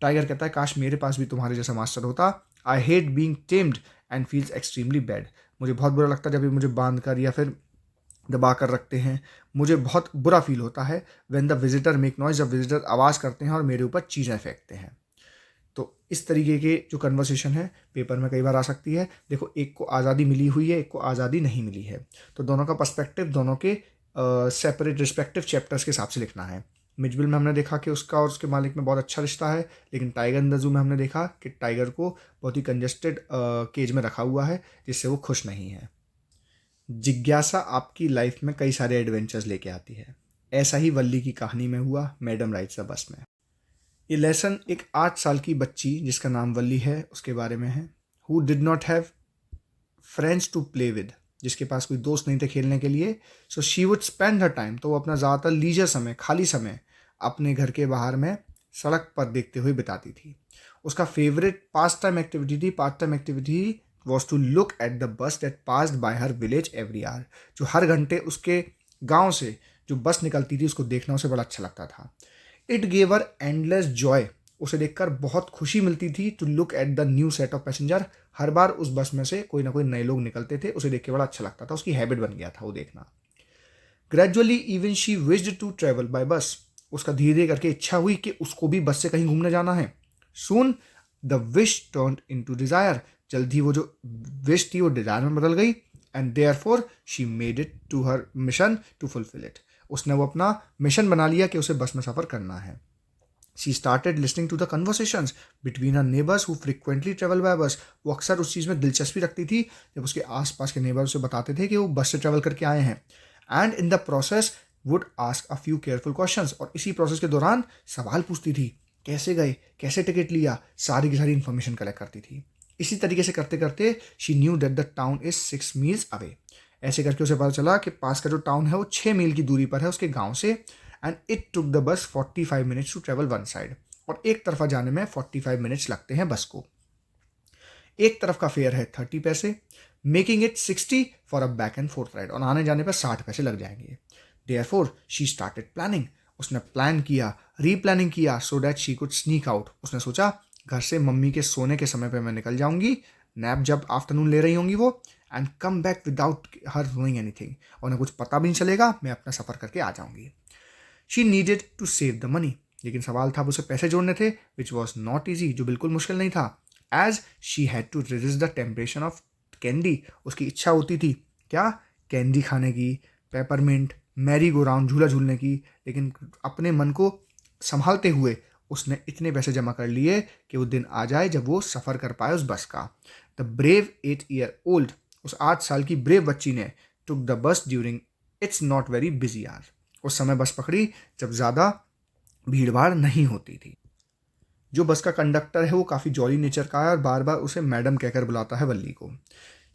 टाइगर कहता है काश मेरे पास भी तुम्हारे जैसा मास्टर होता। I hate being tamed and feels extremely bad, मुझे बहुत बुरा लगता है जब ये मुझे बांध कर या फिर दबा कर रखते हैं, मुझे बहुत बुरा फील होता है। When the visitor make noise, जब विजिटर आवाज़ करते हैं और मेरे ऊपर चीज़ें फेंकते हैं। तो इस तरीके के जो कन्वर्सेशन है पेपर में कई बार आ सकती है। देखो एक को आज़ादी मिली हुई है, एक को आज़ादी नहीं मिली है, तो दोनों का पर्सपेक्टिव दोनों के सेपरेट रिस्पेक्टिव चैप्टर्स के हिसाब से लिखना है। मिजबिल में हमने देखा कि उसका और उसके मालिक में बहुत अच्छा रिश्ता है, लेकिन टाइगर इन द जू में हमने देखा कि टाइगर को बहुत ही कंजेस्टेड केज में रखा हुआ है जिससे वो खुश नहीं है। जिज्ञासा आपकी लाइफ में कई सारे एडवेंचर्स लेके आती है, ऐसा ही वल्ली की कहानी में हुआ मैडम राइट्स द बस में। ये लेसन एक 8 साल की बच्ची जिसका नाम वल्ली है उसके बारे में है। Who did not have friends to play with, जिसके पास कोई दोस्त नहीं थे खेलने के लिए। So she would spend her time, तो वो अपना ज़्यादातर लीजर समय, खाली समय अपने घर के बाहर में सड़क पर देखते हुए बिताती थी। उसका favourite pastime activity was to look at the bus that passed by her village every hour, जो हर घंटे उसके गांव से जो बस निकलती थी उसको देखना उसे बड़ा अच्छा लगता था। It gave her endless joy, उसे देखकर बहुत खुशी मिलती थी। To look at the new set of passenger, हर बार उस बस में से कोई ना कोई नए लोग निकलते थे, उसे देख के बड़ा अच्छा लगता था, उसकी हैबिट बन गया था वो देखना। Gradually even she wished to travel by bus, उसका धीरे धीरे करके इच्छा हुई कि उसको भी बस से कहीं घूमने जाना है। Soon the wish turned into desire, जल्दी वो जो विश थी वो डिजायर में बदल गई। And therefore she made it to her mission to fulfil it, उसने वो अपना मिशन बना लिया कि उसे बस में सफ़र करना है। She started listening to the conversations between her neighbours who frequently travel by bus, वो अक्सर उस चीज़ में दिलचस्पी रखती थी जब उसके आसपास के नेबर उसे बताते थे कि वो बस से ट्रेवल करके आए हैं। And in the process would ask a few careful questions, और इसी प्रोसेस के दौरान सवाल पूछती थी, कैसे गए, कैसे टिकट लिया, सारी की सारी इन्फॉर्मेशन कलेक्ट करती थी। इसी तरीके से करते करते she knew that the town is 6 meals away, ऐसे करके उसे पता चला कि पास का जो टाउन है वो 6 मील की दूरी पर है उसके गांव से। And it took the bus 45 minutes to travel one side, और एक तरफा जाने में 45 मिनट्स लगते हैं बस को। एक तरफ का फेयर है 30 पैसे, making it 60 for a back and fourth ride, और आने जाने पर 60 पैसे लग जाएंगे। देयरफॉर शी स्टार्टेड प्लानिंग, उसने प्लान किया, रीप्लानिंग किया, so that she could sneak out, उसने सोचा घर से मम्मी के सोने के समय पे मैं निकल जाऊंगी, नैप जब आफ्टरनून ले रही होंगी वो, and come back without her knowing anything, और उन्हें कुछ पता भी नहीं चलेगा, मैं अपना सफ़र करके आ जाऊंगी। She needed to save the money, लेकिन सवाल था उसे पैसे जोड़ने थे, विच वॉज नॉट ईजी, जो बिल्कुल मुश्किल नहीं था। As she had to resist the temptation of candy, उसकी इच्छा होती थी क्या, कैंडी खाने की, पेपरमिंट, मैरी गो राउंड, झूला झूलने की, लेकिन अपने मन को संभालते हुए उसने इतने पैसे जमा कर लिए कि वो दिन आ जाए जब वो सफ़र कर पाए उस बस का। द ब्रेव 8 ईयर ओल्ड, उस 8 साल की ब्रेव बच्ची ने took the bus during its not very busy hour, उस समय बस पकड़ी जब ज़्यादा भीड़ भाड़ नहीं होती थी। जो बस का कंडक्टर है वो काफ़ी जॉली नेचर का है और बार बार उसे मैडम कहकर बुलाता है वल्ली को।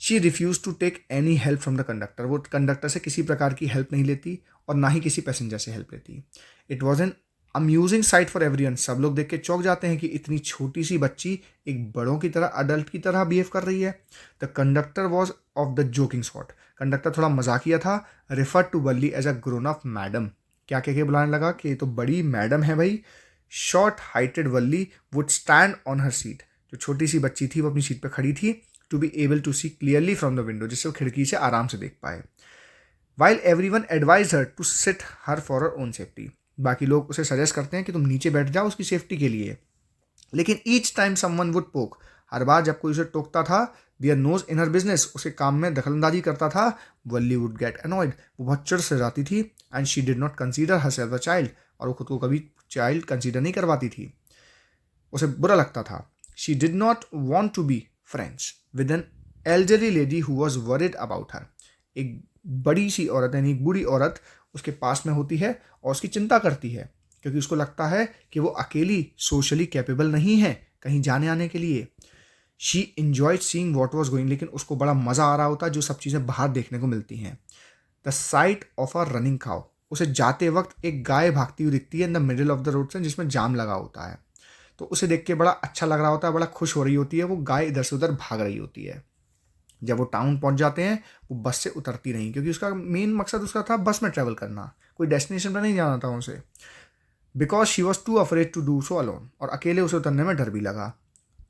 She refuse to take any help from the conductor, वो कंडक्टर से किसी प्रकार की हेल्प नहीं लेती और ना ही किसी पैसेंजर से हेल्प लेती। It was an amusing site for everyone, सब लोग देख के चौंक जाते हैं कि इतनी छोटी सी बच्ची एक बड़ों की तरह, अडल्ट की तरह बिहेव कर रही है। The conductor was of the joking sort, conductor थोड़ा मजाकिया था। Refer to Valli as a grown up madam, क्या कह के बुलाने लगा कि ये तो बड़ी मैडम है भाई। Short heighted Valli would stand on her seat, जो छोटी सी बच्ची थी वो अपनी सीट पर खड़ी थी, to be able to see clearly from the window, जिससे वो खिड़की से आराम से देख पाए। While everyone advise her to sit her for her own safety, बाकी लोग उसे सजेस्ट करते हैं कि तुम नीचे बैठ जाओ उसकी सेफ्टी के लिए, लेकिन ईच टाइम समवन वुड पोक, हर बार जब कोई उसे टोकता था, दियर नोज इन हर बिजनेस, उसके काम में दखलंदाजी करता था, वल्ली वुड गेट अनॉयड, वो बहुत चिढ़ से जाती थी, and she did not consider herself a child, और वो खुद को कभी चाइल्ड कंसीडर नहीं करवाती थी, उसे बुरा लगता था। She did not want to be friends with an elderly lady who was worried about her, एक बड़ी सी औरत यानी एक बूढ़ी औरत उसके पास में होती है और उसकी चिंता करती है, क्योंकि उसको लगता है कि वो अकेली सोशली कैपेबल नहीं है कहीं जाने आने के लिए। She enjoyed seeing what was going, लेकिन उसको बड़ा मज़ा आ रहा होता है जो सब चीज़ें बाहर देखने को मिलती हैं। The site of a running cow, उसे जाते वक्त एक गाय भागती हुई दिखती है in the middle of the road से, जिसमें जाम लगा होता है, तो उसे देख के बड़ा अच्छा लग रहा होता है, बड़ा खुश हो रही होती है, वो गाय इधर से उधर भाग रही होती है। जब वो टाउन पहुंच जाते हैं वो बस से उतरती नहीं, क्योंकि उसका मेन मकसद उसका था बस में ट्रैवल करना, कोई डेस्टिनेशन पर नहीं जाना था उसे, because she was too afraid to do so alone, और अकेले उसे उतरने में डर भी लगा।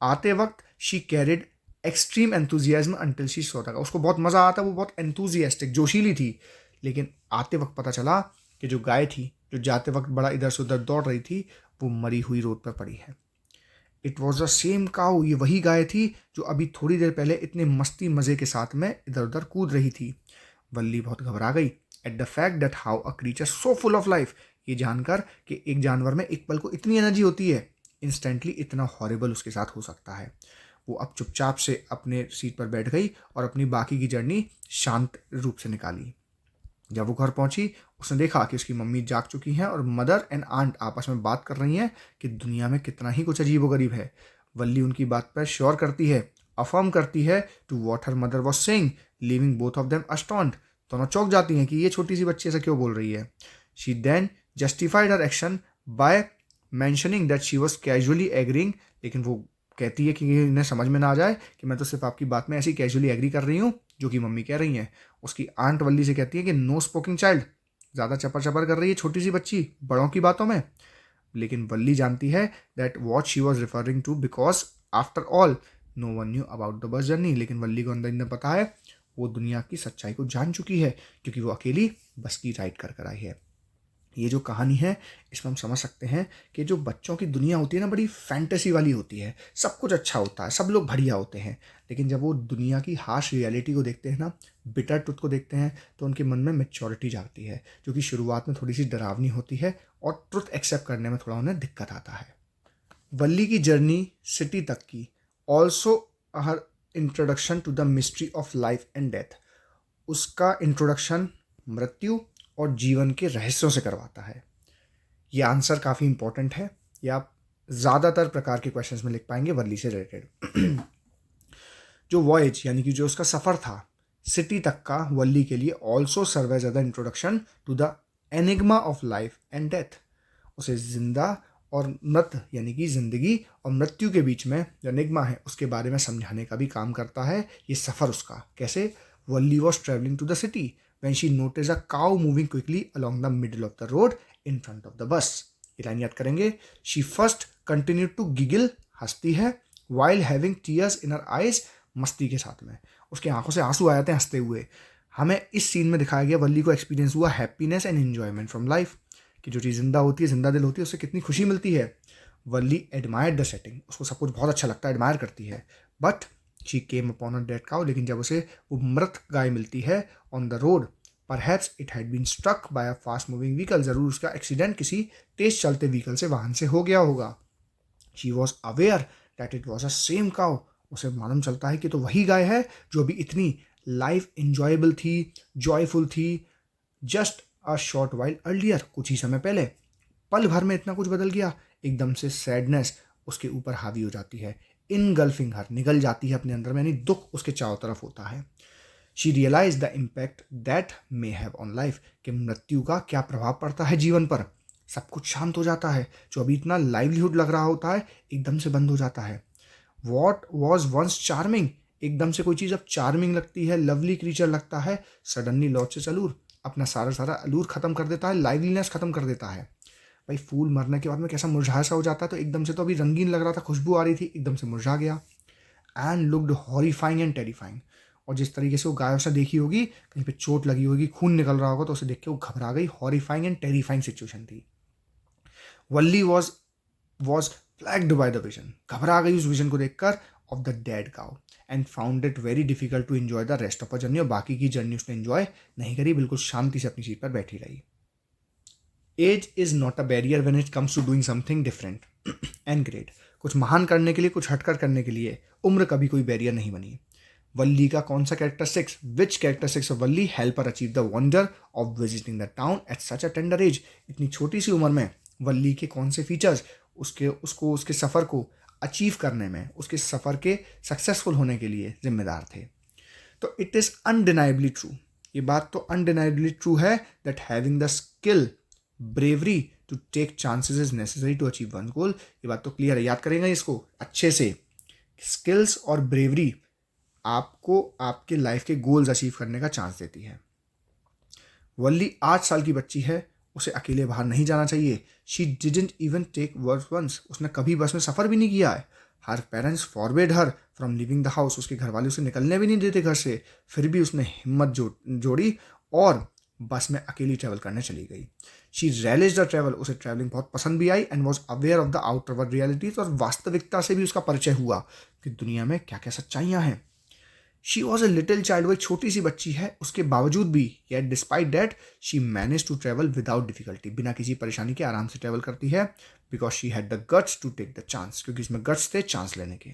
आते वक्त she carried extreme enthusiasm until she saw, तक उसको बहुत मज़ा आता, वो बहुत एंथुजियास्टिक जोशीली थी, लेकिन आते वक्त पता चला कि जो गाय थी जो जाते वक्त बड़ा इधर से उधर दौड़ रही थी वो मरी हुई रोड पर पड़ी है। It was the same cow, ये वही गाय थी जो अभी थोड़ी देर पहले इतने मस्ती मज़े के साथ में इधर उधर कूद रही थी। वल्ली बहुत घबरा गई at the fact that how a creature so full of life, ये जानकर कि एक जानवर में एक पल को इतनी एनर्जी होती है, इंस्टेंटली इतना हॉरिबल उसके साथ हो सकता है। वो अब चुपचाप से अपने सीट पर बैठ गई और अपनी बाकी की जर्नी शांत रूप से निकाली। जब वो घर पहुंची उसने देखा कि उसकी मम्मी जाग चुकी हैं और मदर एंड आंट आपस में बात कर रही हैं कि दुनिया में कितना ही कुछ अजीबोगरीब है। वल्ली उनकी बात पर श्योर करती है, अफर्म करती है to what her mother was saying, leaving both of them astound, दोनों चौंक जाती हैं कि ये छोटी सी बच्ची ऐसा क्यों बोल रही है। She then justified her action by mentioning that she was casually agreeing, लेकिन वो कहती है कि इन्हें समझ में ना आ जाए कि मैं तो सिर्फ आपकी बात में ऐसी कैजुअली एग्री कर रही हूँ जो कि मम्मी कह रही हैं। उसकी आंट वल्ली से कहती है कि नो स्पोकिंग चाइल्ड, ज़्यादा चपर चपर कर रही है छोटी सी बच्ची बड़ों की बातों में, लेकिन वल्ली जानती है that what she was referring to, because after all no one knew about the bus journey, लेकिन वल्ली को अंदर अंदर पता है वो दुनिया की सच्चाई को जान चुकी है, क्योंकि वो अकेली बस की राइड कर आई है। ये जो कहानी है इसमें हम समझ सकते हैं कि जो बच्चों की दुनिया होती है ना, बड़ी फैंटेसी वाली होती है, सब कुछ अच्छा होता है, सब लोग बढ़िया होते हैं, लेकिन जब वो दुनिया की हार्श रियलिटी को देखते हैं ना, बिटर ट्रुथ को देखते हैं, तो उनके मन में मैच्योरिटी जागती है, जो कि शुरुआत में थोड़ी सी डरावनी होती है और ट्रुथ एक्सेप्ट करने में थोड़ा उन्हें दिक्कत आता है। वल्ली की जर्नी सिटी तक की also her introduction to the mystery of life and death, उसका इंट्रोडक्शन मृत्यु और जीवन के रहस्यों से करवाता है। ये आंसर काफ़ी इंपॉर्टेंट है, ये आप ज़्यादातर प्रकार के क्वेश्चंस में लिख पाएंगे वल्ली से रिलेटेड। जो वॉयज यानी कि जो उसका सफ़र था सिटी तक का, वल्ली के लिए also serve as the introduction to the enigma of life and death, उसे जिंदा और मृत यानी कि ज़िंदगी और मृत्यु के बीच में जो एनिग्मा है उसके बारे में समझाने का भी काम करता है ये सफ़र उसका। कैसे? Valli was travelling to the city when she noticed a cow moving quickly along the middle of the road in front of the bus. ये लाइन याद करेंगे। She first continued to giggle, हंसती है, while having tears in her eyes, मस्ती के साथ में उसके आंखों से आंसू आ जाते हैं हंसते हुए। हमें इस सीन में दिखाया गया वल्ली को एक्सपीरियंस हुआ happiness and enjoyment from life, कि जो चीज़ जिंदा होती है, जिंदा दिल होती है, उससे कितनी खुशी मिलती है। वल्ली एडमायर्ड द सेटिंग, उसको सब कुछ बहुत अच्छा लगता है, एडमायर करती है। But she came upon a dead cow, लेकिन जब उसे वो मृत गाय मिलती है on the road, perhaps it had been struck by a fast moving vehicle, ज़रूर उसका एक्सीडेंट किसी तेज चलते व्हीकल से, वाहन से हो गया होगा। She was aware that it was a same cow, उसे मालूम चलता है कि तो वही गाय है जो अभी इतनी लाइफ इंजॉयबल थी, जॉयफुल थी, just a short while earlier, कुछ ही समय पहले। पल भर में इतना कुछ बदल गया, एकदम से सैडनेस उसके ऊपर हावी हो जाती है, इनगल्फिंग हर, निगल जाती है अपने अंदर में, यानी दुख उसके चारों तरफ होता है। She realize the impact that may have on life, कि मृत्यु का क्या प्रभाव पड़ता है जीवन पर। सब कुछ शांत हो जाता है, जो अभी इतना लाइवलीहुड लग रहा होता है एकदम से बंद हो जाता है। वॉट वॉज वंस चार्मिंग, एकदम से कोई चीज़ अब चार्मिंग लगती है, लवली क्रीचर लगता है, सडनली लॉसेस अलूर, अपना सारा सारा अलूर खत्म कर देता है, लाइवलीनेस खत्म कर देता है। भाई फूल मरने के बाद में कैसा मुरझा सा हो जाता है, तो एकदम से तो अभी रंगीन लग रहा था, खुशबू आ रही थी, एकदम से मुरझा गया। And looked horrifying and terrifying. और जिस तरीके से वो गायब सा देखी होगी, कहीं पे चोट लगी होगी, खून निकल रहा होगा, तो उसे देख के वो घबरा गई। हॉरिफाइंग एंड टेरिफाइंग सिचुएशन थी। Valli was flagged by the vision, घबरा गई उस विजन को देखकर, of the dead cow, and found it very difficult to enjoy the rest of a journey. और बाकी की जर्नी उसने एंजॉय नहीं करी, बिल्कुल शांति से अपनी सीट पर बैठी रही। Age is not a barrier when it comes to doing something different and great. कुछ महान करने के लिए, कुछ हटकर करने के लिए उम्र कभी कोई बैरियर नहीं बनी। वल्ली का कौन सा characteristics, which characteristics of Valli help her achieve the wonder of visiting the town at such a tender as. इतनी छोटी सी उम्र में वल्ली के कौन से फीचर्स उसके सफ़र को अचीव करने में, उसके सफ़र के सक्सेसफुल होने के लिए जिम्मेदार थे। तो इट इज़ अनडिनाइबली ट्रू, ये बात तो अनडिनाइबली ट्रू है, that having the skill bravery to take chances is necessary to achieve one goal. ये बात तो क्लियर है, याद करेंगे इसको अच्छे से। स्किल्स और ब्रेवरी आपको आपके लाइफ के गोल्स अचीव करने का चांस देती है। वल्ली 8 साल की बच्ची है, उसे अकेले बाहर नहीं जाना चाहिए। She didn't even take bus once, उसने कभी बस में सफ़र भी नहीं किया है। Her parents forbid her from living the house, उसके घर वाले उसे निकलने भी नहीं देते घर से, फिर भी उसने हिम्मत जोड़ी और बस में अकेली ट्रैवल करने चली गई। शी रेलिश द ट्रैवल, उसे ट्रैवलिंग बहुत पसंद भी आई, and was aware of the outer world realities, और वास्तविकता से भी उसका परिचय हुआ कि दुनिया में क्या क्या सच्चाइयाँ हैं। She was a little child, वो एक छोटी सी बच्ची है, उसके बावजूद भी, yet despite that she manage to travel without difficulty, बिना किसी परेशानी के आराम से ट्रैवल करती है, because she had the guts to take the chance, क्योंकि इसमें गट्स थे चांस लेने के।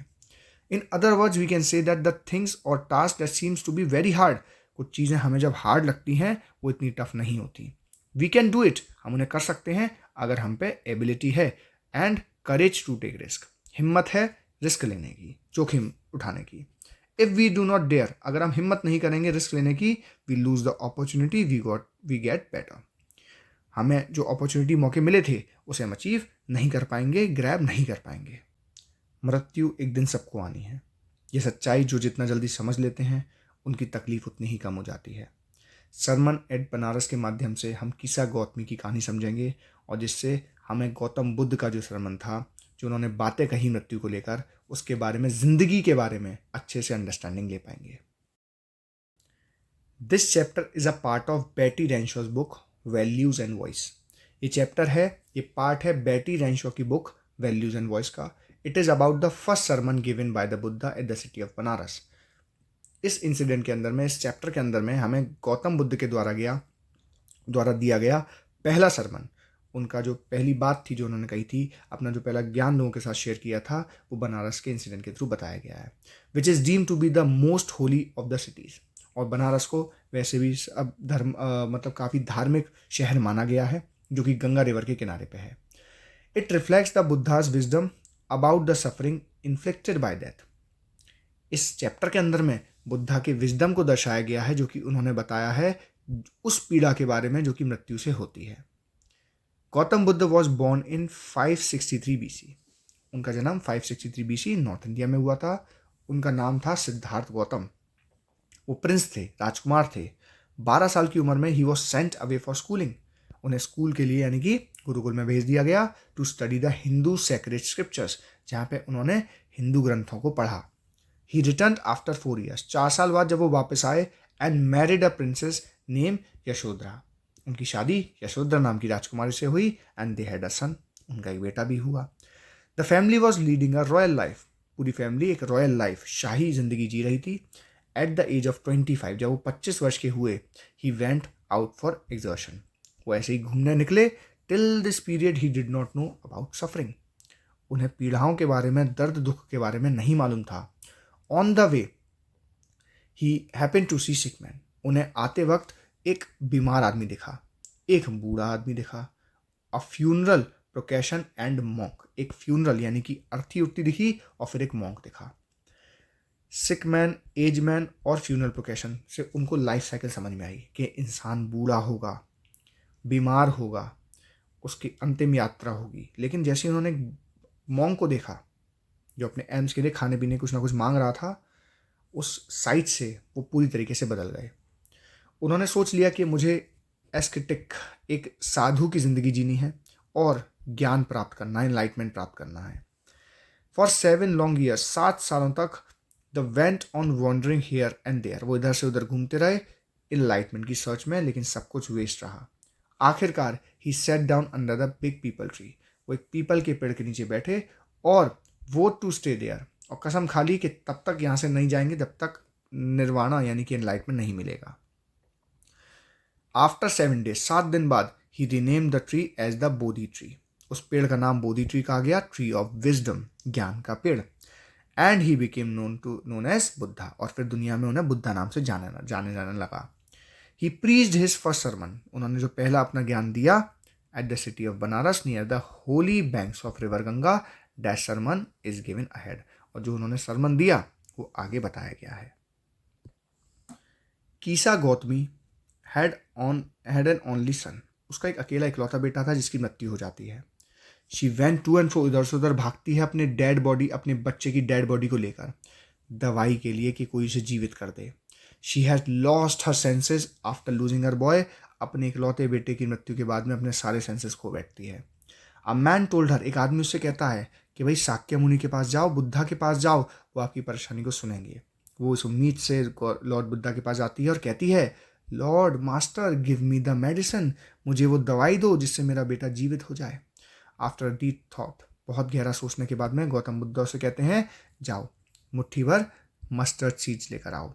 In other words we can say that the things और task that seems to be very hard, कुछ चीज़ें हमें जब हार्ड लगती हैं वो इतनी टफ नहीं होती। वी कैन डू इट, हम उन्हें कर सकते हैं अगर हम पे एबिलिटी है, and courage to take risk, हिम्मत है रिस्क लेने की, जोखिम उठाने की। If we do not dare, अगर हम हिम्मत नहीं करेंगे रिस्क लेने की, we lose the opportunity we get better, हमें जो अपॉर्चुनिटी मौके मिले थे उसे हम अचीव नहीं कर पाएंगे, ग्रैब नहीं कर पाएंगे। मृत्यु एक दिन सबको आनी है, ये सच्चाई जो जितना जल्दी समझ लेते हैं उनकी तकलीफ उतनी ही कम हो जाती है। सरमन एट बनारस के माध्यम से हम किस्सा गौतमी की कहानी समझेंगे, और जिससे हमें गौतम बुद्ध का जो सरमन था, जो उन्होंने बातें कही मृत्यु को लेकर, उसके बारे में, जिंदगी के बारे में अच्छे से अंडरस्टैंडिंग ले पाएंगे। This chapter is a part of बेटी रेंशॉज बुक वैल्यूज एंड वॉइस। ये चैप्टर है, ये पार्ट है बेटी रेंशॉ की बुक वैल्यूज एंड वॉइस का। It is about the first sermon given by the Buddha eight the city of Banaras. इस इंसिडेंट के अंदर में, इस चैप्टर के अंदर में, हमें गौतम बुद्ध के द्वारा दिया गया पहला सरमन, उनका जो पहली बात थी जो उन्होंने कही थी, अपना जो पहला ज्ञान लोगों के साथ शेयर किया था, वो बनारस के इंसिडेंट के थ्रू बताया गया है। Which is deem to be the most holy of the cities. और बनारस को वैसे भी अब मतलब काफ़ी धार्मिक शहर माना गया है, जो कि गंगा रिवर के किनारे पे है। It reflects the Buddha's wisdom about the suffering inflicted bye death. इस चैप्टर के अंदर में बुद्धा के विजडम को दर्शाया गया है, जो कि उन्होंने बताया है उस पीड़ा के बारे में जो कि मृत्यु से होती है। Gautam Buddha was born in 563 BC। उनका जन्म 563 BC नॉर्थ इंडिया में हुआ था। उनका नाम था सिद्धार्थ गौतम। वो प्रिंस थे, राजकुमार थे। 12 साल की उम्र में ही was sent away for schooling. उन्हें स्कूल के लिए यानी कि गुरुकुल में भेज दिया गया, to study the Hindu sacred scriptures, जहाँ पे उन्होंने हिंदू ग्रंथों को पढ़ा। ही रिटर्न आफ्टर 4 years, 4 साल बाद जब वो वापस आए, and married a princess name Yashodhara. उनकी शादी यशोधरा नाम की राजकुमारी से हुई, एंड दे हैड अ सन, उनका एक बेटा भी हुआ। The family was leading a royal life. पूरी फैमिली एक रॉयल लाइफ, शाही जिंदगी जी रही थी। एट द एज ऑफ 25, जब वो 25 वर्ष के हुए, ही वेंट आउट फॉर एक्सर्शन। वो ऐसे ही घूमने निकले। Till this period he did not know about suffering. उन्हें पीड़ाओं के बारे में, दर्द दुख के बारे में नहीं मालूम था। On the way he happen to see sick man. उन्हें आते वक्त एक बीमार आदमी दिखा, एक बूढ़ा आदमी दिखा। अ फ्यूनरल प्रोकेशन एंड मॉन्क, एक फ्यूनरल यानी कि अर्थी उर्थी दिखी, और फिर एक मॉन्क दिखा। सिक मैन, एज मैन और फ्यूनरल प्रोकेशन से उनको लाइफ साइकिल समझ में आई कि इंसान बूढ़ा होगा, बीमार होगा, उसकी अंतिम यात्रा होगी। लेकिन जैसे उन्होंने मॉन्क को देखा, जो अपने एम्स के लिए खाने पीने कुछ ना कुछ मांग रहा था, उस साइट से वो पूरी तरीके से बदल गए। उन्होंने सोच लिया कि मुझे एस्केटिक, एक साधु की ज़िंदगी जीनी है, और ज्ञान प्राप्त करना है, एनलाइटमेंट प्राप्त करना है। फॉर 7 लॉन्ग ईयर्स, 7 सालों तक the went on wandering here and there, वो इधर से उधर घूमते रहे एनलाइटमेंट की सर्च में, लेकिन सब कुछ वेस्ट रहा। आखिरकार he sat down under the big peepal tree, वो एक पीपल के पेड़ के नीचे बैठे और वो टू स्टे देयर, और कसम खा ली कि तब तक यहाँ से नहीं जाएंगे जब तक निर्वाणा यानी कि एनलाइटमेंट नहीं मिलेगा। आफ्टर 7 डेज, 7 दिन बाद, he rename the tree as the Bodhi tree, उस पेड़ का नाम बोधि ट्री कहा गया, ट्री ऑफ विजडम, ज्ञान का पेड़। And he became known as Buddha, और फिर दुनिया में उन्हें बुद्धा नाम से जाने जाने लगा। He preached his first sermon, उन्होंने जो पहला अपना ज्ञान दिया at the city of Banaras near the holy banks of river Ganga, that sermon is given ahead, और जो उन्होंने सरमन दिया वो आगे बताया गया है। Kisa Gotami had an only son, उसका एक अकेला इकलौता बेटा था जिसकी मृत्यु हो जाती है। She went to and fro, इधर से उधर भागती है अपने डेड बॉडी, अपने बच्चे की डेड बॉडी को लेकर दवाई के लिए कि कोई उसे जीवित कर दे। She has lost her senses after losing her boy, अपने इकलौते बेटे की मृत्यु के बाद में अपने सारे सेंसेस खो बैठती है। अ मैन टोल्ड हर, एक आदमी उससे कहता है कि भाई साक्य मुनि के पास जाओ, बुद्धा के पास जाओ, वो आपकी परेशानी को सुनेंगे। वो उस उम्मीद से लॉर्ड बुद्धा के पास जाती है और कहती है, Lord master give me the medicine, मुझे वो दवाई दो जिससे मेरा बेटा जीवित हो जाए। आफ्टर डीप थॉट, बहुत गहरा सोचने के बाद में गौतम बुद्ध उसे कहते हैं, जाओ मुट्ठी भर मस्टर्ड सीड्स लेकर आओ।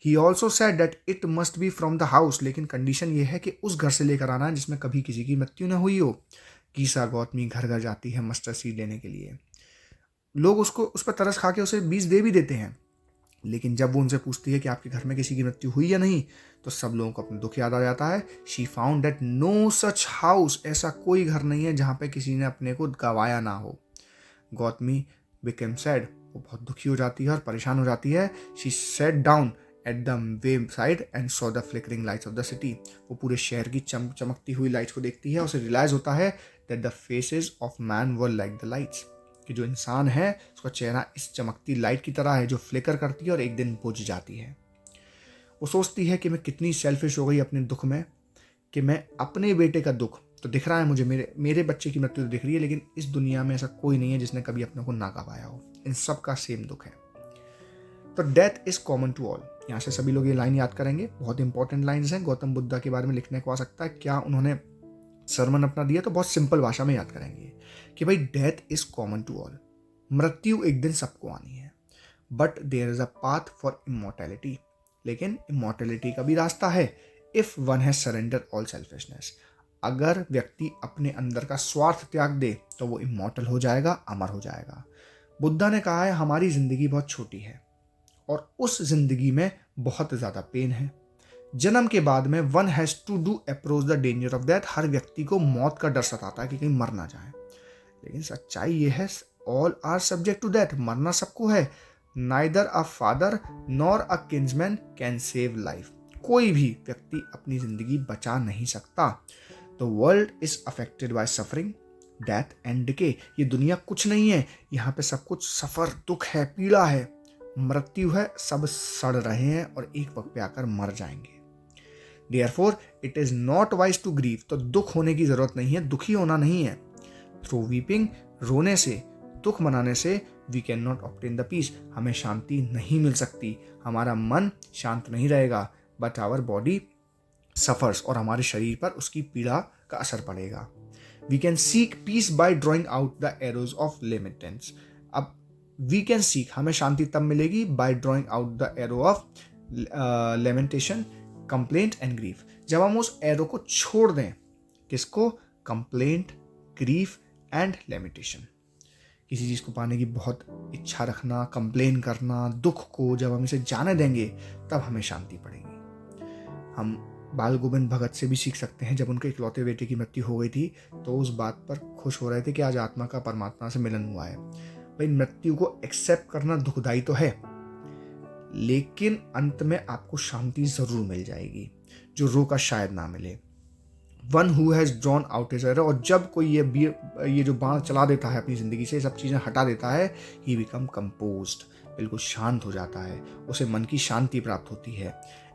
He also said that it must be from the house, लेकिन कंडीशन ये है कि उस घर से लेकर आना है जिसमें कभी किसी की मृत्यु न हुई हो। कीसा गौतमी घर घर जाती है मस्टर्ड सीड लेने के लिए। लोग उसको उस पर तरस खा के उसे बीज दे भी देते हैं, लेकिन जब वो उनसे पूछती है कि आपके घर में किसी की मृत्यु हुई या नहीं, तो सब लोगों को अपना दुख याद आ जाता है। She found that no such house, ऐसा कोई घर नहीं है जहाँ पे किसी ने अपने को गवाया ना हो। गौतमी बिकेम सैड, वो बहुत दुखी हो जाती है और परेशान हो जाती है। She said down at the way side and saw the flickering lights off the city, वो पूरे शहर की चमकती हुई लाइट्स को देखती है। उसे रियलाइज होता है that the faces of man were like the lights, कि जो इंसान है उसका चेहरा इस चमकती लाइट की तरह है जो फ्लिकर करती है और एक दिन बुझ जाती है। वो सोचती है कि मैं कितनी सेल्फिश हो गई अपने दुख में, कि मैं अपने बेटे का दुख तो दिख रहा है मुझे, मेरे बच्चे की मृत्यु तो दिख रही है, लेकिन इस दुनिया में ऐसा कोई नहीं है जिसने कभी अपने को ना गवाया हो, इन सब का सेम दुख है। तो death is common to all, यहाँ से सभी लोग ये लाइन याद करेंगे, बहुत इंपॉर्टेंट लाइन्स हैं। गौतम बुद्धा के बारे में लिखने को आ सकता है क्या उन्होंने सरमन अपना दिया, तो बहुत सिंपल भाषा में याद करेंगे कि भाई death is common to all, मृत्यु एक दिन सबको आनी है, but there is a path for immortality, लेकिन इमॉर्टैलिटी का भी रास्ता है if one has surrender all selfishness, अगर व्यक्ति अपने अंदर का स्वार्थ त्याग दे तो वो इमॉर्टल हो जाएगा, अमर हो जाएगा। बुद्धा ने कहा है हमारी जिंदगी बहुत छोटी है और उस जिंदगी में बहुत ज़्यादा पेन है। जन्म के बाद में one has to do approach the danger of death, हर व्यक्ति को मौत का डर सताता है कि कहीं मर ना जाए, लेकिन सच्चाई ये है all are subject to death, मरना सबको है। Neither a father nor a kinsman can save life, कोई भी व्यक्ति अपनी जिंदगी बचा नहीं सकता। The world is affected by suffering death and decay, ये दुनिया कुछ नहीं है, यहाँ पे सब कुछ सफर, दुख है, पीड़ा है, मृत्यु है, सब सड़ रहे हैं और एक वक्त पे आकर मर जाएंगे। Therefore, it is not wise to grieve, तो दुख होने की जरूरत नहीं है, दुखी होना नहीं है। Through weeping, रोने से, दुख मनाने से, we cannot obtain the peace, हमें शांति नहीं मिल सकती, हमारा मन शांत नहीं रहेगा, but our body suffers, और हमारे शरीर पर उसकी पीड़ा का असर पड़ेगा। We can seek peace by drawing out the arrows of lamentation, अब we can seek, हमें शांति तब मिलेगी by drawing out the arrow of lamentation, complaint and grief, जब हम उस एरो को छोड़ दें, किसको, कंप्लेंट, ग्रीफ एंड लेमिटेशन, किसी चीज़ को पाने की बहुत इच्छा रखना, कंप्लेन करना, दुख को जब हम इसे जाने देंगे तब हमें शांति पड़ेगी। हम बाल गोविंद भगत से भी सीख सकते हैं, जब उनके इकलौते बेटे की मृत्यु हो गई थी तो उस बात पर खुश हो रहे थे कि आज आत्मा का परमात्मा से मिलन हुआ है। भाई मृत्यु को एक्सेप्ट करना दुखदाई तो है, लेकिन अंत में आपको शांति जरूर मिल जाएगी जो रोका शायद ना मिले। One who has drawn out his arrow, और जब कोई ये जो बाण चला देता है अपनी जिंदगी से, सब चीजें हटा देता है, ही बिकम कंपोज्ड, बिल्कुल शांत हो जाता है, उसे मन की शांति प्राप्त होती है।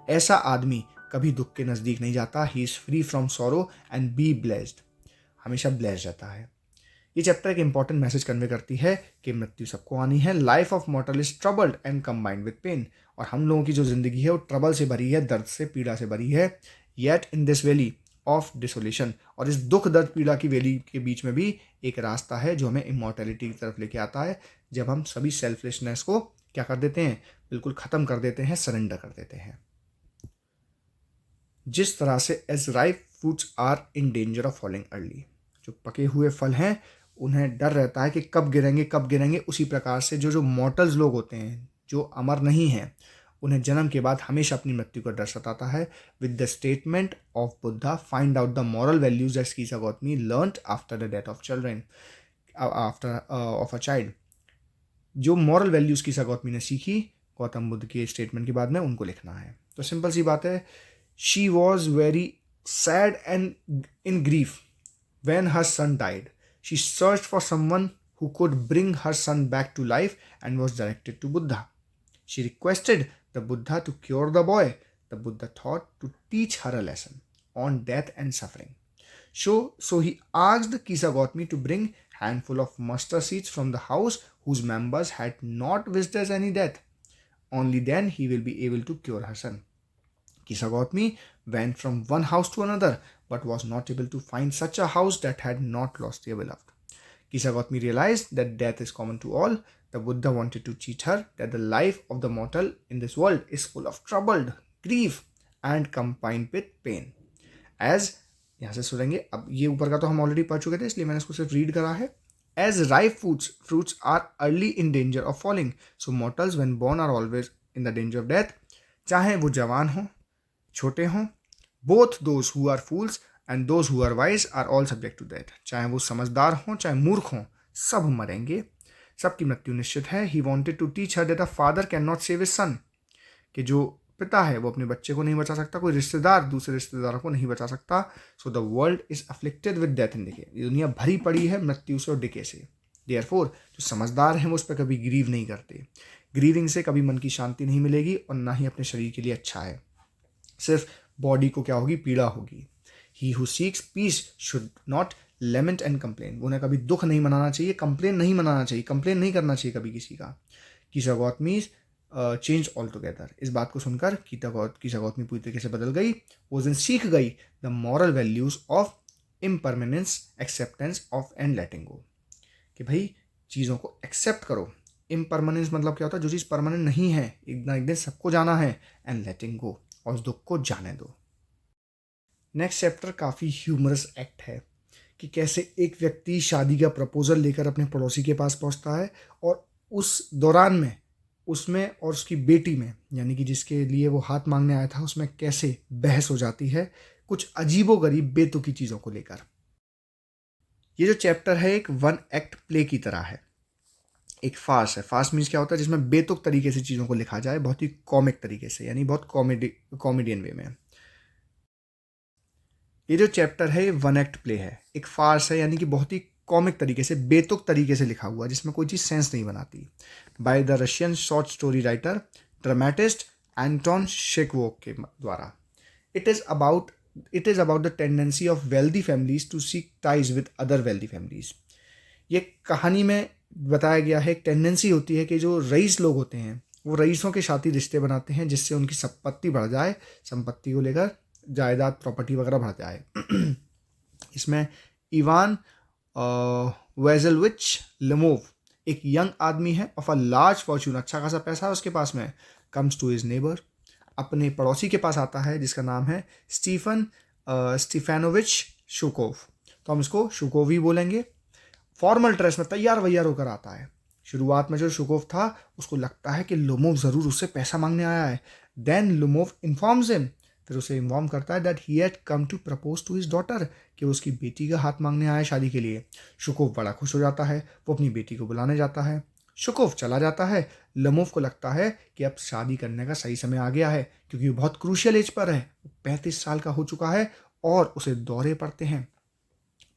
ऐसा आदमी कभी दुख के नजदीक नहीं जाता। He is free from sorrow and be blessed, हमेशा ब्लेस्ड रहता है। ये चैप्टर एक इंपॉर्टेंट मैसेज कन्वे करती है कि मृत्यु सबको आनी है। Life of mortal is troubled and combined with pain. और हम लोगों की जो जिंदगी है वो ट्रबल से भरी है, दर्द से, पीड़ा से भरी है। Yet in this valley of desolation, और इस दुख दर्द पीड़ा की वैली के बीच में भी एक रास्ता है जो हमें इमॉर्टैलिटी की तरफ लेके आता है, जब हम सभी सेल्फलेसनेस को क्या कर देते हैं, बिल्कुल ख़त्म कर देते हैं, सरेंडर कर देते हैं। जिस तरह से as ripe fruits are in danger of falling early, जो पके हुए फल हैं उन्हें डर रहता है कि कब गिरेंगे कब गिरेंगे, उसी प्रकार से जो मॉर्टल्स लोग होते हैं, जो अमर नहीं हैं, उन्हें जन्म के बाद हमेशा अपनी मृत्यु का डर सताता है। With the statement of Buddha, find out the moral values that कीसा Gautami learned after the death of children, after of a child. जो मॉरल वैल्यूज कीसा गौतमी ने सीखी गौतम बुद्ध के स्टेटमेंट के बाद में, उनको लिखना है। तो सिंपल सी बात है, she was very sad and in grief when her son died. She searched for someone who could bring her son back to life and was directed to Buddha. She requested the Buddha to cure the boy. The Buddha thought to teach her a lesson on death and suffering. So he asked Kisa Gautami to bring handful of mustard seeds from the house whose members had not visited any death. Only then he will be able to cure her son. Kisa Gautami went from one house to another, but was not able to find such a house that had not lost their beloved. Kisa Gautami realized that death is common to all. The Buddha wanted to teach her that the life of the mortal in this world is full of trouble, grief, and combined with pain. As यहाँ से सुनेंगे, अब ये ऊपर का तो हम ऑलरेडी पढ़ चुके थे, इसलिए मैंने इसको सिर्फ रीड करा है। As ripe fruits are early in danger of falling, so mortals when born are always in the danger of death. चाहे वो जवान हो, छोटे हों, both those who are fools and those who are wise are all subject to death. चाहे वो समझदार हों चाहे मूर्ख हों, सब मरेंगे, सबकी मृत्यु निश्चित है। He wanted to teach her that a father cannot save his son, कि जो पिता है वो अपने बच्चे को नहीं बचा सकता, कोई रिश्तेदार दूसरे रिश्तेदारों को नहीं बचा सकता। So the world is afflicted with death and decay, ये दुनिया भरी पड़ी है मृत्यु से और डिके से। देयरफॉर जो समझदार हैं वो उस पर कभी ग्रीव नहीं करते। ग्रीविंग से कभी मन की शांति नहीं मिलेगी और ना ही अपने शरीर के लिए अच्छा है, सिर्फ बॉडी को क्या होगी, पीड़ा होगी। He who seeks peace should not lament and complain, उन्हें कभी दुख नहीं मनाना चाहिए, कंप्लेन नहीं मनाना चाहिए, कंप्लेन नहीं करना चाहिए कभी किसी का। कीसा गौतमी चेंज ऑल टुगेदर, इस बात को सुनकर कीसा गौतमी पूरी तरीके से बदल गई। वो दिन सीख गई the moral values of impermanence, acceptance of and letting go, कि भाई चीज़ों को एक्सेप्ट करो। इम्परमानेंस मतलब क्या होता है, जो चीज़ परमानेंट नहीं है, एक ना एक दिन सबको जाना है। एंड लेटिंग गो, और उस दुख को जाने दो। नेक्स्ट चैप्टर काफ़ी ह्यूमरस एक्ट है कि कैसे एक व्यक्ति शादी का प्रपोजल लेकर अपने पड़ोसी के पास पहुंचता है और उस दौरान में उसमें और उसकी बेटी में, यानी कि जिसके लिए वो हाथ मांगने आया था, उसमें कैसे बहस हो जाती है कुछ अजीबोगरीब बेतुकी चीज़ों को लेकर। ये जो चैप्टर है एक वन एक्ट प्ले की तरह है, एक फार्स है। फार्स मीन्स क्या होता है, जिसमें बेतुक तरीके से चीज़ों को लिखा जाए, बहुत ही कॉमिक तरीके से, यानी बहुत कॉमेडियन वे में। ये जो चैप्टर है ये वन एक्ट प्ले है, एक फार्स है, यानी कि बहुत ही कॉमिक तरीके से, बेतुक तरीके से लिखा हुआ, जिसमें कोई चीज़ सेंस नहीं बनाती। By the Russian short story writer dramatist Anton Chekhov के द्वारा। It is about the tendency of wealthy families to seek ties with other wealthy families. ये कहानी में बताया गया है, एक टेंडेंसी होती है कि जो रईस लोग होते हैं वो रईसों के साथ ही रिश्ते बनाते हैं, जिससे उनकी संपत्ति बढ़ जाए, संपत्ति को लेकर जायदाद प्रॉपर्टी वगैरह बढ़ जाए। इसमें इवान वेजलविच लेमोव, एक यंग आदमी है, ऑफ अ लार्ज फॉर्चून, अच्छा खासा पैसा है उसके पास में, कम्स टू हिज नेबर, अपने पड़ोसी के पास आता है जिसका नाम है स्टीफेनोविच शुकोव, तो हम इसको शुकोव ही बोलेंगे। फॉर्मल ड्रेस में तैयार वैयार होकर आता है। शुरुआत में जो शुकोव था उसको लगता है कि लुमोव ज़रूर उससे पैसा मांगने आया है। देन लुमोव इन्फॉर्म्स हिम, फिर उसे इन्फॉर्म करता है that he had come to propose to his daughter, कि वो उसकी बेटी का हाथ मांगने आया शादी के लिए। शुकोव बड़ा खुश हो जाता है, वो अपनी बेटी को बुलाने जाता है। शुकोव चला जाता है। लुमोव को लगता है कि अब शादी करने का सही समय आ गया है, क्योंकि वो बहुत क्रूशियल एज पर है, 35 साल का हो चुका है और उसे दौरे पड़ते हैं।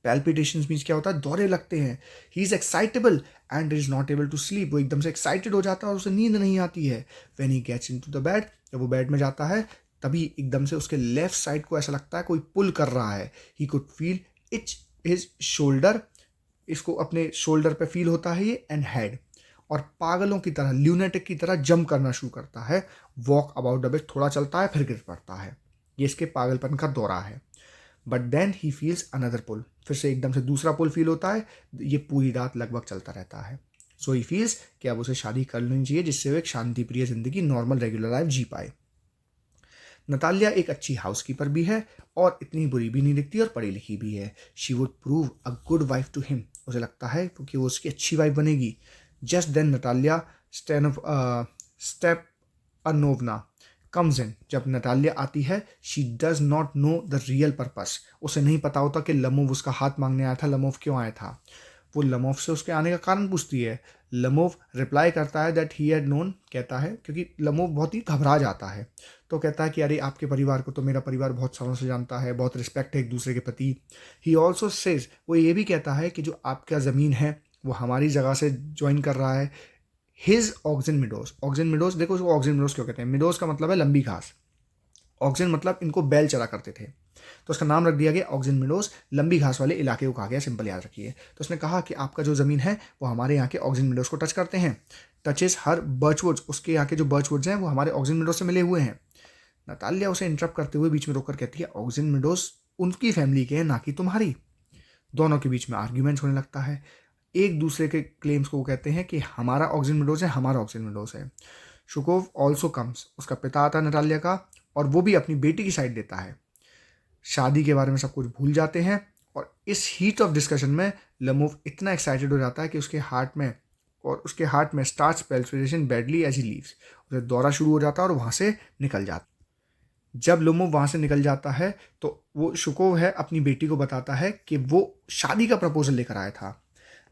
पैल्पिटेशंस मीन्स क्या होता है, दौरे लगते हैं। He is excitable and is not able to sleep, वो एकदम से एक्साइटेड हो जाता है और उसे नींद नहीं आती है। When he gets into the bed, जब वो बेड में जाता है तभी एकदम से उसके लेफ्ट साइड को ऐसा लगता है कोई पुल कर रहा है। He could feel etch his shoulder, इसको अपने शोल्डर पे फील होता है ये, एंड हेड, और पागलों की तरह, ल्यूनेटिक की तरह जंप करना शुरू करता है, वॉक अबाउट द बेड, थोड़ा चलता है फिर गिर पड़ता है। ये इसके पागलपन का दौरा है। But then he feels another pull, फिर से एकदम से दूसरा पुल फील होता है। ये पूरी रात लगभग चलता रहता है। सो ही फील्स कि अब उसे शादी कर लेनी चाहिए, जिससे वो एक शांति प्रिय जिंदगी, नॉर्मल रेगुलर लाइफ जी पाए। नतालिया एक अच्छी हाउसकीपर भी है और इतनी बुरी भी नहीं दिखती और पढ़ी लिखी भी है। She would prove a good wife to him, उसे लगता है क्योंकि वो उसकी अच्छी वाइफ बनेगी। Just then Natalia Stepanovna comes in, जब नतालिया आती है, she does not know the real purpose, उसे नहीं पता होता कि लमोव उसका हाथ मांगने आया था, लमोव क्यों आया था। वो लमोव से उसके आने का कारण पूछती है। लमोव रिप्लाई करता है दैट ही हैड नोन, कहता है क्योंकि लमोव बहुत ही घबरा जाता है, तो कहता है कि अरे आपके परिवार को तो मेरा परिवार बहुत सालों से जानता है, बहुत रिस्पेक्ट है एक दूसरे के प्रति। ही ऑल्सो सेज, वो ये भी कहता है कि जो आपका ज़मीन है वो हमारी जगह से ज्वाइन कर रहा है। His auxin meadows, auxin meadows, देखो उसको ऑक्सिन मिडोज क्यों कहते हैं, मिडोज का मतलब है लंबी घास, ऑक्सिन मतलब इनको बैल चरा करते थे, तो उसका नाम रख दिया गया ऑक्सिन मिडोज, लंबी घास वाले इलाके को कहा गया, सिंपल याद रखिए। तो उसने कहा कि आपका जो ज़मीन है वो हमारे यहाँ के ऑक्सिन मिडोज को टच करते हैं। टचेस हर बर्चवुड्स, उसके यहाँ के जो बर्चवुड्स हैं वो हमारे ऑक्सिन मिडोज से मिले हुए हैं। नतालिया उसे इंटरप्ट करते हुए बीच में रोककर कहती है, ऑक्सिन मिडोज उनकी फैमिली के हैं, ना कि तुम्हारी। दोनों के बीच में आर्ग्यूमेंट्स होने लगता है। एक दूसरे के क्लेम्स को वो कहते हैं कि हमारा ऑक्सिन मिडोज है, हमारा ऑक्सिन मिडोज है। शुकोव ऑल्सो कम्स, उसका पिता आता है नतालिया का, और वो भी अपनी बेटी की साइड देता है। शादी के बारे में सब कुछ भूल जाते हैं, और इस हीट ऑफ डिस्कशन में लमोव इतना एक्साइटेड हो जाता है कि उसके हार्ट में starts palpitation badly as he leaves, उसे दौरा शुरू हो जाता है और वहाँ से निकल जाता। जब लमोव वहाँ से निकल जाता है तो वो शुकोव है अपनी बेटी को बताता है कि वो शादी का प्रपोजल लेकर आया था।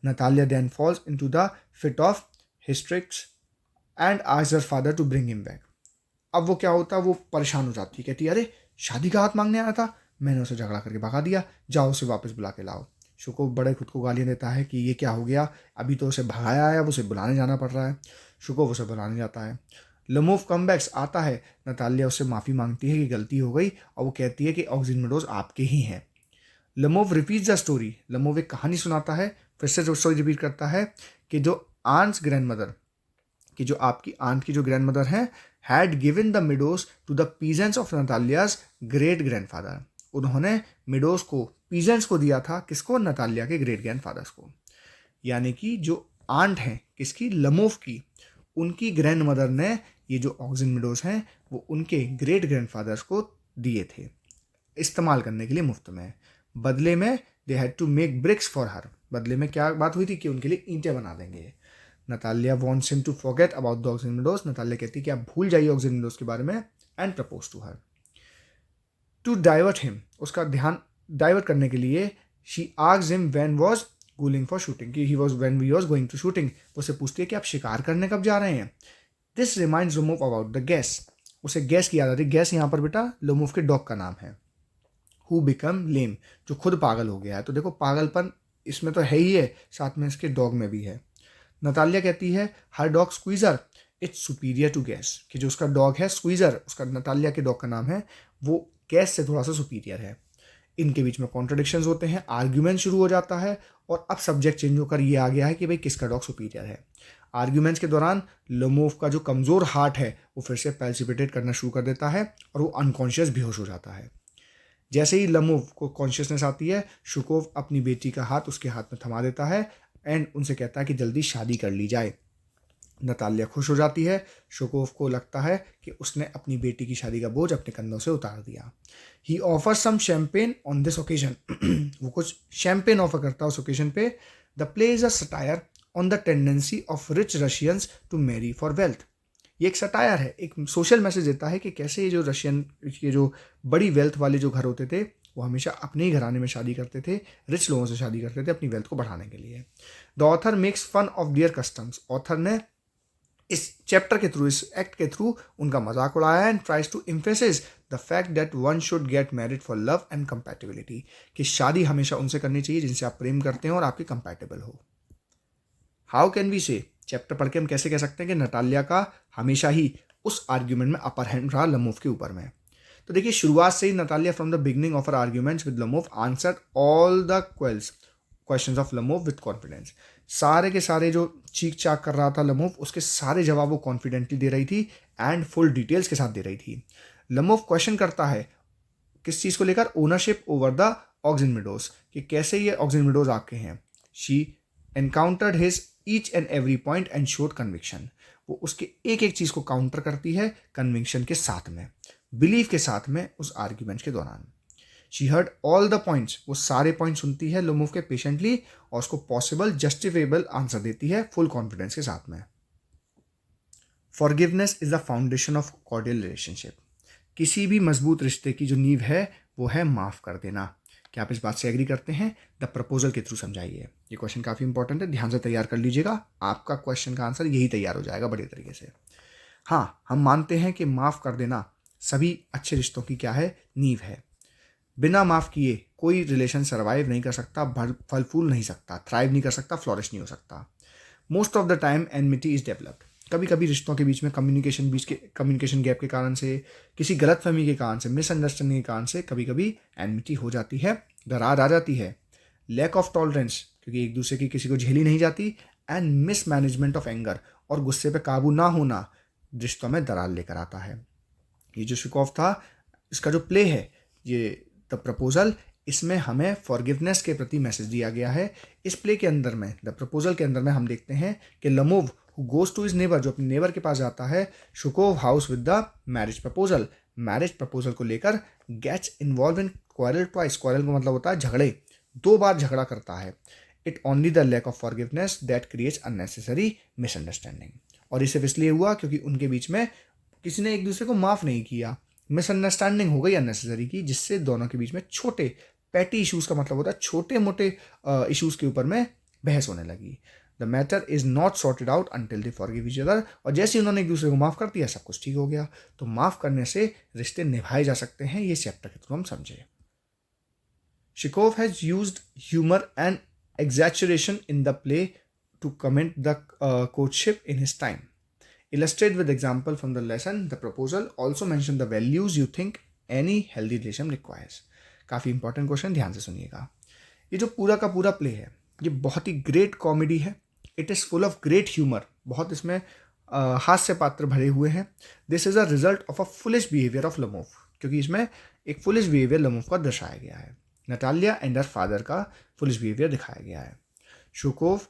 Natalia then falls into the fit of hysterics and asks her father to bring him back. अब वो क्या होता है, वो परेशान हो जाती है, कहती है अरे शादी का हाथ मांगने आया था, मैंने उसे झगड़ा करके भगा दिया, जाओ उसे वापस बुला के लाओ। शुको बड़े खुद को गालियाँ देता है कि ये क्या हो गया, अभी तो उसे भगाया है, अब उसे बुलाने जाना पड़ रहा है। शुको उसे बुलाने जाता है। लमोव कमबैक्स आता है। नतालिया उससे माफ़ी मांगती है कि गलती हो गई, और वो कहती है कि ऑक्सिन मिडोज आपके ही हैं। लमोव रिपीट्स द स्टोरी, लमोव एक कहानी सुनाता है, फिर से जो स्टोरी रिपीट करता है कि जो आंट्स ग्रैंड मदर, कि जो आपकी आंट की जो ग्रैंड मदर हैं, had given the meadows to the peasants of Natalia's great grandfather, उन्होंने मिडोज को, पीजेंट्स को दिया था, किसको, नतालिया के ग्रेट ग्रैंडफादर्स को। यानी कि जो आंट हैं किसकी, लमोव की, उनकी ग्रैंड मदर ने ये जो ऑक्सिन मिडोज हैं वो उनके ग्रेट ग्रैंडफादर्स को दिए थे इस्तेमाल करने के लिए मुफ्त में। बदले में they had to make bricks for her, बदले में क्या बात हुई थी कि उनके लिए ईंटें बना देंगे। Natalia wants him to forget about the Oxen Meadows, Natalia कहती है कि आप भूल जाइए ऑक्सिन मिडोज के बारे में, and propose to her. To divert him, उसका ध्यान डाइवर्ट करने के लिए, she asks him when was going for shooting, कि he was when we was going to shooting, उससे पूछती है कि आप शिकार करने कब जा रहे हैं। This reminds लमोव about the gas, उसे गैस की याद आती है। गैस यहाँ पर बेटा लमोव के डॉग का नाम है। हु बिकम लेम, जो खुद पागल हो गया है। तो देखो पागलपन इसमें तो है ही है, साथ में इसके डॉग में भी है। नतालिया कहती है her dog Squeezer it's superior to Guess, कि जो उसका डॉग है स्क्वीज़र, उसका नतालिया के डॉग का नाम है, वो गैस से थोड़ा सा सुपीरियर है। इनके बीच में कॉन्ट्रडिक्शंस होते हैं, आर्ग्यूमेंट शुरू हो जाता है, और अब सब्जेक्ट चेंज होकर ये आ गया है कि भाई किसका डॉग सुपीरियर है। आर्ग्यूमेंट्स के दौरान लमोव का जो कमज़ोर हार्ट है वो फिर से पैल्सिपिटेट करना शुरू कर देता है और वो अनकॉन्शियस बेहोश हो जाता है। जैसे ही लमोव को कॉन्शियसनेस आती है, शुकोव अपनी बेटी का हाथ उसके हाथ में थमा देता है एंड उनसे कहता है कि जल्दी शादी कर ली जाए। नतालिया खुश हो जाती है। शुकोव को लगता है कि उसने अपनी बेटी की शादी का बोझ अपने कंधों से उतार दिया। He offer some champagne on this occasion, वो कुछ शैम्पेन ऑफर करता है उस ओकेजन पे। The play is a satire on the tendency of rich Russians to marry for wealth, ये एक सटायर है, एक सोशल मैसेज देता है कि कैसे ये जो रशियन, ये जो बड़ी वेल्थ वाले जो घर होते थे वो हमेशा अपने ही घराने में शादी करते थे, रिच लोगों से शादी करते थे अपनी वेल्थ को बढ़ाने के लिए। The author makes fun of their customs, author ने इस चैप्टर के थ्रू, इस एक्ट के थ्रू उनका मजाक उड़ाया and tries to emphasis the fact that one should get married for love and compatibility, कि शादी हमेशा उनसे करनी चाहिए जिनसे आप प्रेम करते हैं और आपके कंपैटिबल हो। हाउ कैन वी से, चैप्टर पढ़ के हम कैसे कह सकते हैं कि नतालिया का हमेशा ही उस आर्ग्यूमेंट में अपर हैंड रहा लमोव के ऊपर में। तो देखिए शुरुआत से ही Natalia from the beginning of her arguments with Lomov answered all the questions of Lomov with confidence. सारे के सारे जो चीख चाक कर रहा था लमोव, उसके सारे जवाब वो कॉन्फिडेंटली दे रही थी एंड फुल डिटेल्स के साथ दे रही थी। लमोव क्वेश्चन करता है किस चीज़ को लेकर, ownership over the auxin meadows, कि कैसे ये ऑक्सिन मीडोज आपके हैं। She encountered his each and every point and showed conviction, वो उसके एक एक चीज़ को काउंटर करती है कन्विक्शन के साथ में, बिलीव के साथ में उस आर्ग्यूमेंट के दौरान। She heard all the points, वो सारे पॉइंट सुनती है लमोव के पेशेंटली और उसको पॉसिबल जस्टिफिएबल आंसर देती है फुल कॉन्फिडेंस के साथ में। Forgiveness is the foundation of cordial relationship, किसी भी मजबूत रिश्ते की जो नींव है वो है माफ़ कर देना। क्या आप इस बात से एग्री करते हैं? द प्रपोजल के थ्रू समझाइए। ये क्वेश्चन काफ़ी इंपॉर्टेंट है, ध्यान से तैयार कर लीजिएगा, आपका क्वेश्चन का आंसर यही तैयार हो जाएगा बढ़िया तरीके से। हाँ, हम मानते हैं कि माफ़ कर देना सभी अच्छे रिश्तों की क्या है, नींव है। बिना माफ़ किए कोई रिलेशन सर्वाइव नहीं कर सकता, फल फूल नहीं सकता, थ्राइव नहीं कर सकता, फ्लॉरिश नहीं हो सकता। Most of the time enmity is developed, कभी कभी रिश्तों के बीच में कम्युनिकेशन गैप के कारण से, किसी गलतफहमी के कारण से, मिसअंडरस्टैंडिंग के कारण से कभी कभी एनमिटी हो जाती है, दरार आ जाती है। लैक ऑफ टॉलरेंस, क्योंकि एक दूसरे की किसी को झेली नहीं जाती, एंड मिसमैनेजमेंट ऑफ एंगर, और गुस्से पे काबू ना होना रिश्तों में दरार लेकर आता है। ये जो शिकोव था, इसका जो प्ले है ये द प्रपोजल, इसमें हमें फॉरगिवनेस के प्रति मैसेज दिया गया है। इस प्ले के अंदर में, द प्रपोजल के अंदर में हम देखते हैं कि Lomov who goes to his neighbour, जो अपने नेबर के पास जाता है Chubukov house with the marriage proposal को लेकर, gets involve in quarrel twice, quarrel का मतलब होता है झगड़े, 2 बार झगड़ा करता है। It only the lack of forgiveness that creates unnecessary misunderstanding, और ये सिर्फ इसलिए हुआ क्योंकि उनके बीच में किसी ने एक दूसरे को माफ़ नहीं किया, मिसअंडरस्टैंडिंग हो गई अननेसेसरी की, जिससे दोनों के बीच में छोटे पैटी इश्यूज़ का मतलब होता है छोटे मोटे इश्यूज़ के ऊपर में बहस होने लगी। The matter is not sorted out until they forgive each other, और जैसे उन्होंने एक दूसरे को माफ़ कर दिया सब कुछ ठीक हो गया। तो माफ़ करने से रिश्ते निभाए जा सकते हैं, ये चैप्टर के थ्रू हम समझे। Chekhov has used humour and exaggeration in the play to comment the courtship in his time. Illustrate with example from the lesson. The proposal also mention the values you think any healthy relation requires. काफ़ी इंपॉर्टेंट क्वेश्चन, ध्यान से सुनिएगा। ये जो पूरा का पूरा प्ले है ये बहुत ही ग्रेट कॉमेडी है। It is full of great humour, बहुत इसमें हास्य पात्र भरे हुए हैं। This is a result of a foolish behaviour of लमोव, क्योंकि इसमें एक फुलिश बिहेवियर लमोव का दर्शाया गया है। नटालिया एंड हर फादर का फुलिश बिहेवियर दिखाया गया है। Chubukov,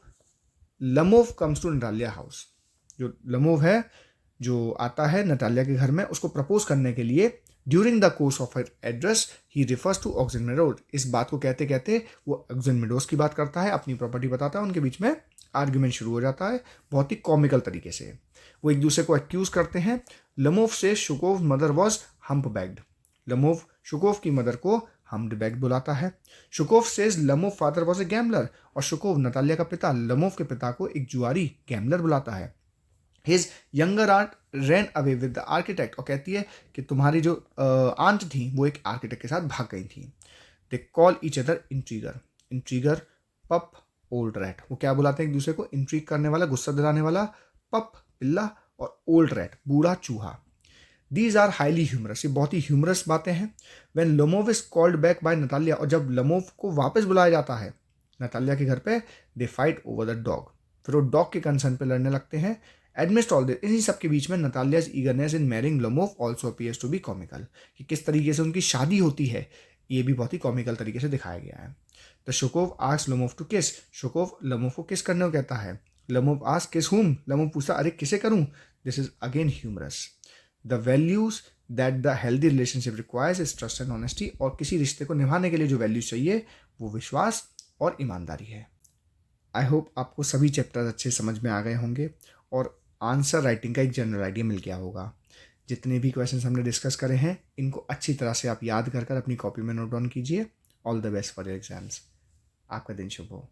Lomov comes to Natalia house, जो लमोव है जो आता है नटालिया के घर में उसको प्रपोज करने के लिए। During the course of her address he refers to Oxen Meadows, इस बात को कहते कहते वो ऑक्सिन मीडोज की बात करता है, अपनी प्रॉपर्टी बताता है, उनके बीच में आर्ग्यूमेंट शुरू हो जाता है बहुत ही कॉमिकल तरीके से। वो एक दूसरे को एक्यूज करते हैं। लमोव से Chubukov mother was humpbacked, Lomov Chubukov की मदर को हम्प्ड बैग बुलाता है। Chubukov says Lomov father was a gambler, और शुकोव नतालिया का पिता लमोव के पिता को एक जुआरी गैम्बलर बुलाता है। His younger aunt ran away with the architect, और कहती है कि तुम्हारी जो आंट थी वो एक आर्किटेक्ट के साथ भाग गई थी। दे कॉल ईच अदर इंट्रीगर, पप, ओल्ड रैट, वो क्या बुलाते हैं एक दूसरे को, इंट्रीग करने वाला, गुस्सा दिलाने वाला, पप पिल्ला, और ओल्ड रैट बूढ़ा चूहा। दीज आर हाईली ह्यूमरस, ये बहुत ही ह्यूमरस बातें हैं। When लमोव is called back by Natalia, और जब लमोव को वापस बुलाया जाता है नतालिया के घर पे, they fight over the dog, फिर वो डॉग के कंसर्न पे लड़ने लगते हैं। एडमिस्ट ऑल दिस, इन्हीं सब के बीच में Natalia's eagerness in marrying Lomov also appears to be comical, कि किस तरीके से उनकी शादी होती है ये भी बहुत ही कॉमिकल तरीके से दिखाया गया है। द शुकोव आस्क्स लमोव टू किस, शुकोव लमोव को किस करने को कहता है। लमोव आस्क्स किस हुम, लमोव पूछता अरे किसे करूं। This is again humorous. The values that the healthy relationship requires is trust and honesty, और किसी रिश्ते को निभाने के लिए जो वैल्यूज चाहिए वो विश्वास और ईमानदारी है। आई होप आपको सभी चैप्टर्स अच्छे समझ में आ गए होंगे और आंसर राइटिंग का एक जनरल आइडिया मिल गया होगा। जितने भी क्वेश्चंस हमने डिस्कस करे हैं इनको अच्छी तरह से आप याद कर अपनी कॉपी में नोट डाउन कीजिए। All the best for your exams. आपका दिन शुभ हो।